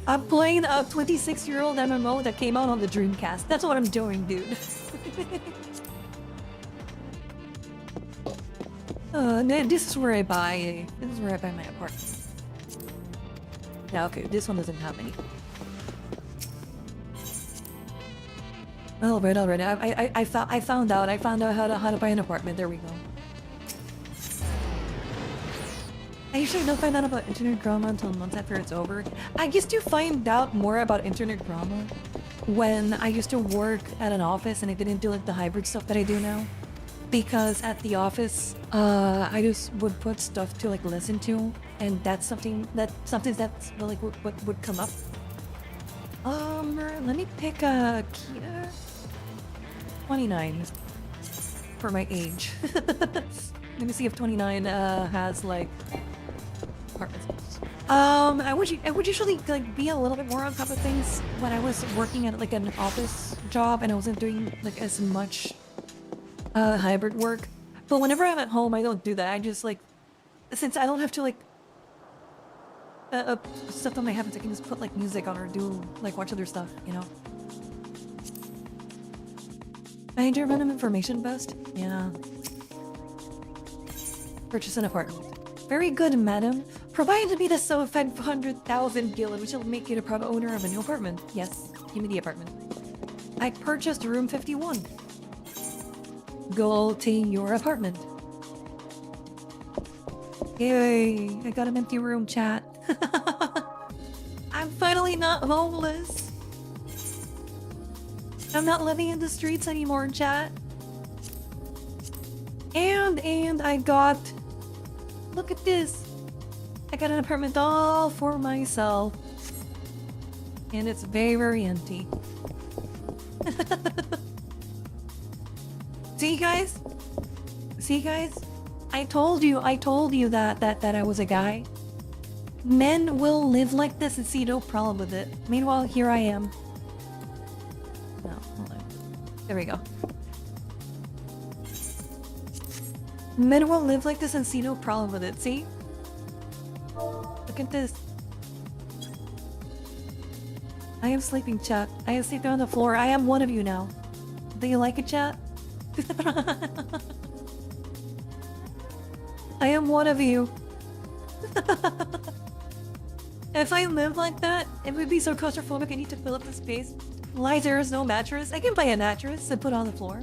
I'm playing a 26-year-old MMO that came out on the Dreamcast. That's what I'm doing, dude. This is where I buy my apartment. Yeah, okay, this one doesn't have any. Alright. I found out how to buy an apartment. There we go. I usually don't find out about internet drama until months after it's over. I used to find out more about internet drama when I used to work at an office and I didn't do like the hybrid stuff that I do now. Because at the office, I just would put stuff to like listen to, and that's something that's like what would come up. Let me pick a Kia 29 for my age. Let me see if 29 has like apartments. I would usually like be a little bit more on top of things when I was working at like an office job and I wasn't doing like as much hybrid work. But whenever I'm at home, I don't do that. I just like, since I don't have to like stuff on my habits, I can just put like music on or do like watch other stuff, you know. I need your random information best. Yeah. Purchase an apartment. Very good, madam. Provide me the sum of 500,000 gil, which will make you the proud owner of a new apartment. Yes, give me the apartment. I purchased room 51. Go to your apartment. Yay, I got an empty room, chat. I'm finally not homeless. I'm not living in the streets anymore, chat. And I got... Look at this. I got an apartment all for myself. And it's very, very empty. See, guys? See, guys? I told you that I was a guy. Men will live like this and see no problem with it. Meanwhile, here I am. No, hold on. There we go. Men will live like this and see no problem with it, see? Look at this. I am sleeping, chat. I am sleeping on the floor. I am one of you now. Do you like it, chat? I am one of you. If I lived like that, it would be so claustrophobic I need to fill up the space. Why there is no mattress? I can buy a mattress and put on the floor.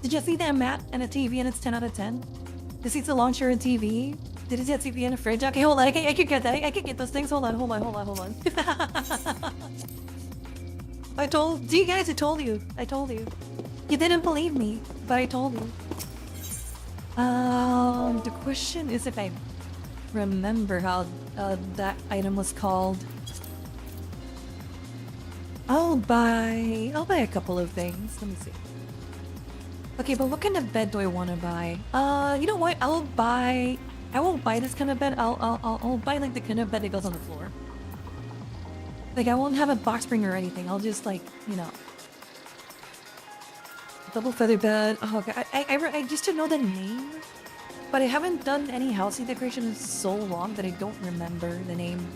Did you see that mat and a TV and it's 10 out of 10? Did you see the launcher and TV? Did you see a TV and a fridge? Okay, hold on. I can get that. I can get those things. Hold on. I told you guys. I told you. You didn't believe me, but I told you. The question is if I remember how that item was called. I'll buy a couple of things. Let me see. Okay, but what kind of bed do I want to buy? You know what? I won't buy this kind of bed. I'll buy like the kind of bed that goes on the floor. Like I won't have a box spring or anything. I'll just like, you know, double feather bed. Oh god, I just to know the name, but I haven't done any housing decoration in so long that I don't remember the name.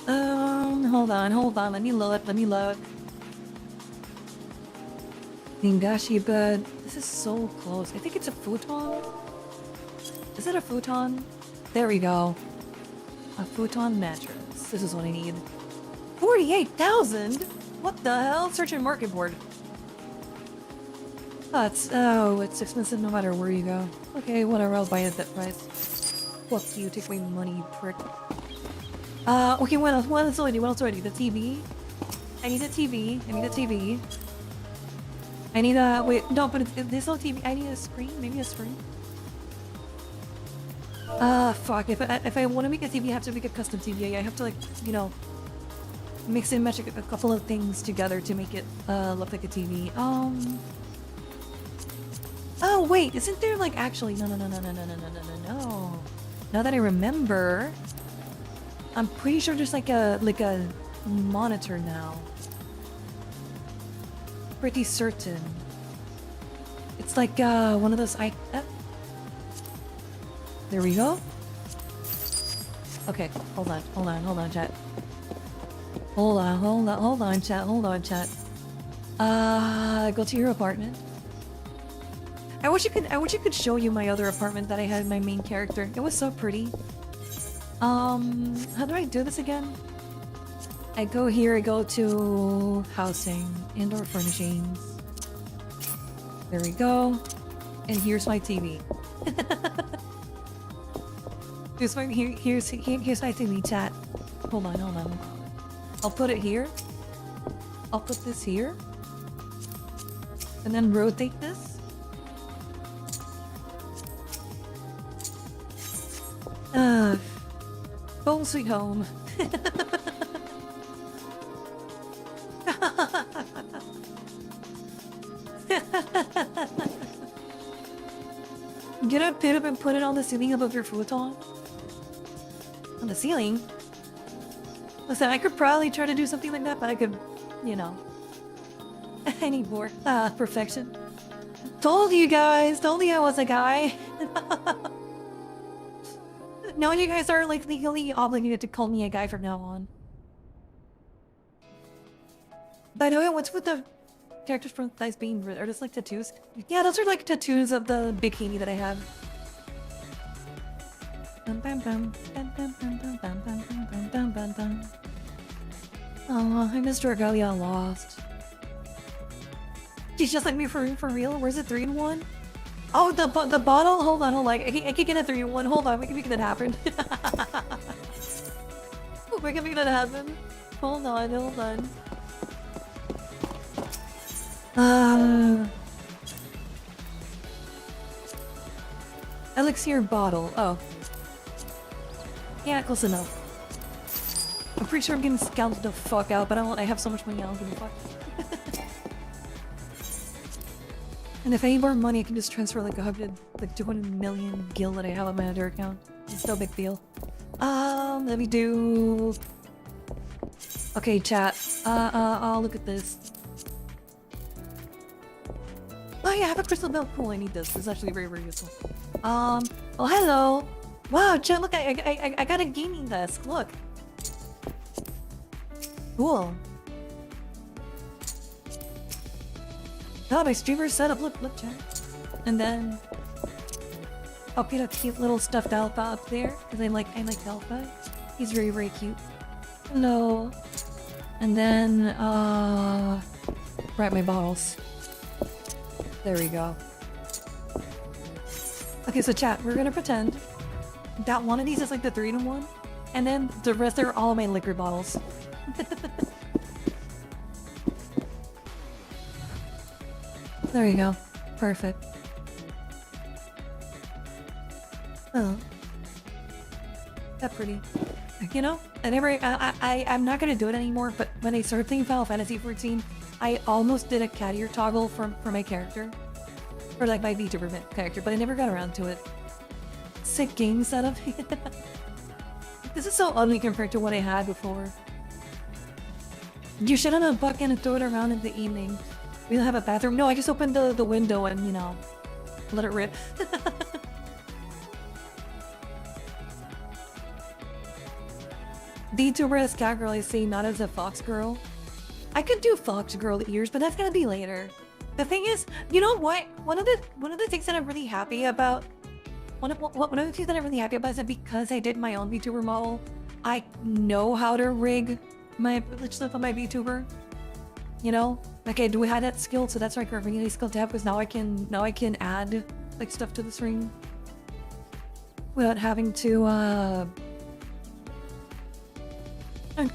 Hold on. Let me load. Ningashi bed. This is so close. I think it's a futon. Is it a futon? There we go. A futon mattress. This is what I need. 48,000? What the hell? Search and market board. Oh, it's expensive no matter where you go. Okay, whatever. I'll buy it at that price. Fuck you. Take my money, you prick. Okay, what else? What else do I do? The TV? I need a TV. I need a... Wait, no, but this whole TV... I need a screen? Maybe a screen? Fuck. If I want to make a TV, I have to make a custom TV. I have to, like, you know... mix and match a couple of things together to make it, look like a TV. Oh, wait. Isn't there, like, actually... No. Now that I remember... I'm pretty sure there's like a monitor now. Pretty certain. It's like one of those there we go. Okay, hold on, chat. Hold on, chat. Go to your apartment. I wish you could show you my other apartment that I had my main character. It was so pretty. How do I do this again? I go here, I go to housing, indoor furnishings. There we go. And here's my TV. here's my TV, chat. Hold on. I'll put it here. I'll put this here. And then rotate this. Home sweet home. Get a pin up and put it on the ceiling above your futon. On the ceiling? Listen, I could probably try to do something like that, but I could, you know. I need more. Perfection. Told you guys! Told you I was a guy! Now you guys are like legally obligated to call me a guy from now on. By the way, what's with the characters from thighs being are just like tattoos? Yeah, those are like tattoos of the bikini that I have. Oh, I missed Regalia Lost. She's just like me for real? Where's it 3-in-1? Oh, the bottle? Hold on. I can get a 3-in-1. Hold on, we can make that happen. We can make that happen. Hold on. Elixir bottle. Oh. Yeah, close enough. I'm pretty sure I'm getting scouted the fuck out, but I have so much money, I don't give a fuck. And if I need more money, I can just transfer like 200 million gil that I have on my other account. It's no big deal. Let me do... Okay, chat. I'll look at this. Oh yeah, I have a crystal bell. Cool, I need this. This is actually very, very useful. Oh, hello. Wow, chat, look, I got a gaming desk. Look. Cool. Oh, my streamer setup. Look, chat. And then I'll put a cute little stuffed alpha up there because I like alpha. He's very, very cute. Hello. And then write my bottles. There we go. Okay, so chat, we're gonna pretend that one of these is like the 3-in-1, and then the rest are all of my liquor bottles. There you go. Perfect. Oh. That's pretty. You know, I'm not gonna do it anymore, but when I started playing Final Fantasy 14, I almost did a cat ear toggle for my character. Or like my VTuber character, but I never got around to it. Sick game setup. This is so ugly compared to what I had before. You should have a bucket and throw it around in the evening. We don't have a bathroom. No, I just opened the window and, you know, let it rip. VTuber as cat girl, I say, not as a fox girl. I could do fox girl ears, but that's gonna be later. The thing is, you know what? One of the things that I'm really happy about, one of the things that I'm really happy about is that because I did my own VTuber model, I know how to rig my stuff on my VTuber. You know, like I do have that skill, so that's like a really skill to have because now I can add like stuff to the stream without having to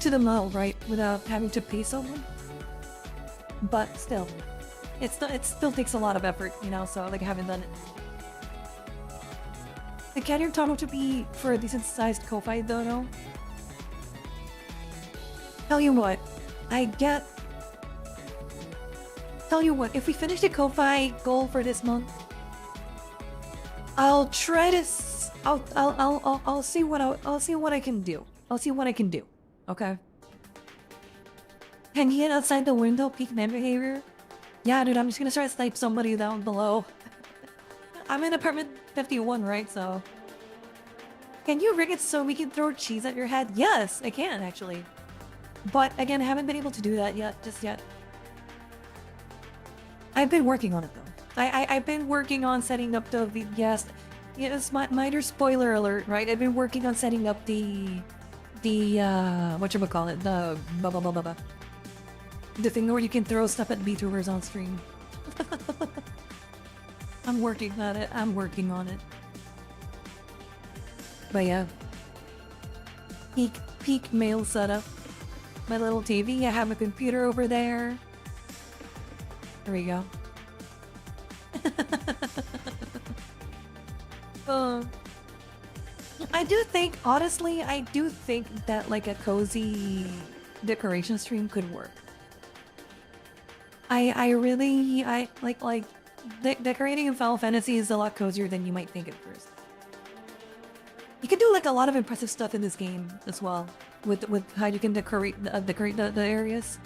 to the model, right? Without having to pay someone. But still. It still takes a lot of effort, you know, so like I haven't done it. The cat ear tunnel to be for a decent sized Ko-Fi though, no? Tell you what, if we finish the Ko-Fi goal for this month, I'll try to I'll see what I can do. I'll see what I can do. Okay. Can you get outside the window, peek man behavior? Yeah, dude, I'm just gonna try to snipe somebody down below. I'm in apartment 51, right? So... Can you rig it so we can throw cheese at your head? Yes, I can, actually. But, again, I haven't been able to do that just yet. I've been working on it, though. I've been working on setting up the... Yes, minor spoiler alert, right? I've been working on setting up the whatchamacallit, the blah blah blah blah blah. The thing where you can throw stuff at VTubers on stream. I'm working on it. I'm working on it. But yeah. Peak mail setup. My little TV. I have a computer over there. There we go. I do think, honestly, I do think that like a cozy decoration stream could work. I really like decorating in Final Fantasy is a lot cozier than you might think at first. You can do like a lot of impressive stuff in this game as well, with how you can decorate the areas.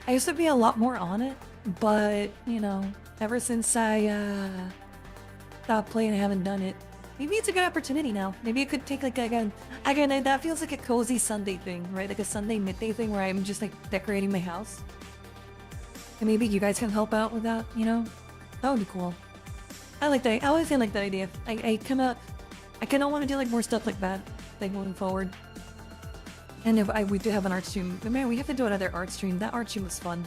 I used to be a lot more on it, but you know, ever since I stopped playing, I haven't done it. Maybe it's a good opportunity now. Maybe I could take like again, that feels like a cozy Sunday thing, right? Like a Sunday midday thing where I'm just like decorating my house. And maybe you guys can help out with that, you know? That would be cool. I like that. I always like that idea. I kind of want to do like more stuff like that, like moving forward. And if we do have an art stream, but man, we have to do another art stream. That art stream was fun.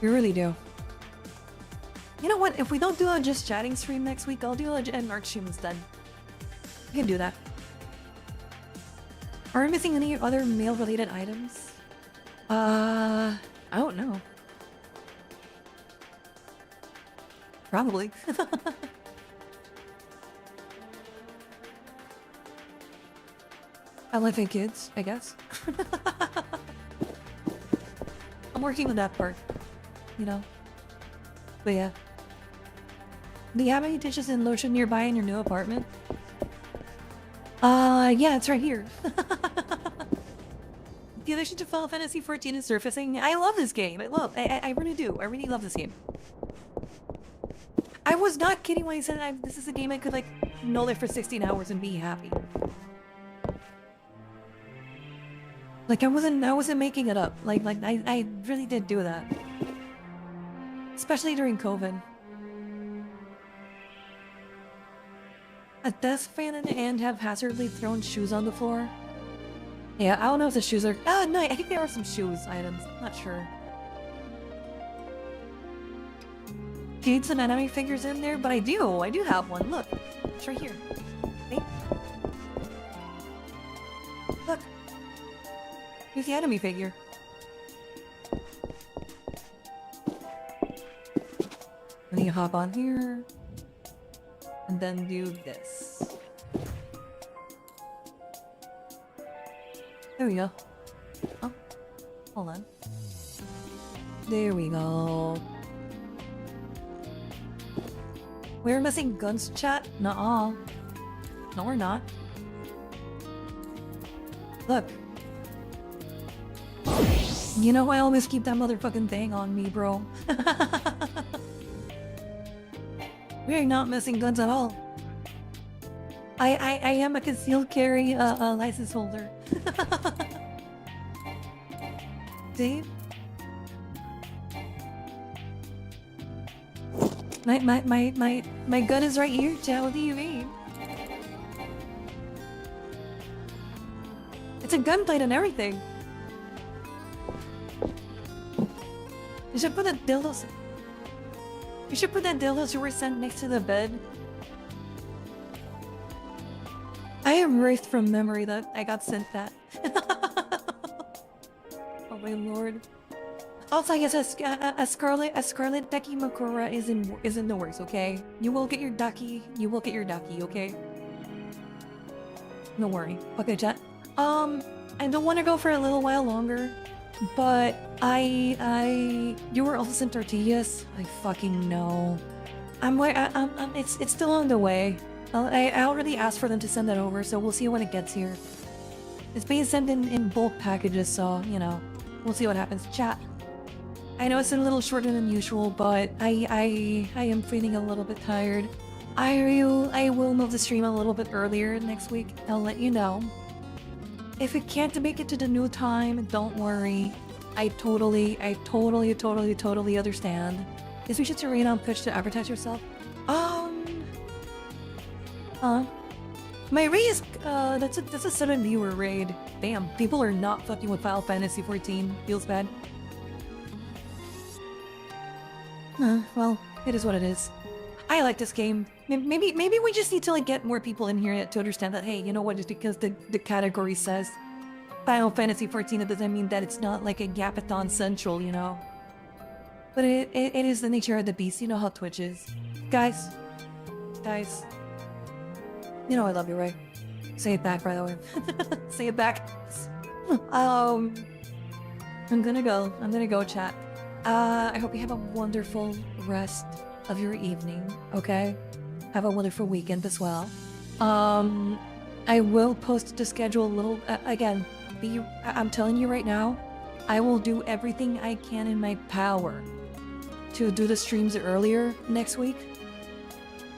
We really do. You know what? If we don't do a just chatting stream next week, I'll do an art stream instead. We can do that. Are we missing any other mail-related items? I don't know. Probably. LFA kids, I guess. I'm working on that part, you know. But yeah. Do you have any dishes and lotion nearby in your new apartment? Yeah, it's right here. The addition to Final Fantasy XIV is surfacing. I love this game. I really do. I really love this game. I was not kidding when I said this is a game I could like null it for 16 hours and be happy. Like I wasn't making it up. Like I really did do that. Especially during COVID. A desk fan and have hazardly thrown shoes on the floor. Yeah, I don't know if the shoes are... Oh, no, I think there are some shoes items. Not sure. Do you need some anime figures in there? But I do have one. Look. It's right here. See? Look. Here's the anime figure. And you hop on here. And then do this. There we go. Oh, hold on. There we go. We're missing guns, chat? Nuh-uh. No, we're not. Look. You know I always keep that motherfucking thing on me, bro. We're not missing guns at all. I am a concealed carry license holder. Dave? My gun is right here, chat. What do you mean? It's a gunplate and everything. You should put that dildos. You should put that dildos you were sent next to the bed. I am wraithed from memory that I got sent that. Oh my lord. Also, yes, a Scarlette Dakimakura is in the works, okay? You will get your Daki, okay? Don't worry. Okay, chat. I don't want to go for a little while longer, but you were also sent tortillas. I fucking know. It's still on the way. I already asked for them to send that over, so we'll see when it gets here. It's being sent in bulk packages, so, you know, we'll see what happens. Chat. I know it's a little shorter than usual, but I am feeling a little bit tired. I will move the stream a little bit earlier next week. I'll let you know. If you can't make it to the new time, don't worry. I totally understand. Is we should to raid on Twitch to advertise yourself? My raid is, that's a sudden viewer raid. Damn, people are not fucking with Final Fantasy XIV. Feels bad. Well, it is what it is. I like this game. Maybe we just need to like get more people in here to understand that, hey, you know what, just because the category says Final Fantasy XIV, it doesn't mean that it's not like a Gapathon Central, you know? But it is the nature of the beast, you know how Twitch is. Guys. You know I love you, right? Say it back, by the way. Say it back. I'm gonna go, chat. I hope you have a wonderful rest of your evening, okay? Have a wonderful weekend as well. I will post the schedule a little, again, I'm telling you right now, I will do everything I can in my power to do the streams earlier next week.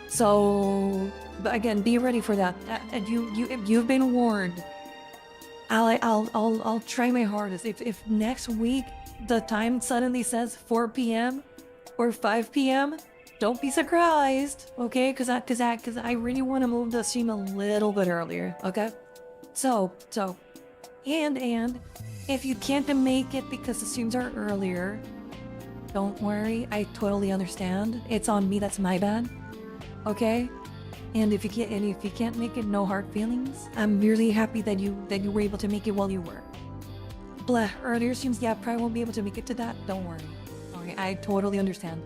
So, but again, be ready for that. And you've been warned. I'll try my hardest. If next week the time suddenly says 4 p.m. or 5 p.m., don't be surprised, okay? Cause I really want to move the stream a little bit earlier, okay? So, and if you can't make it because the streams are earlier, don't worry. I totally understand. It's on me. That's my bad, okay? And if you can't make it, no hard feelings. I'm really happy that you were able to make it while you were. Blah, earlier streams, yeah, probably won't be able to make it to that. Don't worry. Okay, I totally understand.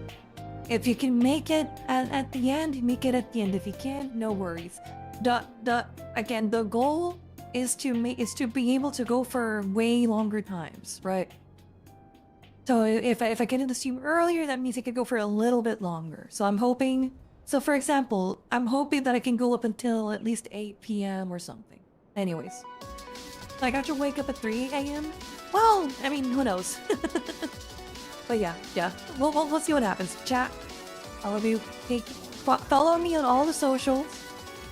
If you can make it at the end, make it at the end. If you can't, no worries. Again, the goal is to be able to go for way longer times, right? So if I get in the stream earlier, that means I could go for a little bit longer. So I'm hoping. So for example, I'm hoping that I can go up until at least 8 p.m. or something. Anyways, I got to wake up at 3 a.m. Well, I mean, who knows? But yeah. We'll see what happens. Chat, all of you, follow me on all the socials.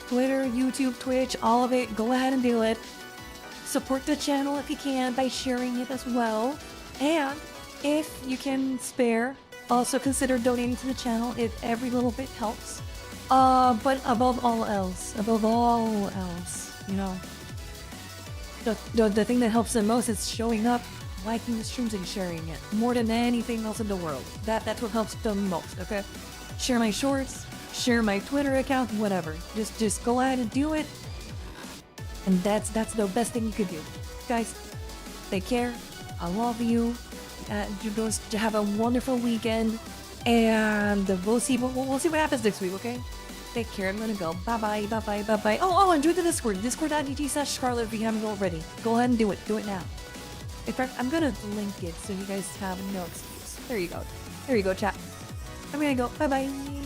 Twitter, YouTube, Twitch, all of it. Go ahead and do it. Support the channel if you can by sharing it as well. And if you can spare, also consider donating to the channel. If every little bit helps. But above all else, you know, the thing that helps the most is showing up, liking the streams and sharing it more than anything else in the world. That's what helps the most, okay? Share my shorts, share my Twitter account, whatever. Just go ahead and do it. And that's the best thing you could do. Guys, take care. I love you. You guys have a wonderful weekend. And we'll see what happens next week, okay? Take care. I'm gonna go. Bye bye. Oh, and join the Discord. Discord.gg/Scarlette if you haven't already. Go ahead and do it. Do it now. In fact, I'm gonna link it so you guys have no excuse. There you go, chat. I'm gonna go. Bye bye.